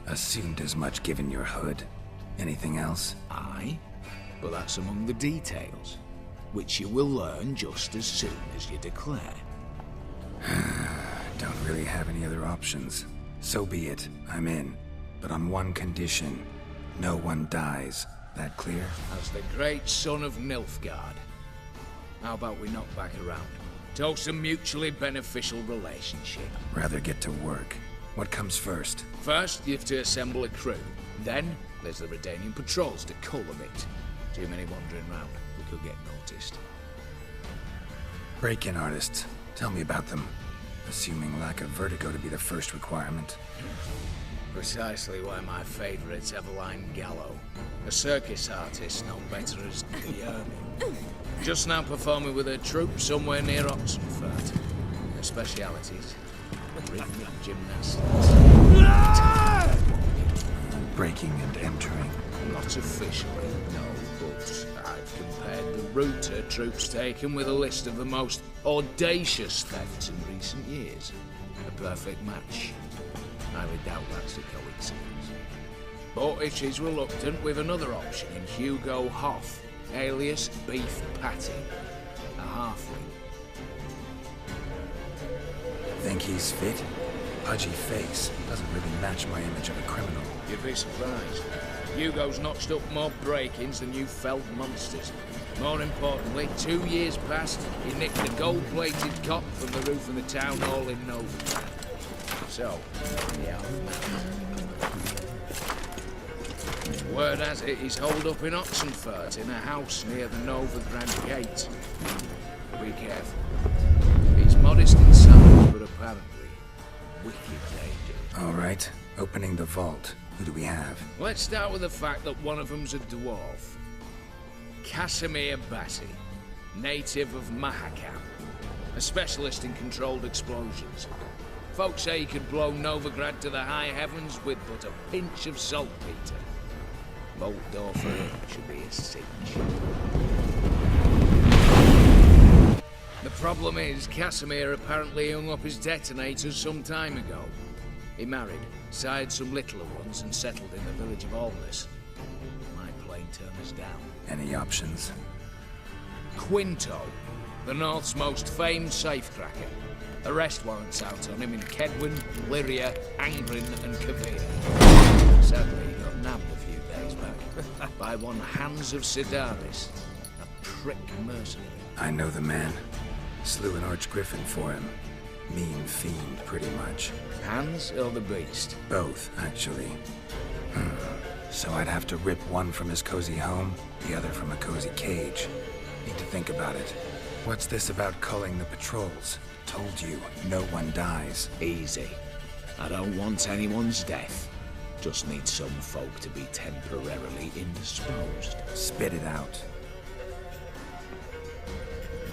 Assumed as much given your hood. Anything else? Aye, but that's among the details, which you will learn just as soon as you declare. Don't really have any other options. So be it. I'm in. But on one condition. No one dies. That clear? As the great son of Nilfgaard. How about we knock back around? Toast a mutually beneficial relationship. Rather get to work. What comes first? First, you have to assemble a crew. Then, there's the Redanian patrols to cull a bit. Too many wandering round. We could get noticed. Break-in artists. Tell me about them. Assuming lack of vertigo to be the first requirement. Precisely why my favourite's Eveline Gallo. A circus artist known better as Guillermo. Just now performing with her troupe somewhere near Oxenfurt. Her specialities, rhythmic gymnastics. Breaking and entering. Not officially, no, but I've compared the Rooter troops taken with a list of the most audacious thefts in recent years. A perfect match. I would doubt that's a coincidence. But if she's reluctant, with another option in Hugo Hoff, alias Beef Patty, a halfling. Think he's fit? Pudgy face doesn't really match my image of a criminal. You'd be surprised. Hugo's notched up more break-ins than you felled monsters. More importantly, 2 years past, he nicked a gold-plated cop from the roof of the town hall in Novigrad. So, yeah. Word has it he's holed up in Oxenfurt in a house near the Novigrad gate. Be careful. He's modest in size, but apparently wicked dangerous. All right, opening the vault. Who do we have? Let's start with the fact that one of them's a dwarf. Casimir Bassi, native of Mahakam, a specialist in controlled explosions. Folks say he could blow Novigrad to the high heavens with but a pinch of saltpeter. Vault door for him should be a cinch. The problem is, Casimir apparently hung up his detonators some time ago. He married, sired some littler ones, and settled in the village of Alness. My plain turn us down. Any options? Quinto, the North's most famed safecracker. Arrest warrants out on him in Kedwin, Lyria, Angrin, and Kavir. Sadly, he got nabbed a few days back by one Hans of Sidaris, a prick mercenary. I know the man. Slew an archgriffin for him. Mean fiend, pretty much. Hans or the beast? Both, actually. So I'd have to rip one from his cozy home, the other from a cozy cage. Need to think about it. What's this about culling the patrols? Told you, no one dies. Easy. I don't want anyone's death. Just need some folk to be temporarily indisposed. Spit it out.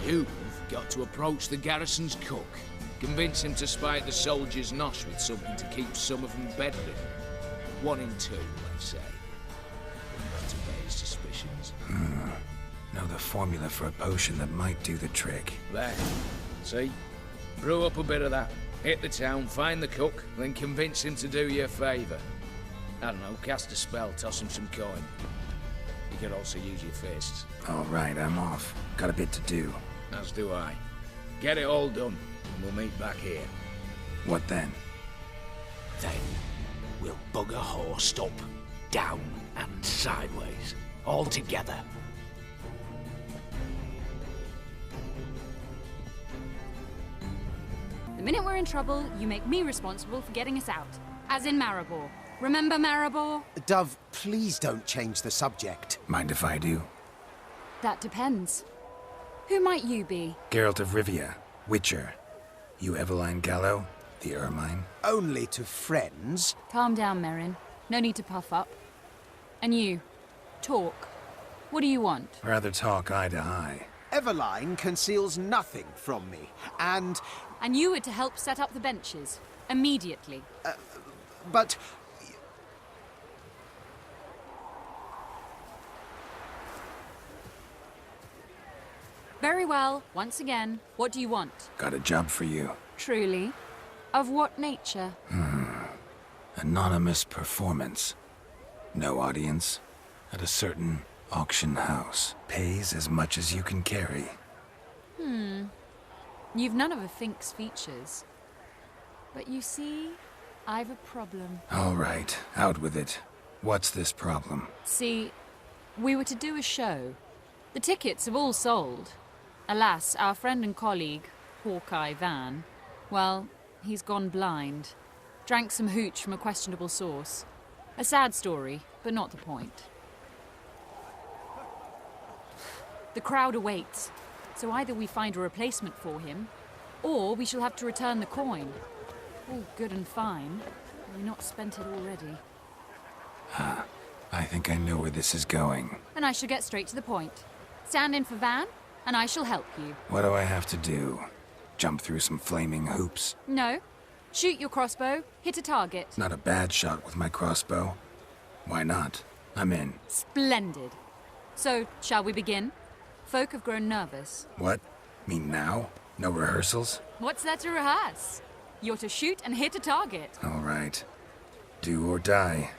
You've got to approach the garrison's cook. Convince him to spite the soldiers' nosh with something to keep some of them bedridden. 1 in 2, let's say. To raise suspicions. Know the formula for a potion that might do the trick. There. See? Brew up a bit of that. Hit the town, find the cook, then convince him to do you a favour. I don't know, cast a spell, toss him some coin. You could also use your fists. All right, I'm off. Got a bit to do. As do I. Get it all done, and we'll meet back here. What then? Then, we'll bugger horsed up, down and sideways, all together. The minute we're in trouble, you make me responsible for getting us out. As in Maribor. Remember Maribor? Dove, please don't change the subject. Mind if I do? That depends. Who might you be? Geralt of Rivia, Witcher. You Eveline Gallo, the Ermine? Only to friends. Calm down, Merrin. No need to puff up. And you, talk. What do you want? Rather talk eye to eye. Eveline conceals nothing from me, and... And you were to help set up the benches. Immediately. But... Very well. Once again, what do you want? Got a job for you. Truly? Of what nature? Anonymous performance. No audience. At a certain auction house. Pays as much as you can carry. You've none of a Fink's features. But you see, I've a problem. All right, out with it. What's this problem? See, we were to do a show. The tickets have all sold. Alas, our friend and colleague, Hawkeye Van, well, he's gone blind. Drank some hooch from a questionable source. A sad story, but not the point. The crowd awaits, so either we find a replacement for him, or we shall have to return the coin. All good and fine. Why not spent it already? I think I know where this is going. And I shall get straight to the point. Stand in for Van, and I shall help you. What do I have to do? Jump through some flaming hoops? No. Shoot your crossbow, hit a target. Not a bad shot with my crossbow. Why not? I'm in. Splendid. So, shall we begin? Folk have grown nervous. What? Mean now? No rehearsals? What's there to rehearse? You're to shoot and hit a target. All right. Do or die.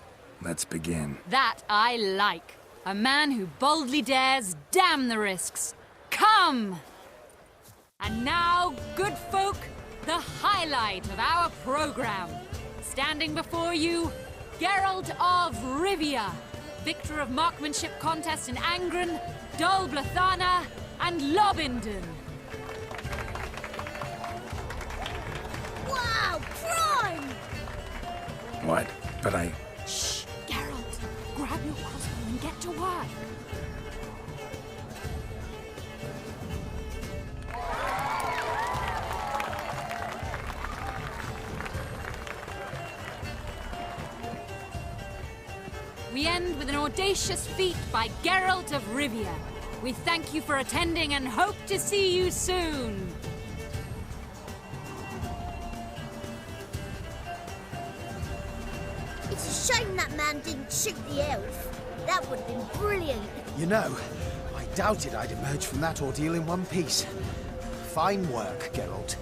Let's begin. That I like. A man who boldly dares, damn the risks. Come! And now, good folk, the highlight of our program. Standing before you, Geralt of Rivia, victor of marksmanship contests in Angren, Dol Blathana, and Lobindon. Wow, prime! What? But I... Shh, Geralt. Grab your crossbow and get to work. We end with an audacious feat by Geralt of Rivia. We thank you for attending and hope to see you soon. It's a shame that man didn't shoot the elf. That would have been brilliant. You know, I doubted I'd emerge from that ordeal in one piece. Fine work, Geralt.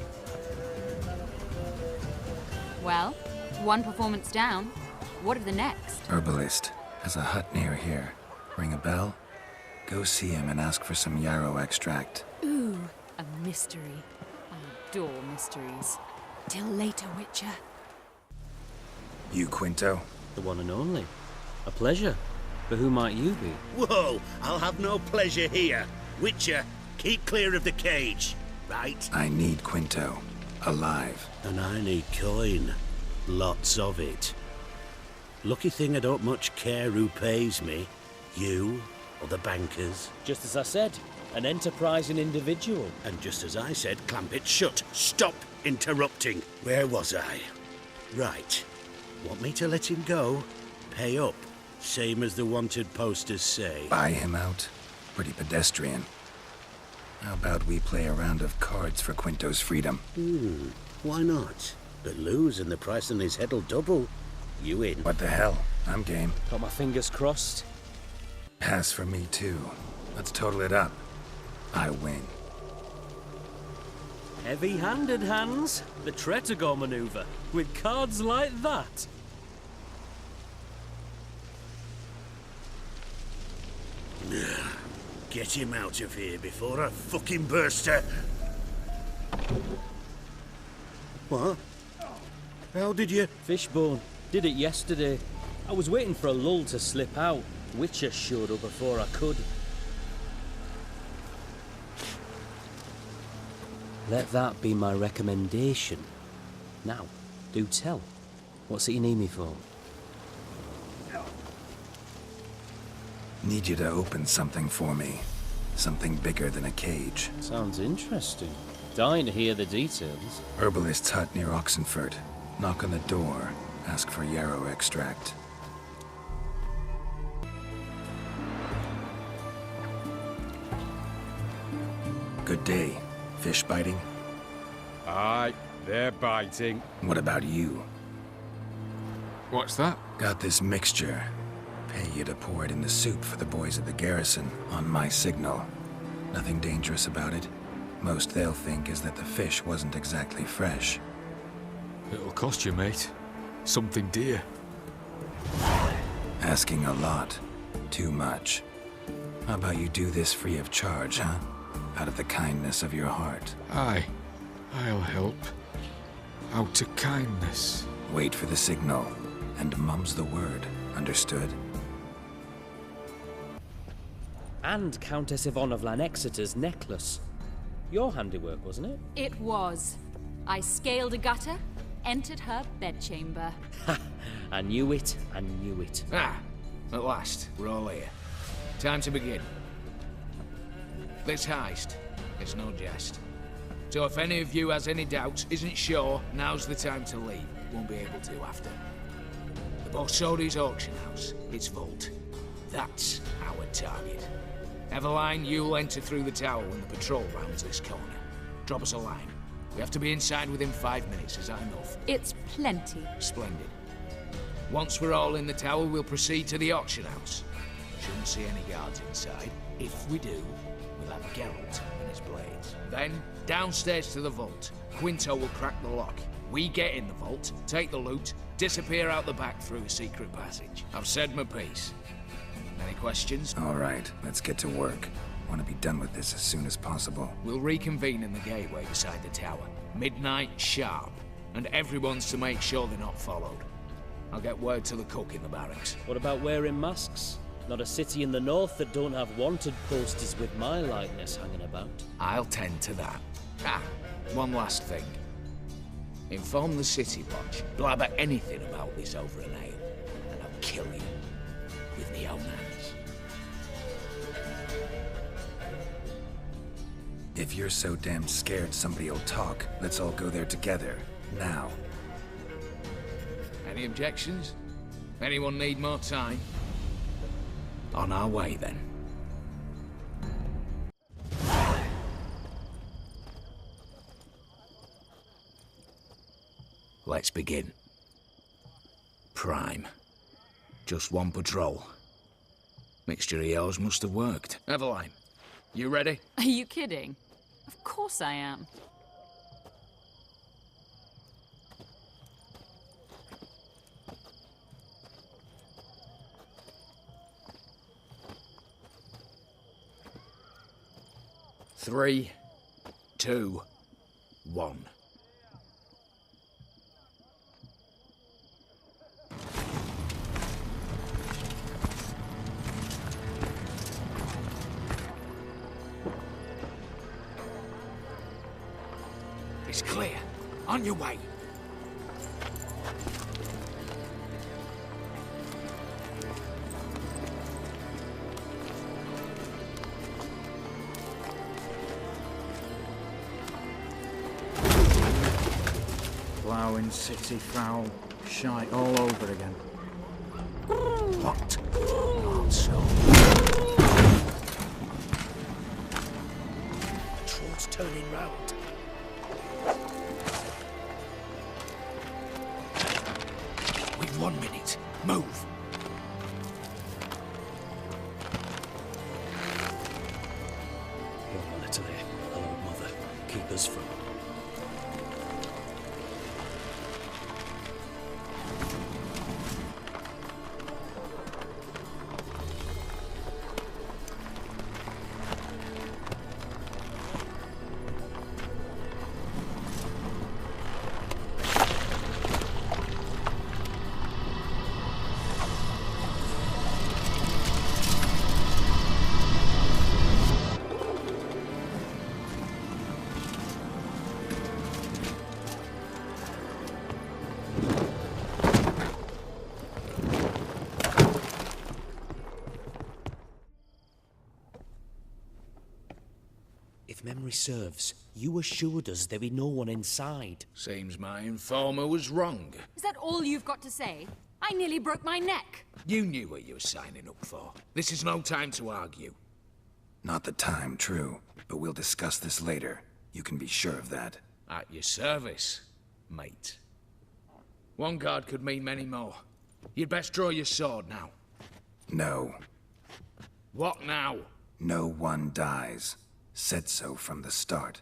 Well, one performance down. What of the next? Herbalist has a hut near here. Ring a bell? Go see him and ask for some yarrow extract. Ooh, a mystery. I adore mysteries. Till later, Witcher. You, Quinto? The one and only. A pleasure. But who might you be? Whoa! I'll have no pleasure here. Witcher, keep clear of the cage, right? I need Quinto. Alive. And I need coin. Lots of it. Lucky thing I don't much care who pays me. You or the bankers. Just as I said, an enterprising individual. And just as I said, clamp it shut. Stop interrupting. Where was I? Right. Want me to let him go? Pay up. Same as the wanted posters say. Buy him out? Pretty pedestrian. How about we play a round of cards for Quinto's freedom? Why not? But lose and the price on his head'll double. You in? What the hell? I'm game. Got my fingers crossed. Pass for me too. Let's total it up. I win. Heavy-handed, Hans. The Tretogor maneuver. With cards like that. Get him out of here before I fucking burst her. What? How did you... Fishbone. Did it yesterday. I was waiting for a lull to slip out. Witcher showed up before I could. Let that be my recommendation. Now, do tell. What's it you need me for? Need you to open something for me. Something bigger than a cage. Sounds interesting. Dying to hear the details. Herbalist's hut near Oxenford. Knock on the door. Ask for yarrow extract. Good day. Fish biting? Aye, they're biting. What about you? What's that? Got this mixture. Pay you to pour it in the soup for the boys at the garrison, on my signal. Nothing dangerous about it. Most they'll think is that the fish wasn't exactly fresh. It'll cost you, mate. Something dear. Asking a lot. Too much. How about you do this free of charge, huh? Out of the kindness of your heart. Aye, I'll help. Out of kindness. Wait for the signal, and mum's the word. Understood? And Countess Yvonne of Lanexeter's necklace. Your handiwork, wasn't it? It was. I scaled a gutter, entered her bedchamber. Ha! I knew it, I knew it. Ah, at last, we're all here. Time to begin. This heist, it's no jest. So if any of you has any doubts, isn't sure, now's the time to leave. Won't be able to after. The Borsodi's auction house, its vault. That's our target. Eveline, you'll enter through the tower when the patrol rounds this corner. Drop us a line. We have to be inside within 5 minutes, is that enough? It's plenty. Splendid. Once we're all in the tower, we'll proceed to the auction house. Shouldn't see any guards inside. If we do, we'll have Geralt and his blades. Then, downstairs to the vault. Quinto will crack the lock. We get in the vault, take the loot, disappear out the back through a secret passage. I've said my piece. Any questions? All right, let's get to work. Want to be done with this as soon as possible. We'll reconvene in the gateway beside the tower. Midnight sharp. And everyone's to make sure they're not followed. I'll get word to the cook in the barracks. What about wearing masks? Not a city in the north that don't have wanted posters with my likeness hanging about. I'll tend to that. Ah, one last thing. Inform the city watch. Blabber anything about this over an ale, and I'll kill you with my own hands. If you're so damn scared somebody'll talk, let's all go there together. Now. Any objections? Anyone need more time? On our way, then. Let's begin. Prime. Just one patrol. Mixture of yours must have worked. Eveline, you ready? Are you kidding? Of course I am. Three, 2, 1. It's clear. On your way. Ploughing, city foul, shite all over again. What? Not so. Troll's turning round. We've 1 minute. Move. You're a little here. Hello, mother. Keep us from. If memory serves, you assured us there be no one inside. Seems my informer was wrong. Is that all you've got to say? I nearly broke my neck. You knew what you were signing up for. This is no time to argue. Not the time, true. But we'll discuss this later. You can be sure of that. At your service, mate. One guard could mean many more. You'd best draw your sword now. No. What now? No one dies. Said so from the start.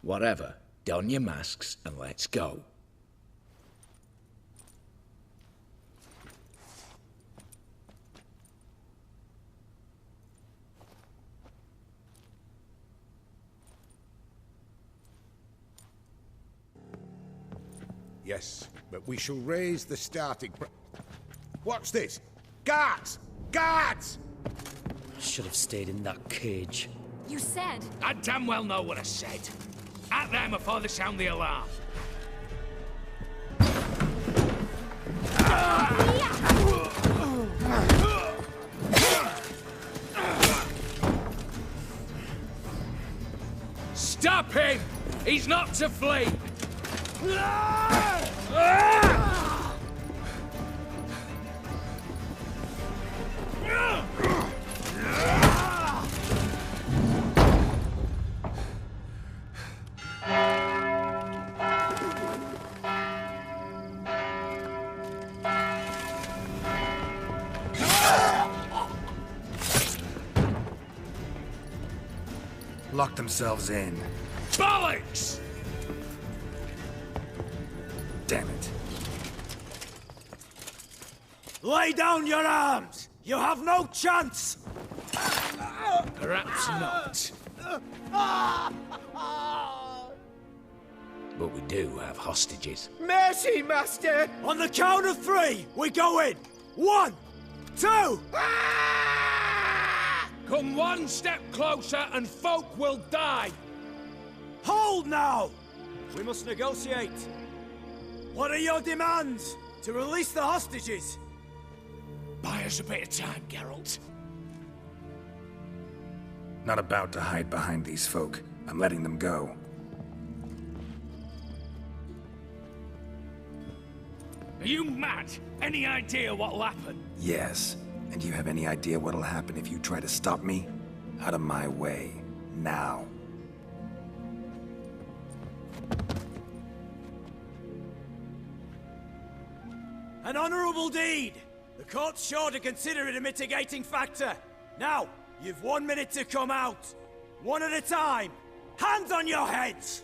Whatever. Don your masks and let's go. Yes, but we shall raise the starting What's this? Guards! Guards! Should have stayed in that cage. You said... I damn well know what I said. At them before they sound the alarm. Stop him! He's not to flee! Lock themselves in. Bollocks! Damn it. Lay down your arms! You have no chance! Perhaps not. But we do have hostages. Mercy, Master! On the count of 3, we go in! 1, 2! Come one step closer and folk will die! Hold now! We must negotiate. What are your demands? To release the hostages? Buy us a bit of time, Geralt. Not about to hide behind these folk. I'm letting them go. Are you mad? Any idea what'll happen? Yes. And do you have any idea what'll happen if you try to stop me? Out of my way. Now. An honorable deed! The court's sure to consider it a mitigating factor. Now, you've 1 minute to come out. One at a time. Hands on your heads!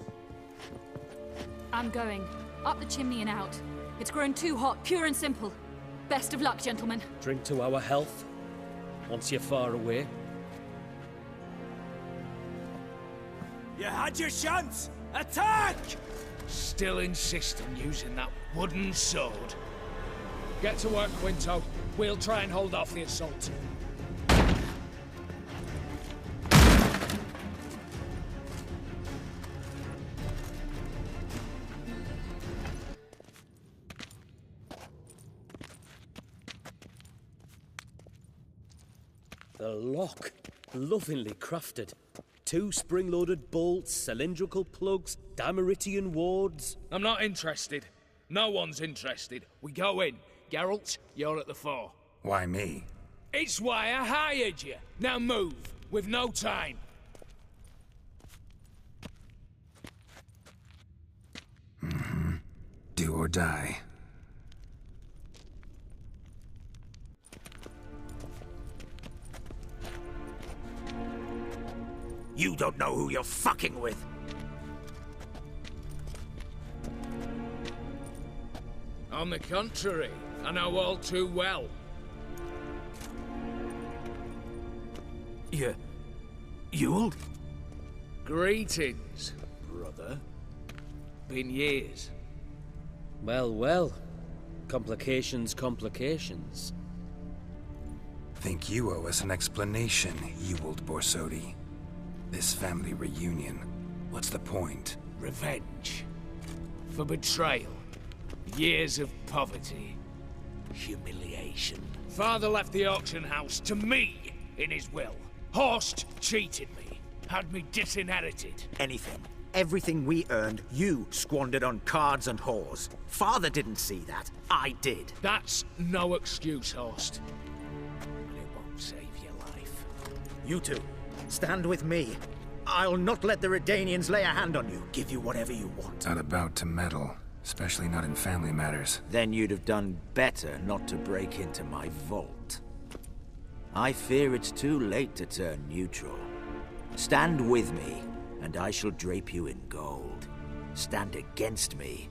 I'm going. Up the chimney and out. It's grown too hot, pure and simple. Best of luck, gentlemen. Drink to our health. Once you're far away. You had your chance! Attack! Still insist on using that wooden sword. Get to work, Quinto. We'll try and hold off the assault. The lock. Lovingly crafted. 2 spring-loaded bolts, cylindrical plugs, Dameritian wards. I'm not interested. No one's interested. We go in. Geralt, you're at the fore. Why me? It's why I hired you. Now move. We've no time. Do or die. You don't know who you're fucking with. On the contrary, I know all too well. Ewald? Greetings, brother. Been years. Well, well. Complications. Think you owe us an explanation, Ewald Borsodi. This family reunion, what's the point? Revenge. For betrayal. Years of poverty. Humiliation. Father left the auction house to me in his will. Horst cheated me. Had me disinherited. Anything. Everything we earned, you squandered on cards and whores. Father didn't see that. I did. That's no excuse, Horst. But it won't save your life. You two, stand with me. I'll not let the Redanians lay a hand on you. Give you whatever you want. Not about to meddle, especially not in family matters. Then you'd have done better not to break into my vault. I fear it's too late to turn neutral. Stand with me, and I shall drape you in gold. Stand against me,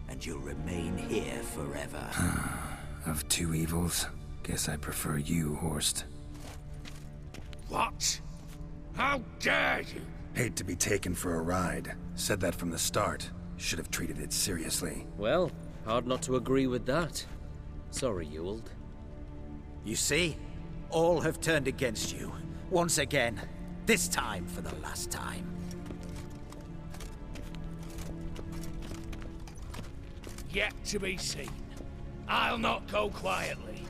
and you'll remain here forever. Of 2 evils, guess I prefer you, Horst. What? How dare you? Hate to be taken for a ride. Said that from the start. Should have treated it seriously. Well, hard not to agree with that. Sorry, Ewald. You see? All have turned against you. Once again. This time for the last time. Yet to be seen. I'll not go quietly.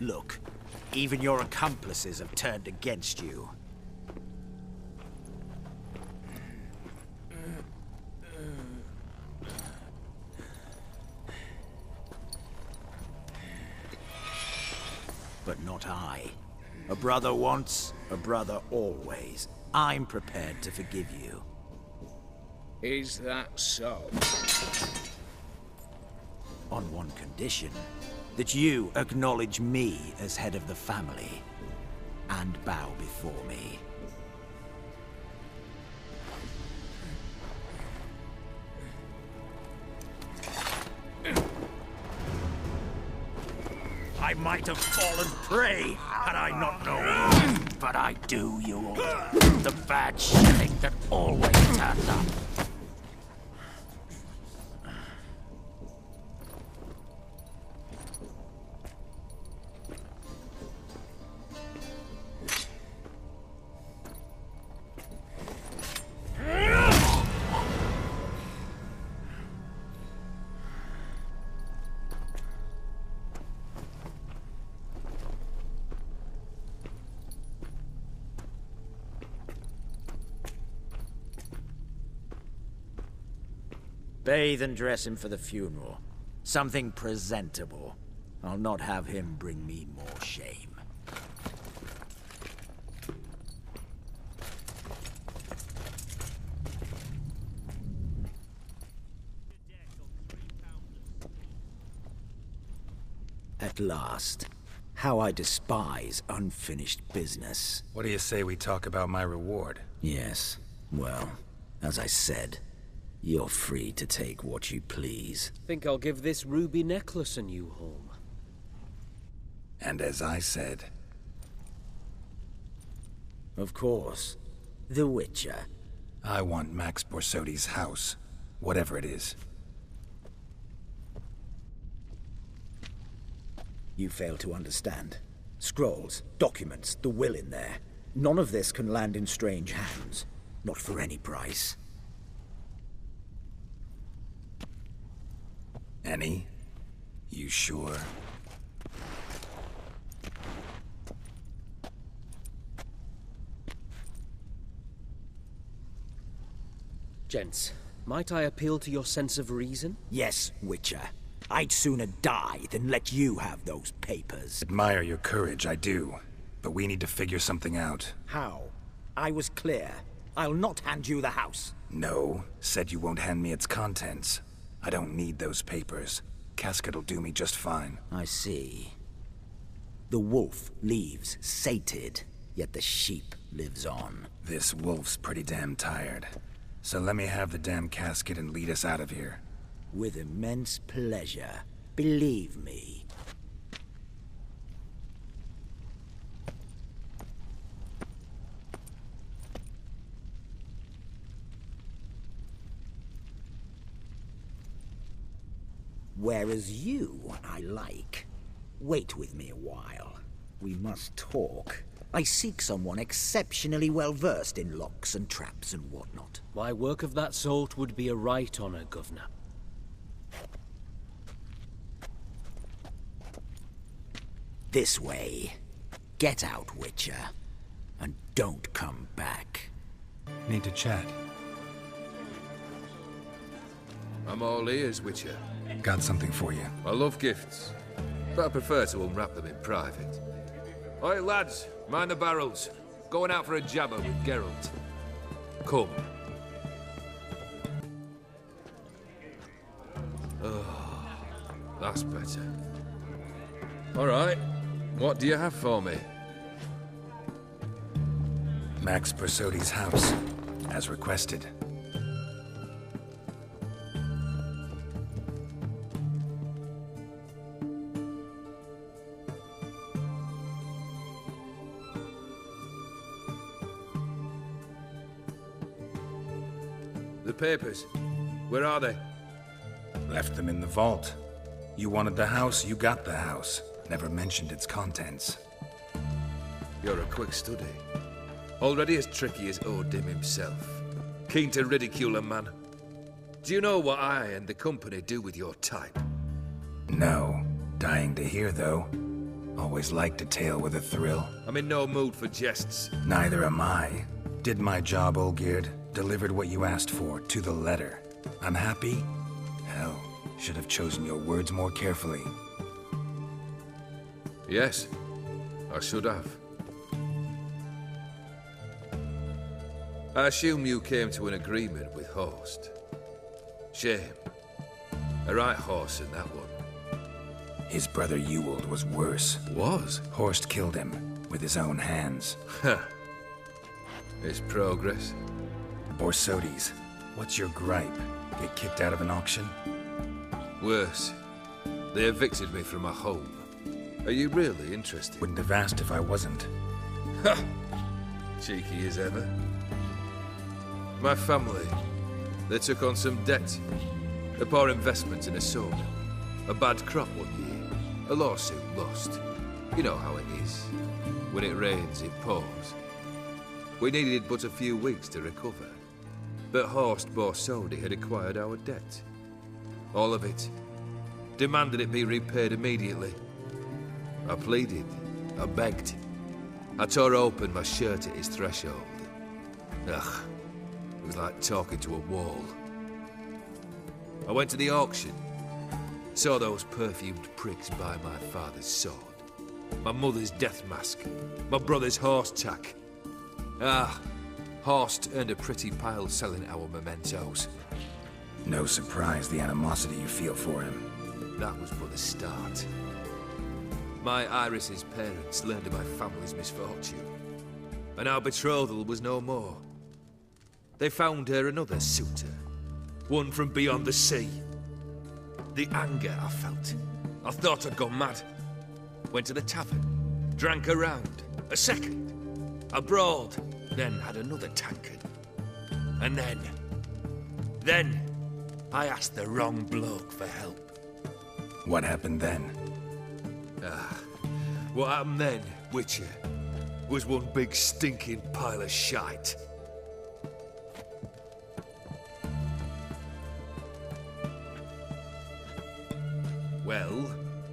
Look, even your accomplices have turned against you. But not I. A brother once, a brother always. I'm prepared to forgive you. Is that so? On one condition. That you acknowledge me as head of the family. And bow before me. I might have fallen prey had I not known. But I do, you all. The bad shilling that always turns up. Bathe and dress him for the funeral. Something presentable. I'll not have him bring me more shame. At last. How I despise unfinished business. What do you say we talk about my reward? Yes. Well, as I said, you're free to take what you please. Think I'll give this ruby necklace a new home. And as I said... Of course. The Witcher. I want Max Borsodi's house. Whatever it is. You fail to understand. Scrolls, documents, the will in there. None of this can land in strange hands. Not for any price. Any? You sure? Gents, might I appeal to your sense of reason? Yes, Witcher. I'd sooner die than let you have those papers. Admire your courage, I do. But we need to figure something out. How? I was clear. I'll not hand you the house. No, said you won't hand me its contents. I don't need those papers. Casket'll do me just fine. I see. The wolf leaves sated, yet the sheep lives on. This wolf's pretty damn tired. So let me have the damn casket and lead us out of here. With immense pleasure. Believe me. Whereas you, I like. Wait with me a while. We must talk. I seek someone exceptionally well-versed in locks and traps and whatnot. My work of that sort would be a right honor, Governor. This way. Get out, Witcher. And don't come back. Need to chat. I'm all ears, Witcher. Got something for you. I love gifts, but I prefer to unwrap them in private. Oi, lads, mind the barrels. Going out for a jabber with Geralt. Come. Oh, that's better. All right, what do you have for me? Max Borsodi's house, as requested. The papers, where are they? Left them in the vault. You wanted the house, you got the house. Never mentioned its contents. You're a quick study. Already as tricky as Odin himself. Keen to ridicule a man. Do you know what I and the company do with your type? No. Dying to hear, though. Always liked a tale with a thrill. I'm in no mood for jests. Neither am I. Did my job, Olgierd. Delivered what you asked for, to the letter. Unhappy? Hell, should have chosen your words more carefully. Yes, I should have. I assume you came to an agreement with Horst. Shame. A right horse in that one. His brother Ewald was worse. Was? Horst killed him, with his own hands. It's progress. Borsodi's, what's your gripe? Get kicked out of an auction? Worse. They evicted me from my home. Are you really interested? Wouldn't have asked if I wasn't. Ha! Cheeky as ever. My family, they took on some debt. A poor investment in a sawmill. A bad crop one year. A lawsuit lost. You know how it is. When it rains, it pours. We needed but a few weeks to recover. But Horst Borsodi had acquired our debt. All of it. Demanded it be repaid immediately. I pleaded. I begged. I tore open my shirt at his threshold. Ugh. It was like talking to a wall. I went to the auction. Saw those perfumed pricks buy my father's sword. My mother's death mask. My brother's horse tack. Ah, Horst earned a pretty pile selling our mementos. No surprise the animosity you feel for him. That was but the start. My Iris's parents learned of my family's misfortune. And our betrothal was no more. They found her another suitor. One from beyond the sea. The anger I felt. I thought I'd gone mad. Went to the tavern. Drank a round. A second. Abroad. Then had another tankard. And then I asked the wrong bloke for help. What happened then? What happened then, Witcher, was one big stinking pile of shite. Well,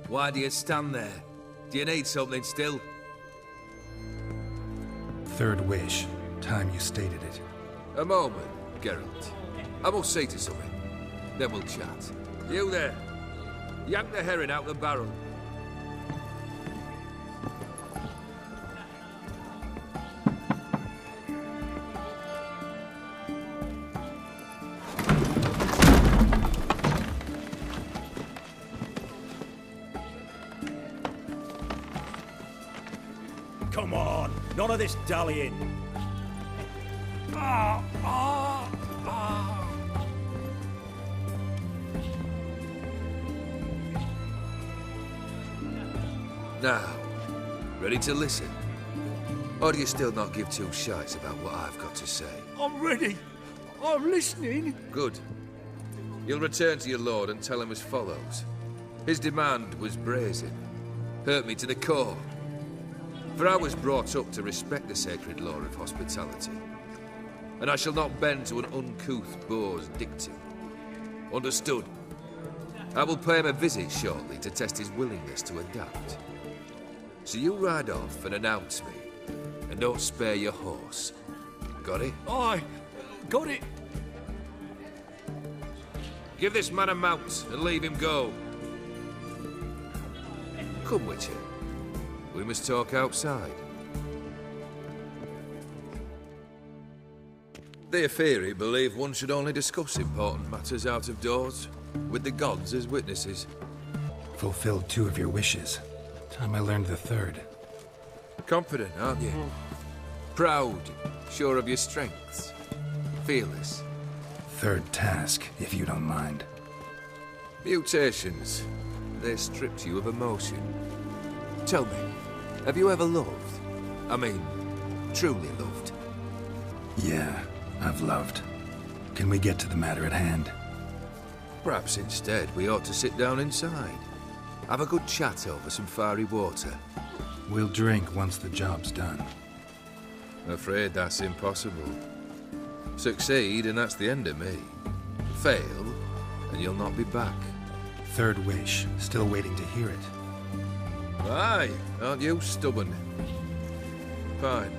why do you stand there? Do you need something still? Third wish. Time you stated it. A moment, Geralt. I must see to something. Then we'll chat. You there. Yank the herring out the barrel. Come on, none of this dallying. Now, ready to listen? Or do you still not give two shites about what I've got to say? I'm ready. I'm listening. Good. You'll return to your lord and tell him as follows. His demand was brazen. Hurt me to the core. For I was brought up to respect the sacred law of hospitality. And I shall not bend to an uncouth boor's dictum. Understood? I will pay him a visit shortly to test his willingness to adapt. So you ride off and announce me. And don't spare your horse. Got it? Aye, got it. Give this man a mount and leave him go. Come, Witcher. We must talk outside. The Aetheri believe one should only discuss important matters out of doors, with the gods as witnesses. Fulfilled 2 of your wishes. Time I learned the 3rd. Confident, aren't you? Proud, sure of your strengths. Fearless. 3rd task, if you don't mind. Mutations. They stripped you of emotion. Tell me, have you ever loved? I mean, truly loved? Yeah, I've loved. Can we get to the matter at hand? Perhaps instead we ought to sit down inside. Have a good chat over some fiery water. We'll drink once the job's done. Afraid that's impossible. Succeed and that's the end of me. Fail and you'll not be back. 3rd wish. Still waiting to hear it. Aye, aren't you stubborn? Fine.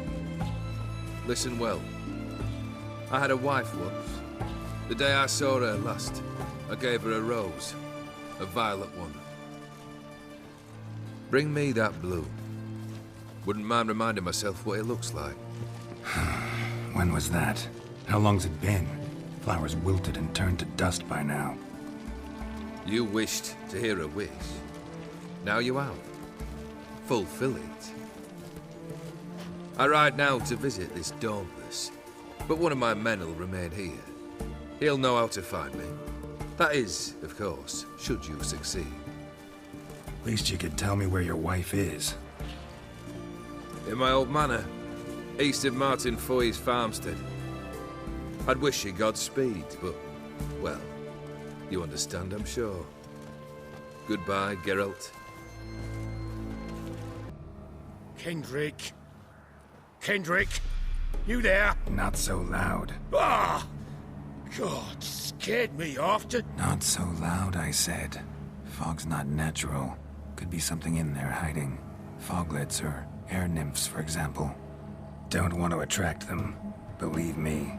Listen well. I had a wife once. The day I saw her last, I gave her a rose. A violet one. Bring me that blue. Wouldn't mind reminding myself what it looks like. When was that? How long's it been? Flowers wilted and turned to dust by now. You wished to hear a wish. Now you have. Fulfill it. I ride now to visit this Dauntless, but one of my men will remain here. He'll know how to find me. That is, of course, should you succeed. Least you could tell me where your wife is. In my old manor, east of Martin Foy's farmstead. I'd wish you Godspeed, but, well, you understand, I'm sure. Goodbye, Geralt. Kendrick. Kendrick, you there? Not so loud. Ah! God, scared me after. Not so loud, I said. Fog's not natural. Could be something in there hiding. Foglets or air nymphs, for example. Don't want to attract them. Believe me.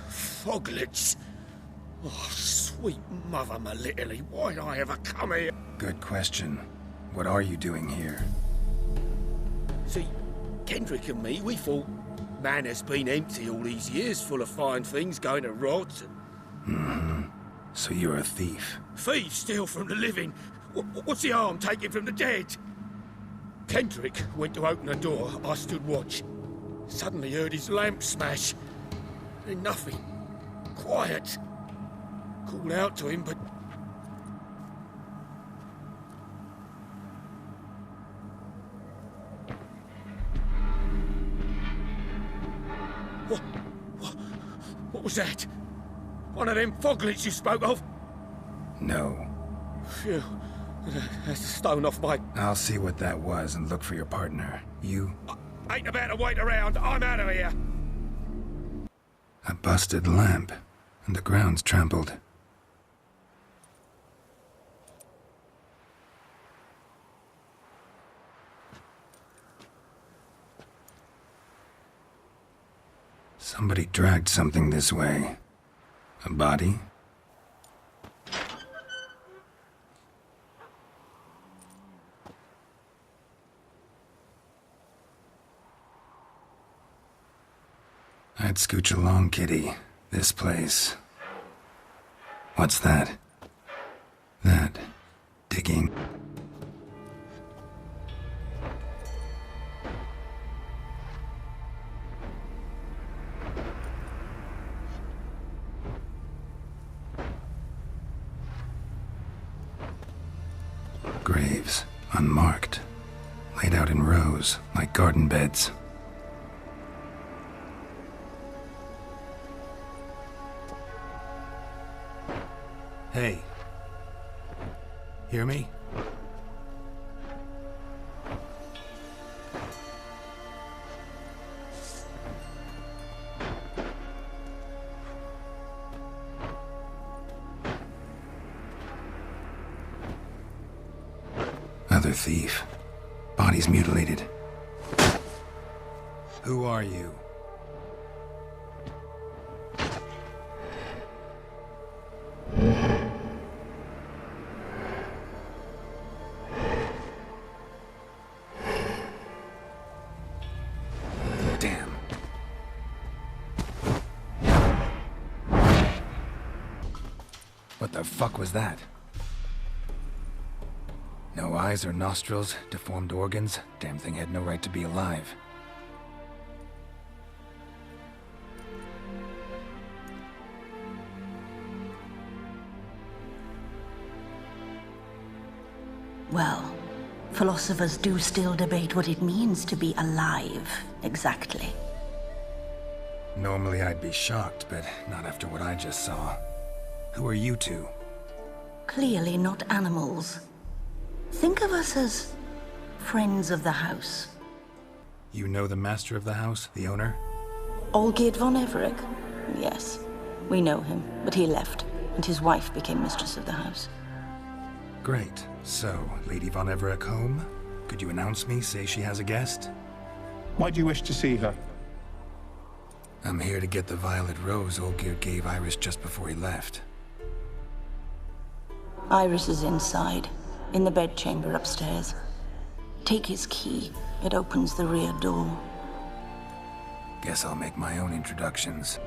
Foglets? Oh, sweet mother, my little, why'd I ever come here? Good question. What are you doing here? See, Kendrick and me, we thought Manor's been empty all these years, full of fine things going to rot and... Mm-hmm. So you're a thief? Thieves steal from the living. What's the harm taking from the dead? Kendrick went to open the door. I stood watch. Suddenly heard his lamp smash. Then nothing. Quiet. Called out to him, but... What was that? One of them foglets you spoke of? No. Phew. That's a stone off my... I'll see what that was and look for your partner. You? Ain't about to wait around. I'm out of here. A busted lamp. And the ground's trampled. Somebody dragged something this way. A body? I'd scooch along, kitty. This place. What's that? That. Digging. Graves, unmarked, laid out in rows, like garden beds. Hey. Hear me? Another thief. Body's mutilated. Who are you? Damn. What the fuck was that? No eyes or nostrils, deformed organs. Damn thing had no right to be alive. Well, philosophers do still debate what it means to be alive, exactly. Normally I'd be shocked, but not after what I just saw. Who are you two? Clearly not animals. Think of us as friends of the house. You know the master of the house, the owner? Olgierd von Everec? Yes, we know him, but he left, and his wife became mistress of the house. Great. So, Lady von Everec home? Could you announce me, say she has a guest? Why do you wish to see her? I'm here to get the violet rose Olgierd gave Iris just before he left. Iris is inside, in the bedchamber upstairs. Take his key. It opens the rear door. Guess I'll make my own introductions.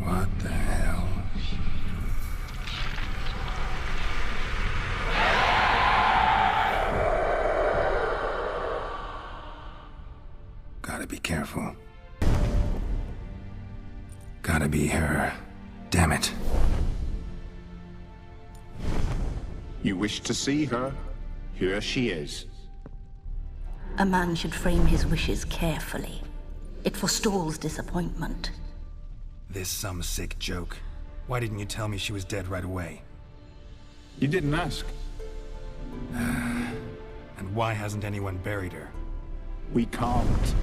What the hell? Gotta be careful. Gotta be her. Damn it. You wish to see her? Here she is. A man should frame his wishes carefully. It forestalls disappointment. This some sick joke. Why didn't you tell me she was dead right away? You didn't ask. And why hasn't anyone buried her? We can't.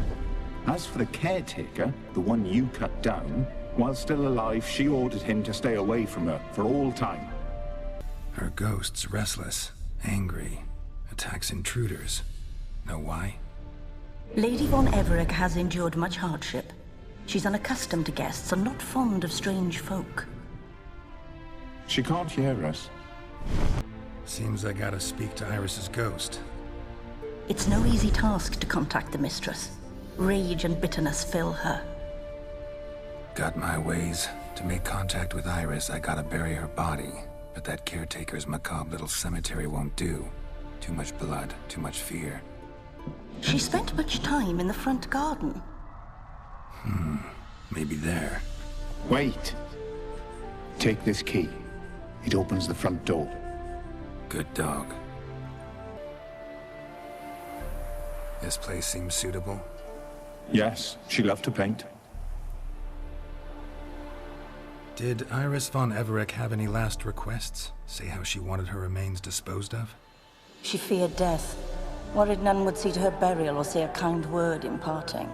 As for the caretaker, the one you cut down, while still alive, she ordered him to stay away from her for all time. Her ghost's restless, angry, attacks intruders. Know why? Lady von Everec has endured much hardship. She's unaccustomed to guests and not fond of strange folk. She can't hear us. Seems I gotta speak to Iris's ghost. It's no easy task to contact the mistress. Rage and bitterness fill her. Got my ways. To make contact with Iris, I gotta bury her body. But that caretaker's macabre little cemetery won't do. Too much blood, too much fear. She spent much time in the front garden. Maybe there. Wait. Take this key. It opens the front door. Good dog. This place seems suitable. Yes, she loved to paint. Did Iris von Everec have any last requests? Say how she wanted her remains disposed of? She feared death. Worried none would see to her burial or say a kind word in parting.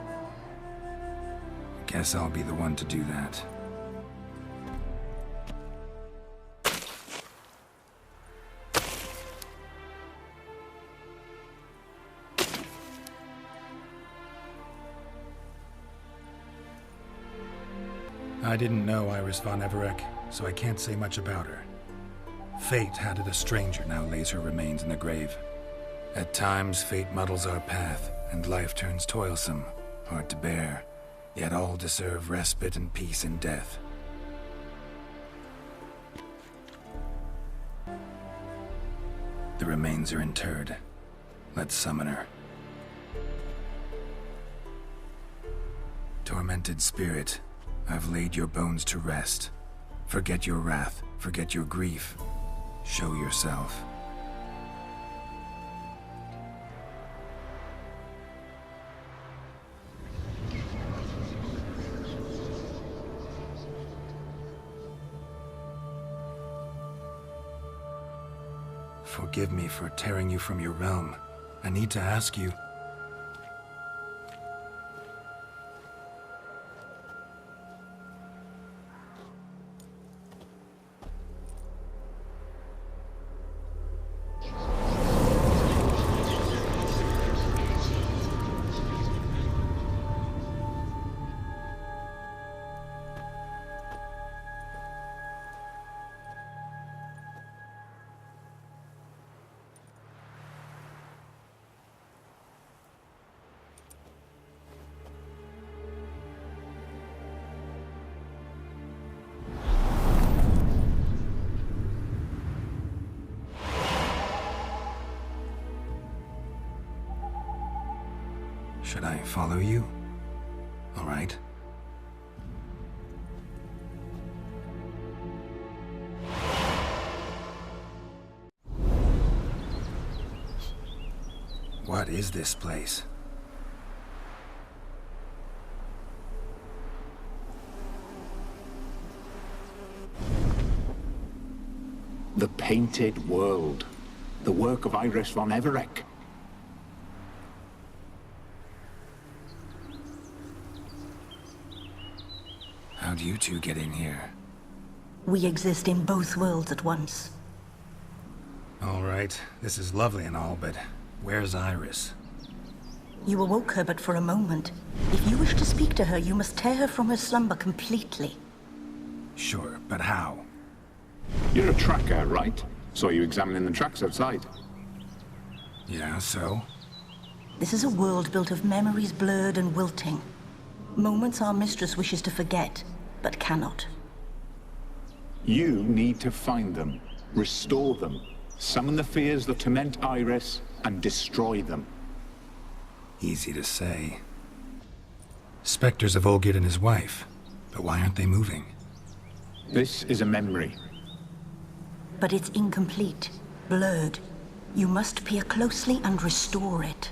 Guess I'll be the one to do that. I didn't know Iris von Everec, so I can't say much about her. Fate had it a stranger now lays her remains in the grave. At times, fate muddles our path, and life turns toilsome, hard to bear. Yet all deserve respite and peace in death. The remains are interred. Let's summon her. Tormented spirit, I've laid your bones to rest. Forget your wrath, forget your grief. Show yourself. Forgive me for tearing you from your realm. I need to ask you... Should I follow you? All right. What is this place? The Painted World. The work of Iris von Everec. How'd you two get in here? We exist in both worlds at once. All right, this is lovely and all, but where's Iris? You awoke her but for a moment. If you wish to speak to her, you must tear her from her slumber completely. Sure, but how? You're a tracker, right? Saw you examining the tracks outside. Yeah, so? This is a world built of memories blurred and wilting. Moments our mistress wishes to forget, but cannot. You need to find them, restore them, summon the fears that torment Iris, and destroy them. Easy to say. Spectres of Olgierd and his wife, but why aren't they moving? This is a memory. But it's incomplete, blurred. You must peer closely and restore it.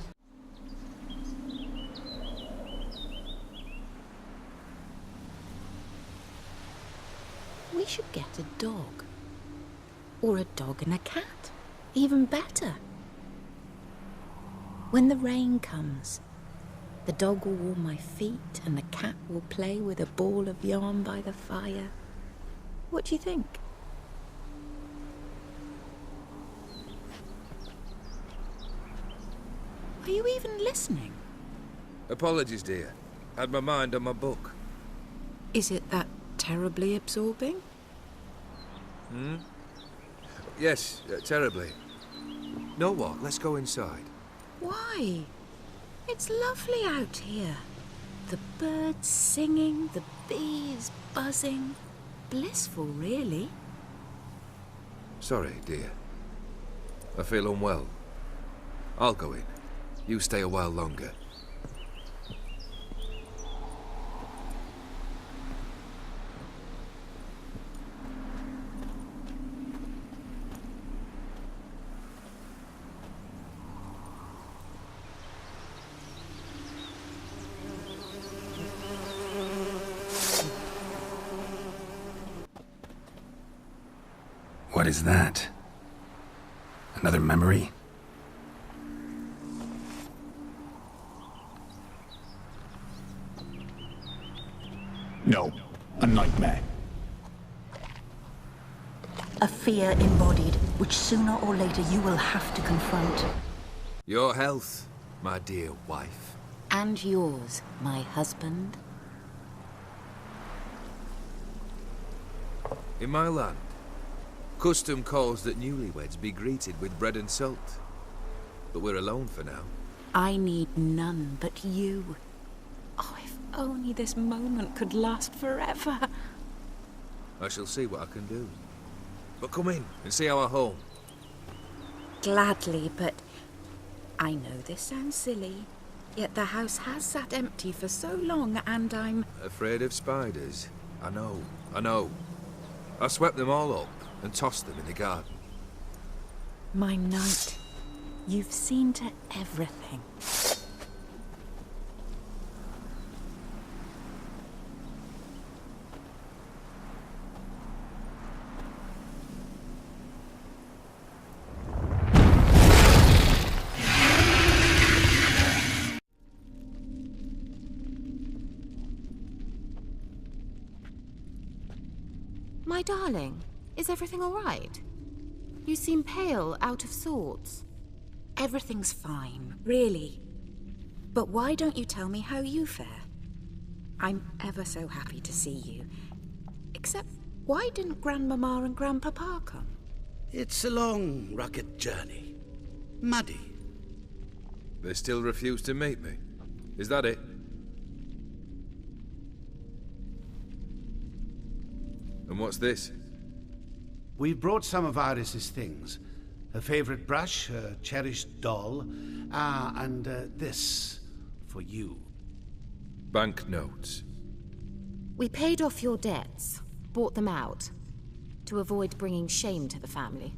We should get a dog. Or a dog and a cat. Even better. When the rain comes, the dog will warm my feet and the cat will play with a ball of yarn by the fire. What do you think? Are you even listening? Apologies, dear. Had my mind on my book. Is it that terribly absorbing? Hmm? Yes, terribly. Know what? Let's go inside. Why? It's lovely out here. The birds singing, the bees buzzing. Blissful, really. Sorry, dear. I feel unwell. I'll go in. You stay a while longer. What is that? Another memory? No, a nightmare. A fear embodied, which sooner or later you will have to confront. Your health, my dear wife. And yours, my husband. In my land, custom calls that newlyweds be greeted with bread and salt. But we're alone for now. I need none but you. Oh, if only this moment could last forever. I shall see what I can do. But come in and see our home. Gladly, but I know this sounds silly, yet the house has sat empty for so long and I'm... Afraid of spiders? I know. I swept them all up and tossed them in the garden. My knight, you've seen to everything. My darling, is everything all right? You seem pale, out of sorts. Everything's fine, really. But why don't you tell me how you fare? I'm ever so happy to see you. Except, why didn't Grandmama and Grandpapa come? It's a long, rugged journey. Muddy. They still refuse to meet me. Is that it? And what's this? We've brought some of Iris's things. Her favorite brush, her cherished doll, and this for you. Banknotes. We paid off your debts, bought them out, to avoid bringing shame to the family.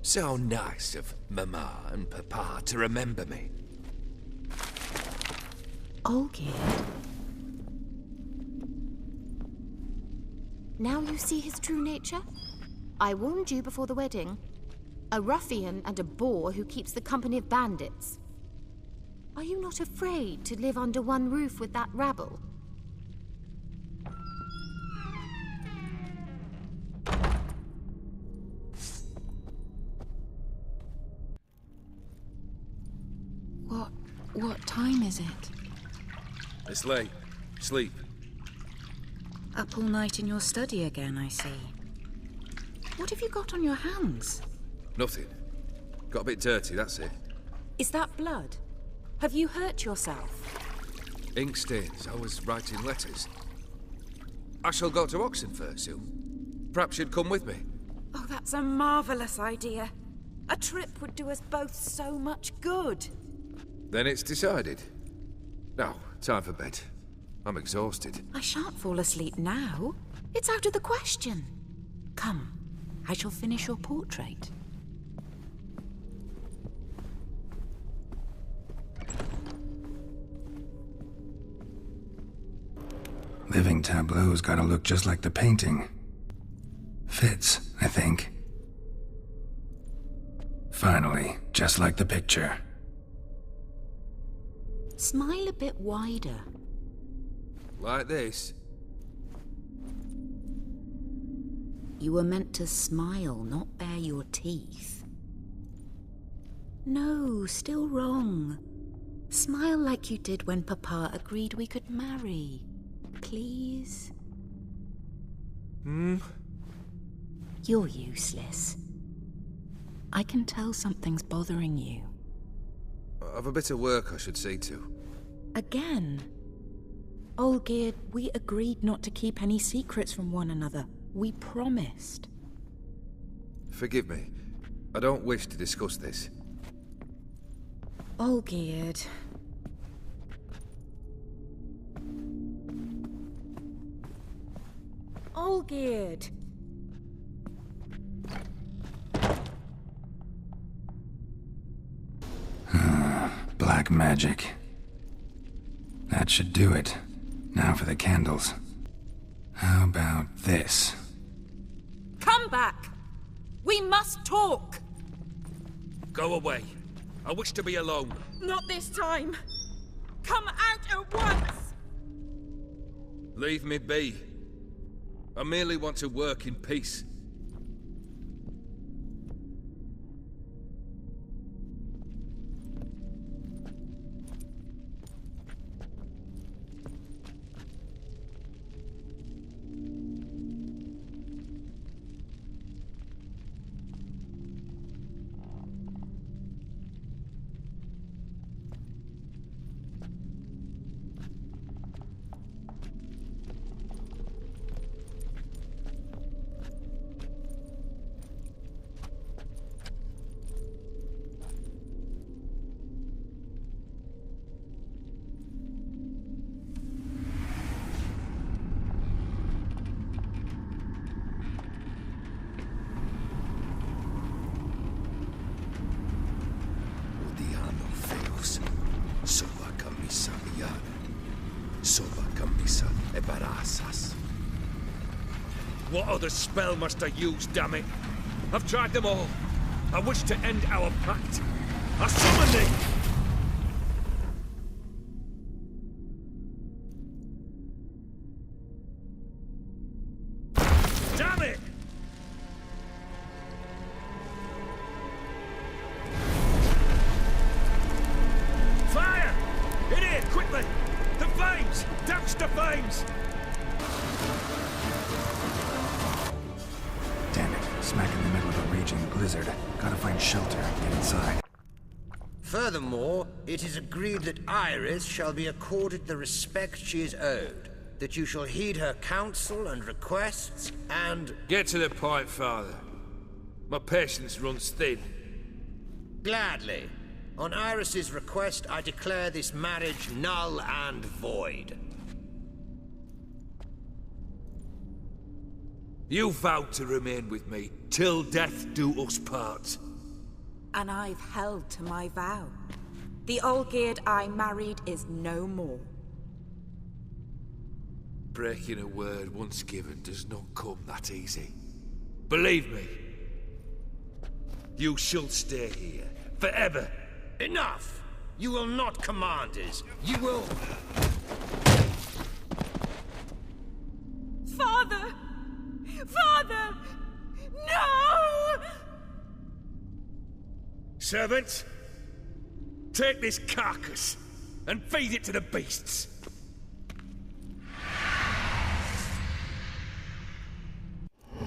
So nice of Mama and Papa to remember me. Olgierd, Now you see his true nature? I warned you before the wedding. A ruffian and a boor who keeps the company of bandits. Are you not afraid to live under one roof with that rabble? What time is it? It's late. Sleep. Up all night in your study again, I see. What have you got on your hands? Nothing. Got a bit dirty, that's it. Is that blood? Have you hurt yourself? Ink stains. I was writing letters. I shall go to Oxenfurt soon. Perhaps you'd come with me. Oh, that's a marvellous idea. A trip would do us both so much good. Then it's decided. Now, time for bed. I'm exhausted. I shan't fall asleep now. It's out of the question. Come, I shall finish your portrait. Living tableau's gotta look just like the painting. Fits, I think. Finally, just like the picture. Smile a bit wider. Like this? You were meant to smile, not bare your teeth. No, still wrong. Smile like you did when Papa agreed we could marry. Please? You're useless. I can tell something's bothering you. I've a bit of work I should see to. Again? Olgierd, we agreed not to keep any secrets from one another. We promised. Forgive me. I don't wish to discuss this. Olgierd. Olgierd! Black magic. That should do it. Now for the candles. How about this? Come back! We must talk! Go away. I wish to be alone. Not this time! Come out at once! Leave me be. I merely want to work in peace. What other spell must I use, damn it? I've tried them all. I wish to end our pact. I summon thee! Damn it! Fire! In here, quickly! The flames! Douse the flames! Damn it. Smack in the middle of a raging blizzard. Gotta find shelter and get inside. Furthermore, it is agreed that Iris shall be accorded the respect she is owed, that you shall heed her counsel and requests, and... Get to the point, Father. My patience runs thin. Gladly. On Iris's request, I declare this marriage null and void. You vowed to remain with me, till death do us part. And I've held to my vow. The Olgierd I married is no more. Breaking a word once given does not come that easy. Believe me, you shall stay here forever. Enough! You will not command us. You will... Father! Father! No! Servants, take this carcass and feed it to the beasts.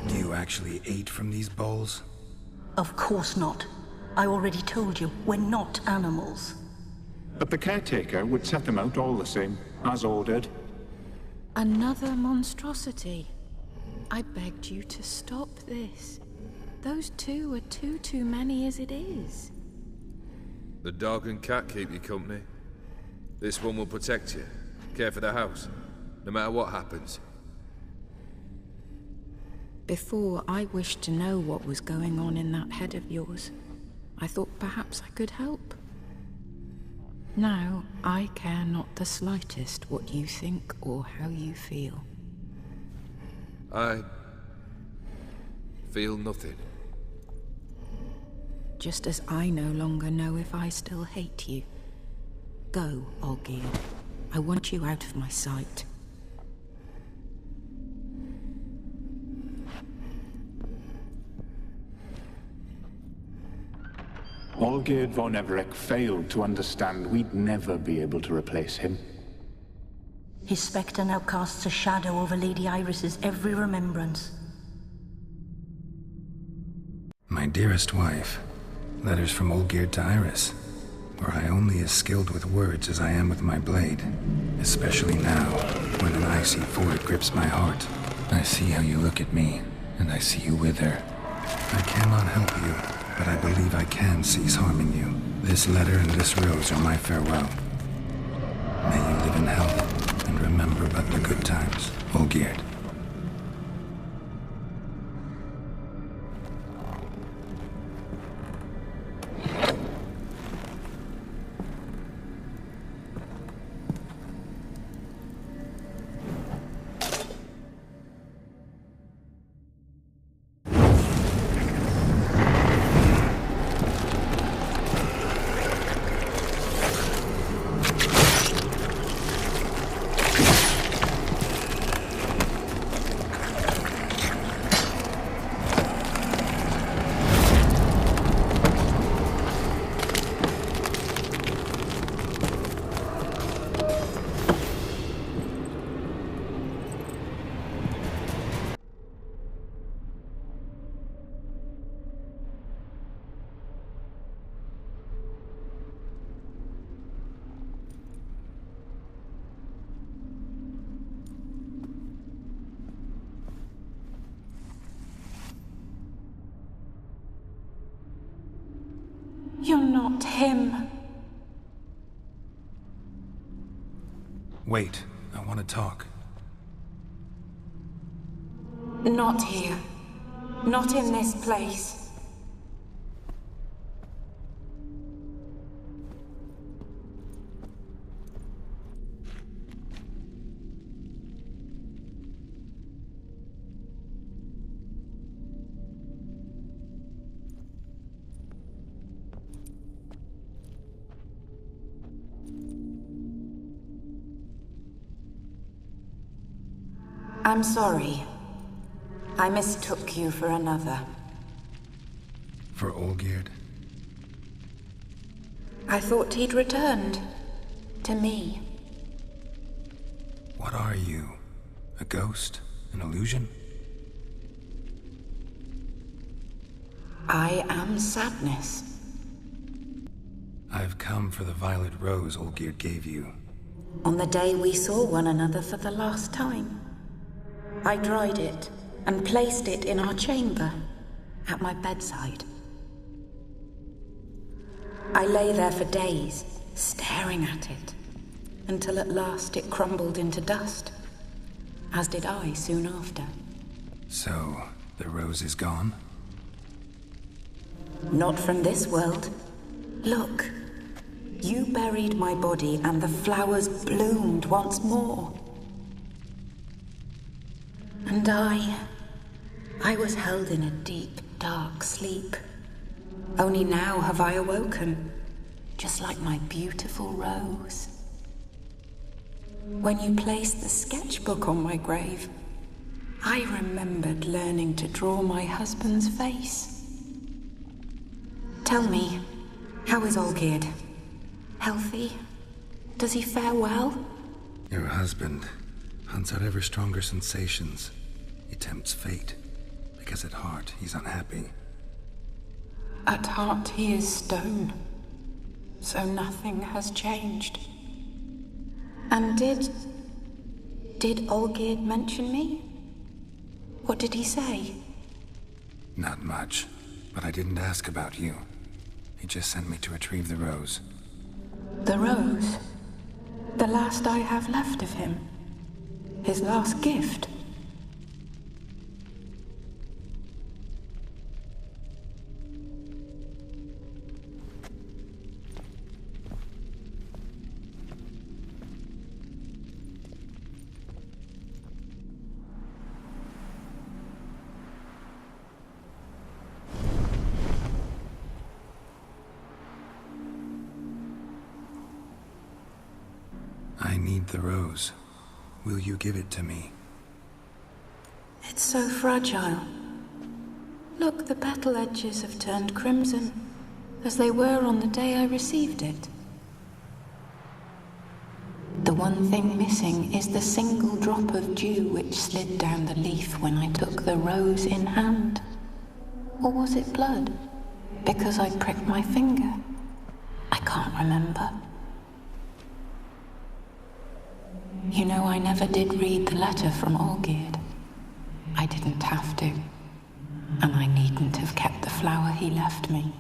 You actually ate from these bowls? Of course not. I already told you, we're not animals. But the caretaker would set them out all the same, as ordered. Another monstrosity. I begged you to stop this. Those two are too many as it is. The dog and cat keep you company. This one will protect you, care for the house, no matter what happens. Before, I wished to know what was going on in that head of yours. I thought perhaps I could help. Now, I care not the slightest what you think or how you feel. I feel nothing. Just as I no longer know if I still hate you. Go, Olgierd. I want you out of my sight. Olgierd von Everec failed to understand we'd never be able to replace him. His spectre now casts a shadow over Lady Iris's every remembrance. My dearest wife, letters from Olgierd to Iris. Were I only as skilled with words as I am with my blade, especially now, when an icy void grips my heart. I see how you look at me, and I see you with her. I cannot help you, but I believe I can cease harming you. This letter and this rose are my farewell. May you live in health, and remember but the good times, Olgierd. You're not him. Wait, I want to talk. Not here. Not in this place. I'm sorry. I mistook you for another. For Olgierd? I thought he'd returned. To me. What are you? A ghost? An illusion? I am sadness. I've come for the violet rose Olgierd gave you. On the day we saw one another for the last time. I dried it and placed it in our chamber, at my bedside. I lay there for days, staring at it, until at last it crumbled into dust, as did I soon after. So, the rose is gone? Not from this world. Look, you buried my body and the flowers bloomed once more. And I was held in a deep, dark sleep. Only now have I awoken, just like my beautiful Rose. When you placed the sketchbook on my grave, I remembered learning to draw my husband's face. Tell me, how is Olgierd? Healthy? Does he fare well? Your husband hunts out ever stronger sensations. He tempts fate, because at heart he's unhappy. At heart he is stone, so nothing has changed. And did Olgierd mention me? What did he say? Not much, but I didn't ask about you. He just sent me to retrieve the rose. The rose? The last I have left of him? His last gift? I need the rose. Will you give it to me? It's so fragile. Look, the petal edges have turned crimson, as they were on the day I received it. The one thing missing is the single drop of dew which slid down the leaf when I took the rose in hand. Or was it blood? Because I pricked my finger? I can't remember. You know, I never did read the letter from Olgierd. I didn't have to. And I needn't have kept the flower he left me.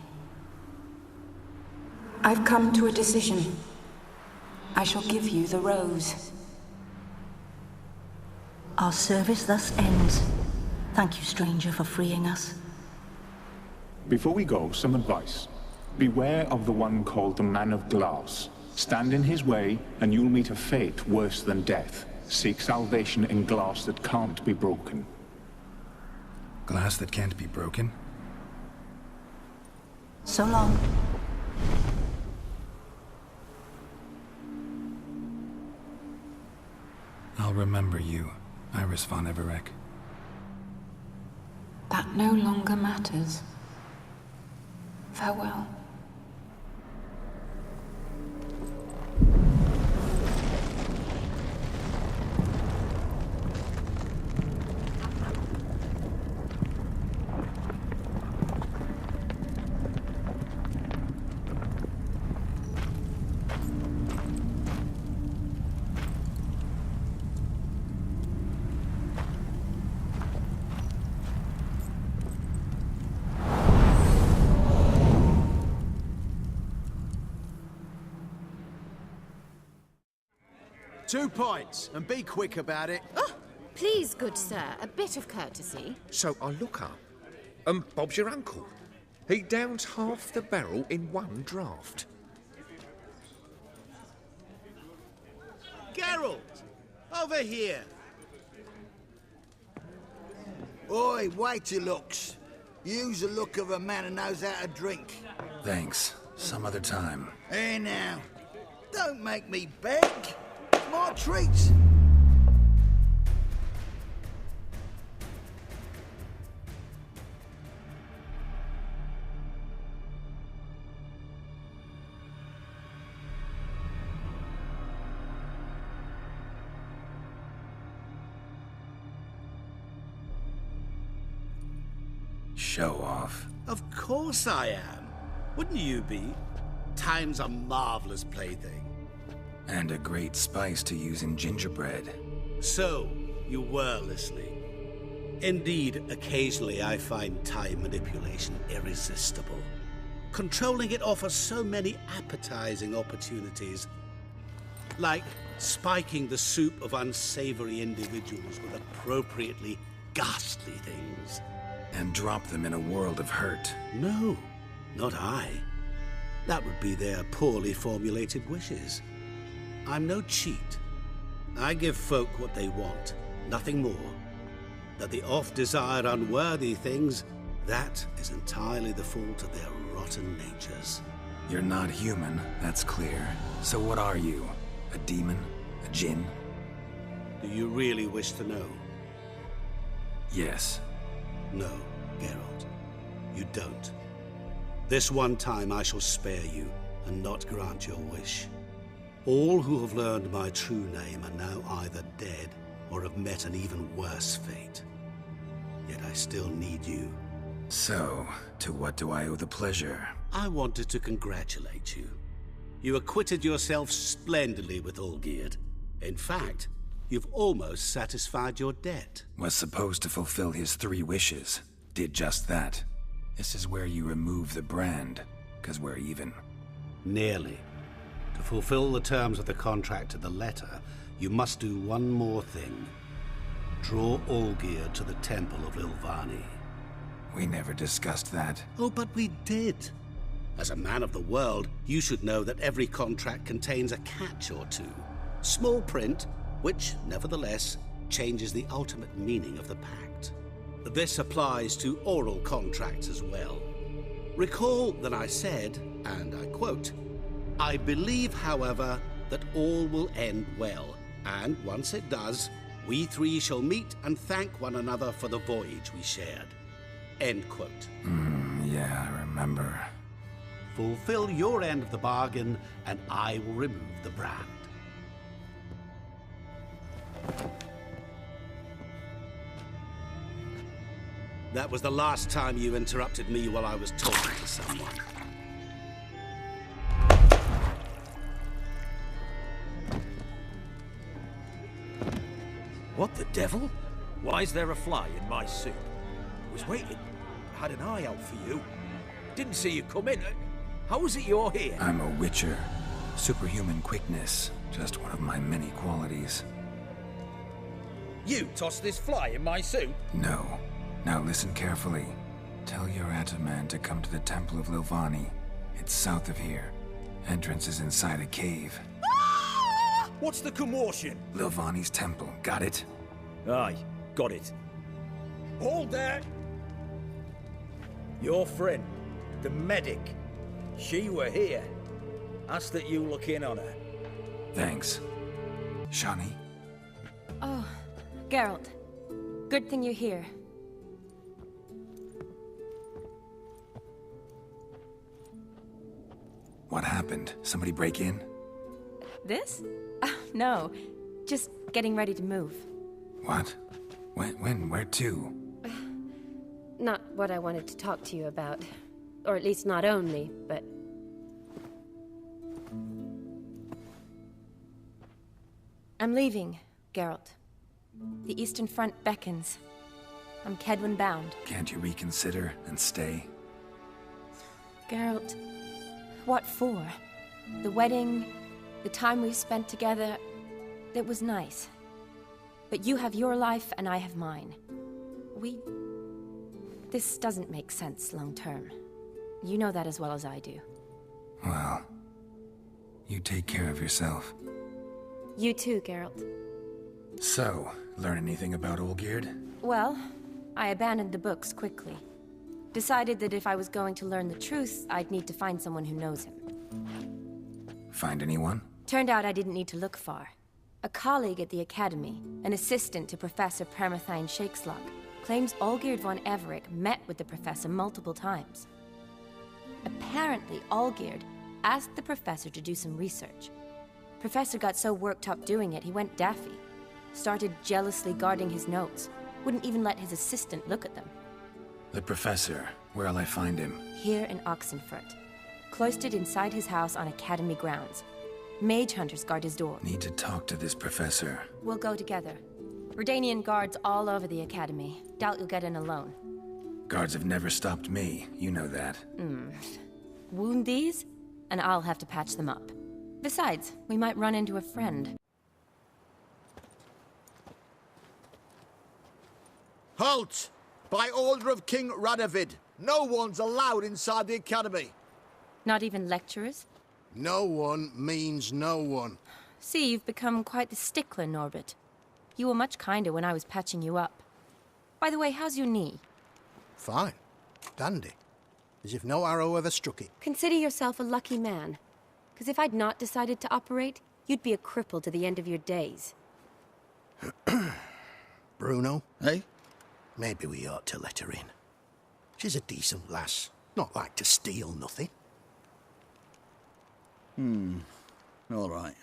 I've come to a decision. I shall give you the rose. Our service thus ends. Thank you, stranger, for freeing us. Before we go, some advice. Beware of the one called the Man of Glass. Stand in his way, and you'll meet a fate worse than death. Seek salvation in glass that can't be broken. Glass that can't be broken? So long. I'll remember you, Iris von Everec. That no longer matters. Farewell. Two points, and be quick about it. Oh, please, good sir, a bit of courtesy. So I look up, and Bob's your uncle. He downs half the barrel in one draught. Geralt! Over here! Oi, wait your looks. Use the look of a man who knows how to drink. Thanks. Some other time. Hey now, don't make me beg. It's my treat. Show off. Of course I am. Wouldn't you be? Time's a marvelous plaything. And a great spice to use in gingerbread. So, you were listening. Indeed, occasionally I find time manipulation irresistible. Controlling it offers so many appetizing opportunities. Like spiking the soup of unsavory individuals with appropriately ghastly things. And drop them in a world of hurt. No, not I. That would be their poorly formulated wishes. I'm no cheat. I give folk what they want, nothing more. that the oft-desired unworthy things, that is entirely the fault of their rotten natures. You're not human, that's clear. So what are you? A demon? A djinn? Do you really wish to know? Yes. No, Geralt. You don't. This one time I shall spare you and not grant your wish. All who have learned my true name are now either dead or have met an even worse fate. Yet I still need you. So, to what do I owe the pleasure? I wanted to congratulate you. You acquitted yourself splendidly with Olgierd. In fact, you've almost satisfied your debt. Was supposed to fulfill his 3 wishes. Did just that. This is where you remove the brand, 'cause we're even. Nearly. To fulfill the terms of the contract to the letter, you must do one more thing. Draw Olgierd to the Temple of Lilvani. We never discussed that. Oh, but we did. As a man of the world, you should know that every contract contains a catch or two. Small print, which, nevertheless, changes the ultimate meaning of the pact. This applies to oral contracts as well. Recall that I said, and I quote, "I believe, however, that all will end well, and once it does, we 3 shall meet and thank one another for the voyage we shared." End quote. Yeah, I remember. Fulfill your end of the bargain, and I will remove the brand. That was the last time you interrupted me while I was talking to someone. What the devil? Why is there a fly in my soup? Was waiting. Had an eye out for you. Didn't see you come in. How is it you're here? I'm a witcher. Superhuman quickness. Just one of my many qualities. You tossed this fly in my soup? No. Now listen carefully. Tell your Ataman to come to the Temple of Lilvani. It's south of here. Entrance is inside a cave. What's the commotion? Lilvani's temple. Got it? Aye, got it. Hold there! Your friend, the medic, she were here. Ask that you look in on her. Thanks. Shani? Oh, Geralt. Good thing you're here. What happened? Somebody break in? This? No. Just getting ready to move. What? When? Where to? Not what I wanted to talk to you about. Or at least not only, but... I'm leaving, Geralt. The Eastern Front beckons. I'm Kedwen bound. Can't you reconsider and stay? Geralt, what for? The wedding, the time we spent together, it was nice. But you have your life and I have mine. This doesn't make sense long term. You know that as well as I do. Well, you take care of yourself. You too, Geralt. So, learn anything about Olgierd? Well, I abandoned the books quickly. Decided that if I was going to learn the truth, I'd need to find someone who knows him. Find anyone? Turned out I didn't need to look far. A colleague at the Academy, an assistant to Professor Permathine Shakeslug, claims Olgierd von Everec met with the professor multiple times. Apparently, Olgierd asked the professor to do some research. Professor got so worked up doing it, he went daffy. Started jealously guarding his notes. Wouldn't even let his assistant look at them. The professor. Where'll I find him? Here in Oxenfurt. Cloistered inside his house on Academy grounds. Mage hunters guard his door. Need to talk to this professor. We'll go together. Redanian guards all over the Academy. Doubt you'll get in alone. Guards have never stopped me. You know that. Wound these, and I'll have to patch them up. Besides, we might run into a friend. Halt! By order of King Radovid, no one's allowed inside the Academy. Not even lecturers? No one means no one. See, you've become quite the stickler, Norbert. You were much kinder when I was patching you up. By the way, how's your knee? Fine. Dandy. As if no arrow ever struck it. Consider yourself a lucky man. Because if I'd not decided to operate, you'd be a cripple to the end of your days. Bruno? Eh? Maybe we ought to let her in. She's a decent lass. Not like to steal nothing. All right.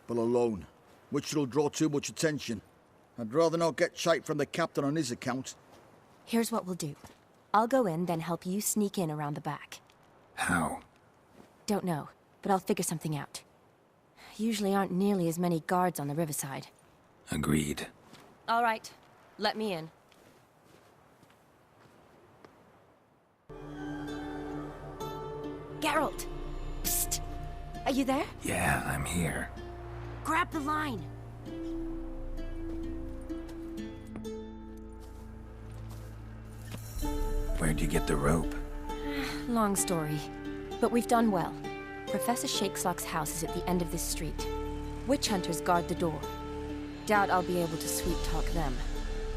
But alone, which will draw too much attention. I'd rather not get shite from the captain on his account. Here's what we'll do. I'll go in, then help you sneak in around the back. How? Don't know, but I'll figure something out. Usually aren't nearly as many guards on the riverside. Agreed. All right, let me in. Geralt! Psst! Are you there? Yeah, I'm here. Grab the line! Where'd you get the rope? Long story, but we've done well. Professor Shakeslock's house is at the end of this street. Witch hunters guard the door. Doubt I'll be able to sweet-talk them.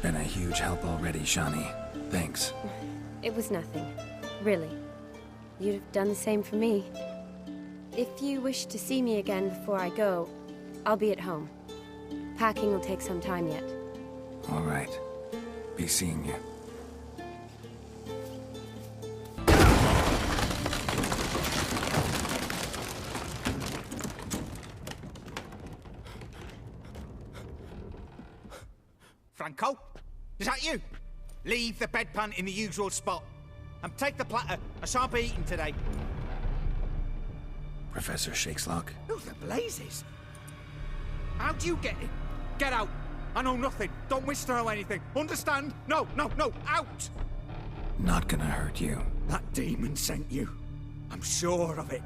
Been a huge help already, Shani. Thanks. It was nothing. Really. You'd have done the same for me. If you wish to see me again before I go, I'll be at home. Packing will take some time yet. All right. Be seeing you. Franco? Is that you? Leave the bedpan in the usual spot. And take the platter. I shan't be eating today. Professor Shakeslock? Who the blazes? How do you get in? Get out. I know nothing. Don't wish to know anything. Understand? No, no, no. Out! Not gonna hurt you. That demon sent you. I'm sure of it.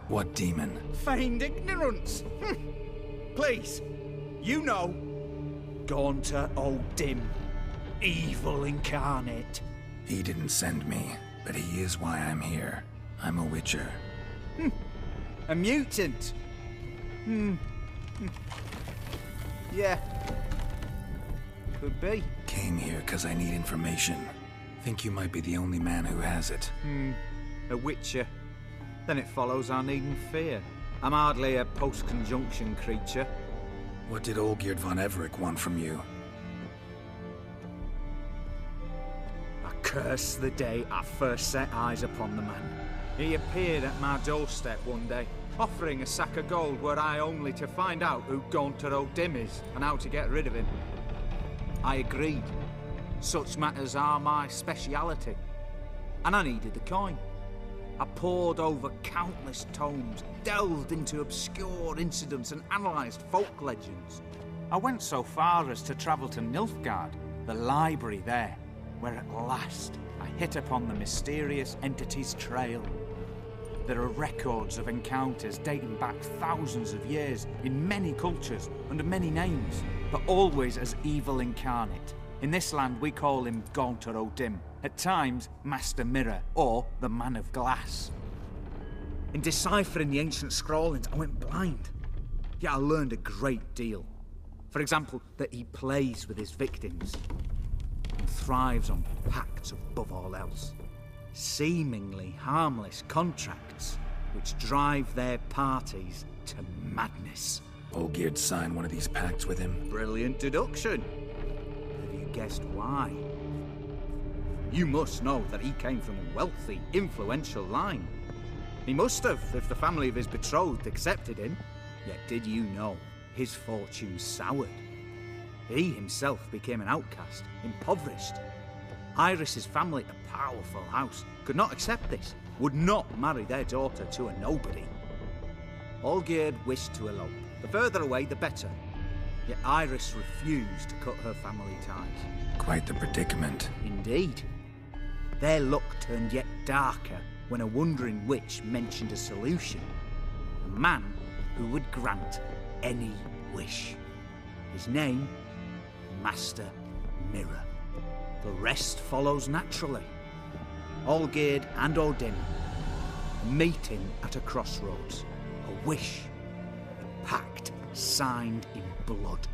What demon? Feigned ignorance. Please. You know. Gaunter O'Dim. Evil incarnate. He didn't send me, but he is why I'm here. I'm a witcher. A mutant. Yeah. Could be. Came here because I need information. Think you might be the only man who has it. A witcher. Then it follows I needn't fear. I'm hardly a post-conjunction creature. What did Olgierd von Everec want from you? I curse the day I first set eyes upon the man. He appeared at my doorstep one day, offering a sack of gold were I only to find out who Gaunter O'Dim is and how to get rid of him. I agreed. Such matters are my speciality. And I needed the coin. I pored over countless tomes, delved into obscure incidents and analysed folk legends. I went so far as to travel to Nilfgaard, the library there, where at last I hit upon the mysterious entity's trail. There are records of encounters dating back thousands of years in many cultures, under many names, but always as evil incarnate. In this land we call him Gaunter O'Dim, at times Master Mirror, or the Man of Glass. In deciphering the ancient scrawlings, I went blind. Yet I learned a great deal. For example, that he plays with his victims and thrives on pacts above all else. Seemingly harmless contracts which drive their parties to madness. Olgierd signed one of these pacts with him? Brilliant deduction. Have you guessed why? You must know that he came from a wealthy, influential line. He must have, if the family of his betrothed accepted him. Yet did you know his fortune soured? He himself became an outcast, impoverished. Iris's family, a powerful house, could not accept this, would not marry their daughter to a nobody. Olgierd wished to elope. The further away, the better. Yet Iris refused to cut her family ties. Quite the predicament. Indeed. Their luck turned yet darker when a wandering witch mentioned a solution. A man who would grant any wish. His name, Master Mirror. The rest follows naturally. Olgierd and O'Dim, a meeting at a crossroads, a wish, a pact signed in blood,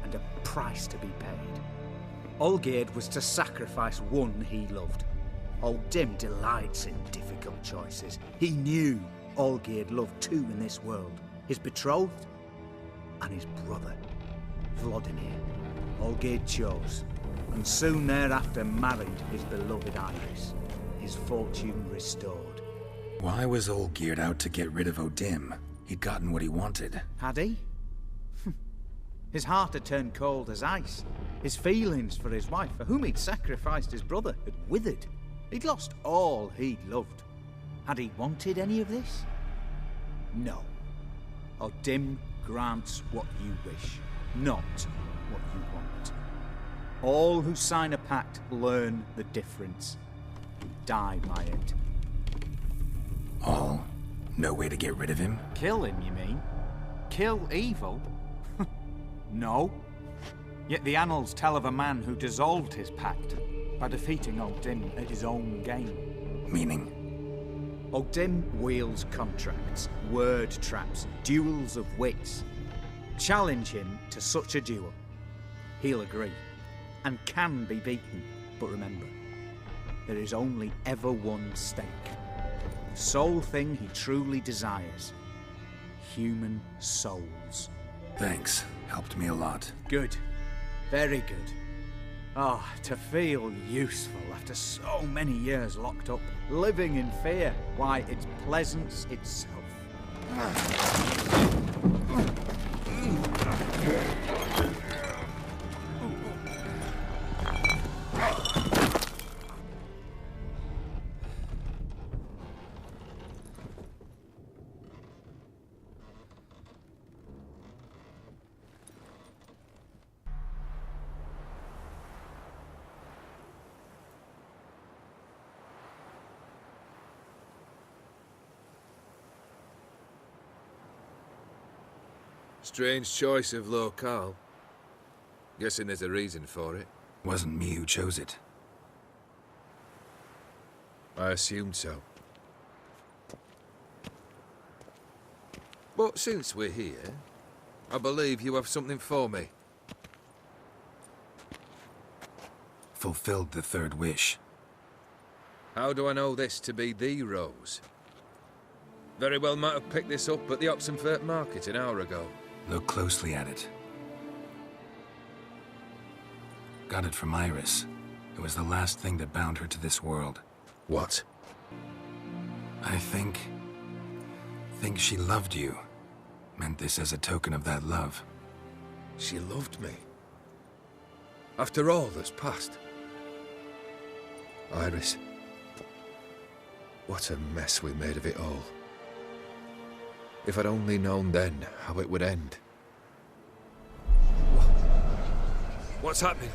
and a price to be paid. Olgierd was to sacrifice one he loved. Old Dim delights in difficult choices. He knew Olgierd loved two in this world, his betrothed and his brother, Vladimir. Olgierd chose, and soon thereafter married his beloved Iris, his fortune restored. Why was Olgierd out to get rid of Odim? He'd gotten what he wanted. Had he? His heart had turned cold as ice. His feelings for his wife, for whom he'd sacrificed his brother, had withered. He'd lost all he'd loved. Had he wanted any of this? No. Odim grants what you wish, not what you want. All who sign a pact learn the difference. Die by it. All? No way to get rid of him? Kill him, you mean? Kill evil? No. Yet the annals tell of a man who dissolved his pact by defeating Odim at his own game. Meaning? Odim wields contracts, word traps, duels of wits. Challenge him to such a duel. He'll agree, and can be beaten. But remember, there is only ever one stake. The sole thing he truly desires. Human souls. Thanks. Helped me a lot. Good. Very good. Oh, to feel useful after so many years locked up, living in fear. Why, it's pleasance itself. Strange choice of locale. Guessing there's a reason for it. Wasn't me who chose it. I assumed so. But since we're here, I believe you have something for me. Fulfilled the third wish. How do I know this to be the rose? Very well might have picked this up at the Oxenfurt market an hour ago. Look closely at it. Got it from Iris. It was the last thing that bound her to this world. What? I think she loved you. Meant this as a token of that love. She loved me. After all that's passed. Iris. What a mess we made of it all. If I'd only known then how it would end. What's happening?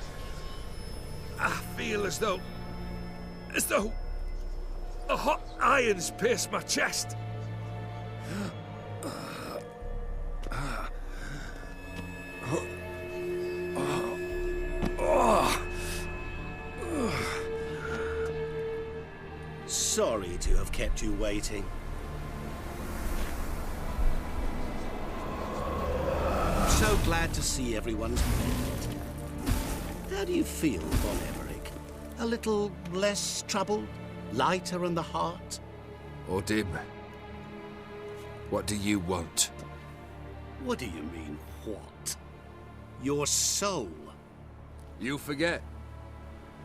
I feel as though a hot iron's pierced my chest. Sorry to have kept you waiting. So glad to see everyone's mended. How do you feel, Von Emmerich? A little less troubled? Lighter in the heart? Odim, what do you want? What do you mean, what? Your soul. You forget.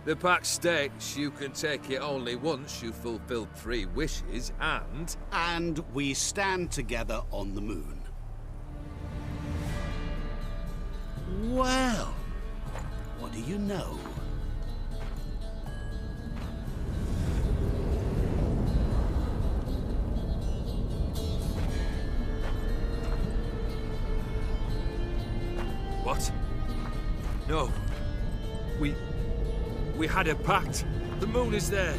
The pact states you can take it only once you've fulfilled 3 wishes, and... And we stand together on the moon. Well, what do you know? What? No. We had a pact. The moon is there.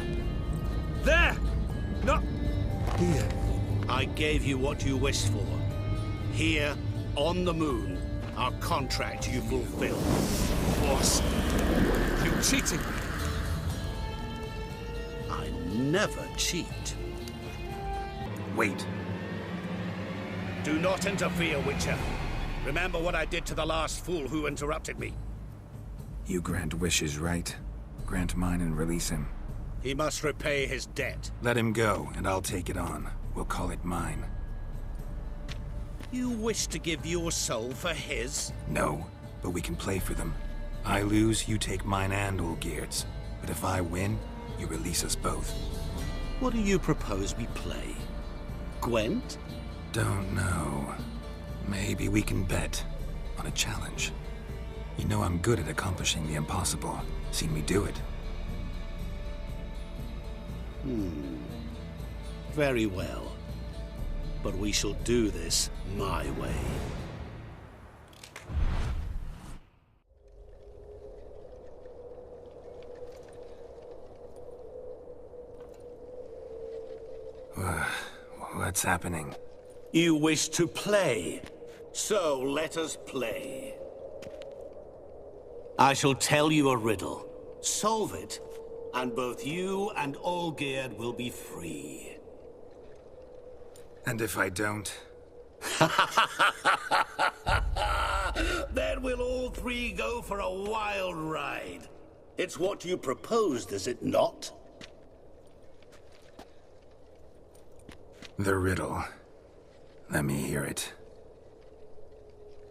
There! Not here. I gave you what you wished for. Here, on the moon, our contract you fulfilled. Boss, you cheating me. I never cheat. Wait. Do not interfere, Witcher. Remember what I did to the last fool who interrupted me. You grant wishes, right? Grant mine and release him. He must repay his debt. Let him go, and I'll take it on. We'll call it mine. You wish to give your soul for his? No, but we can play for them. I lose, you take mine and Olgierd's. But if I win, you release us both. What do you propose we play? Gwent? Don't know. Maybe we can bet on a challenge. You know I'm good at accomplishing the impossible. Seen me do it. Very well. But we shall do this my way. What's happening? You wish to play, so let us play. I shall tell you a riddle. Solve it, and both you and Olgierd will be free. And if I don't? Then we'll all three go for a wild ride. It's what you proposed, is it not? The riddle. Let me hear it.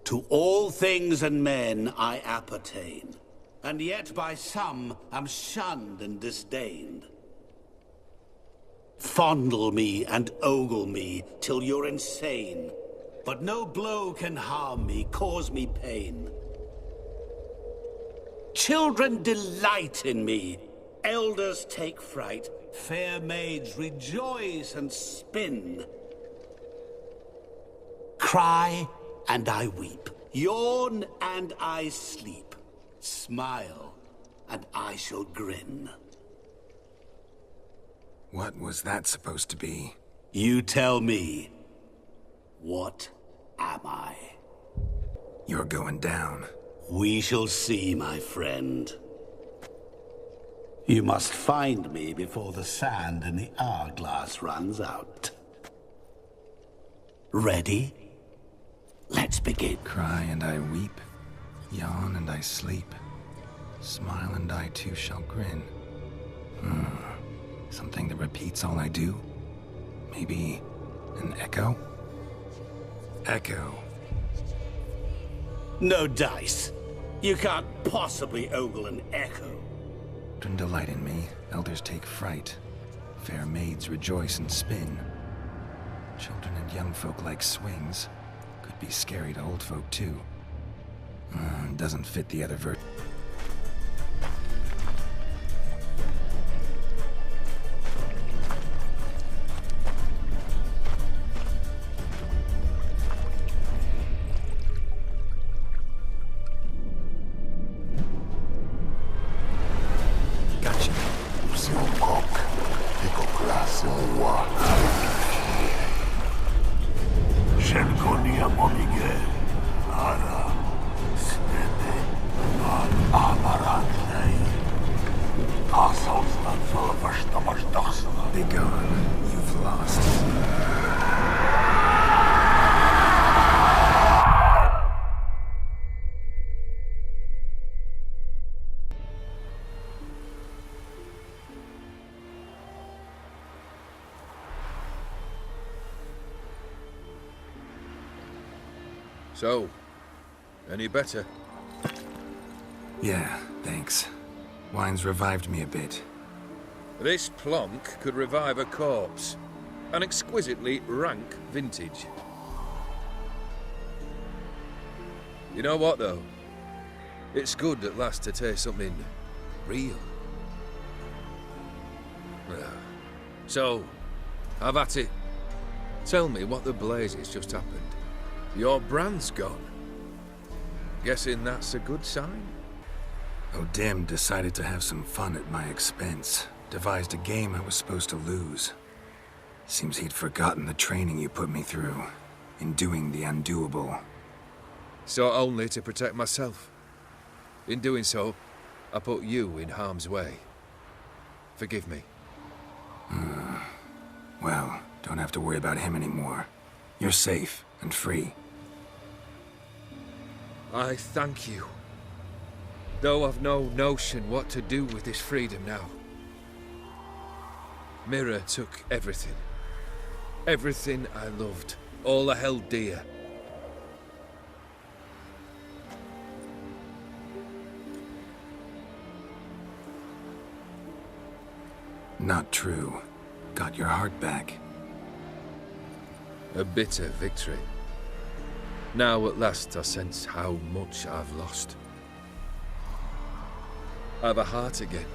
To all things and men I appertain, and yet by some am shunned and disdained. Fondle me and ogle me till you're insane, but no blow can harm me, cause me pain. Children delight in me, elders take fright, fair maids rejoice and spin. Cry and I weep, yawn and I sleep, smile and I shall grin. What was that supposed to be? You tell me. What am I? You're going down. We shall see, my friend. You must find me before the sand in the hourglass runs out. Ready? Let's begin. Cry and I weep, yawn and I sleep, smile and I too shall grin. Something that repeats all I do? Maybe an echo? Echo. No dice. You can't possibly ogle an echo. Children delight in me, elders take fright. Fair maids rejoice and spin. Children and young folk like swings. Could be scary to old folk too. Doesn't fit the other version. So, any better? Yeah, thanks. Wine's revived me a bit. This plonk could revive a corpse. An exquisitely rank vintage. You know what, though? It's good at last to taste something real. So, have at it. Tell me what the blazes just happened. Your brand's gone. Guessing that's a good sign? O'Dim decided to have some fun at my expense. Devised a game I was supposed to lose. Seems he'd forgotten the training you put me through in doing the undoable. So only to protect myself. In doing so, I put you in harm's way. Forgive me. Well, don't have to worry about him anymore. You're safe and free. I thank you. Though I've no notion what to do with this freedom now. Mira took everything. Everything I loved. All I held dear. Not true. Got your heart back. A bitter victory. Now at last I sense how much I've lost. I've a heart again.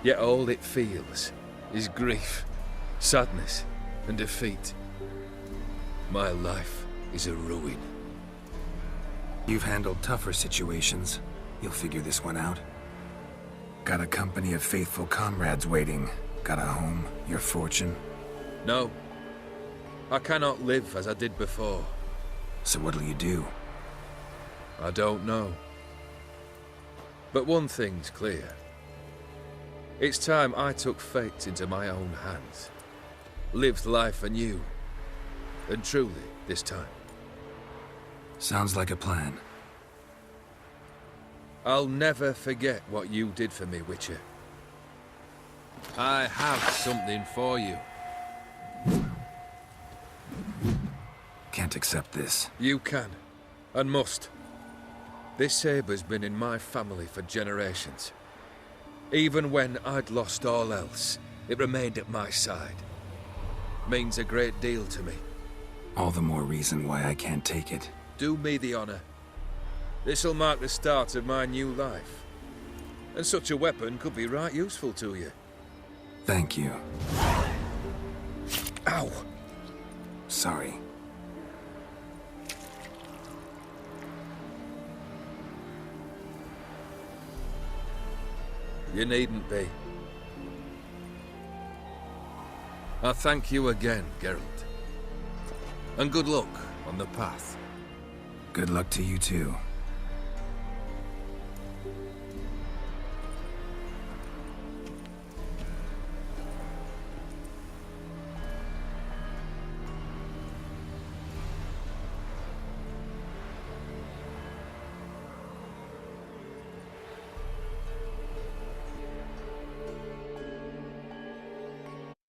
Yet all it feels is grief, sadness, and defeat. My life is a ruin. You've handled tougher situations. You'll figure this one out. Got a company of faithful comrades waiting. Got a home, your fortune. No. I cannot live as I did before. So what'll you do? I don't know. But one thing's clear. It's time I took fate into my own hands. Lived life anew. And truly, this time. Sounds like a plan. I'll never forget what you did for me, Witcher. I have something for you. Can't accept this. You can, and must. This sabre's been in my family for generations. Even when I'd lost all else, it remained at my side. Means a great deal to me. All the more reason why I can't take it. Do me the honor. This'll mark the start of my new life. And such a weapon could be right useful to you. Thank you. Ow! Sorry. You needn't be. I thank you again, Geralt. And good luck on the path. Good luck to you too.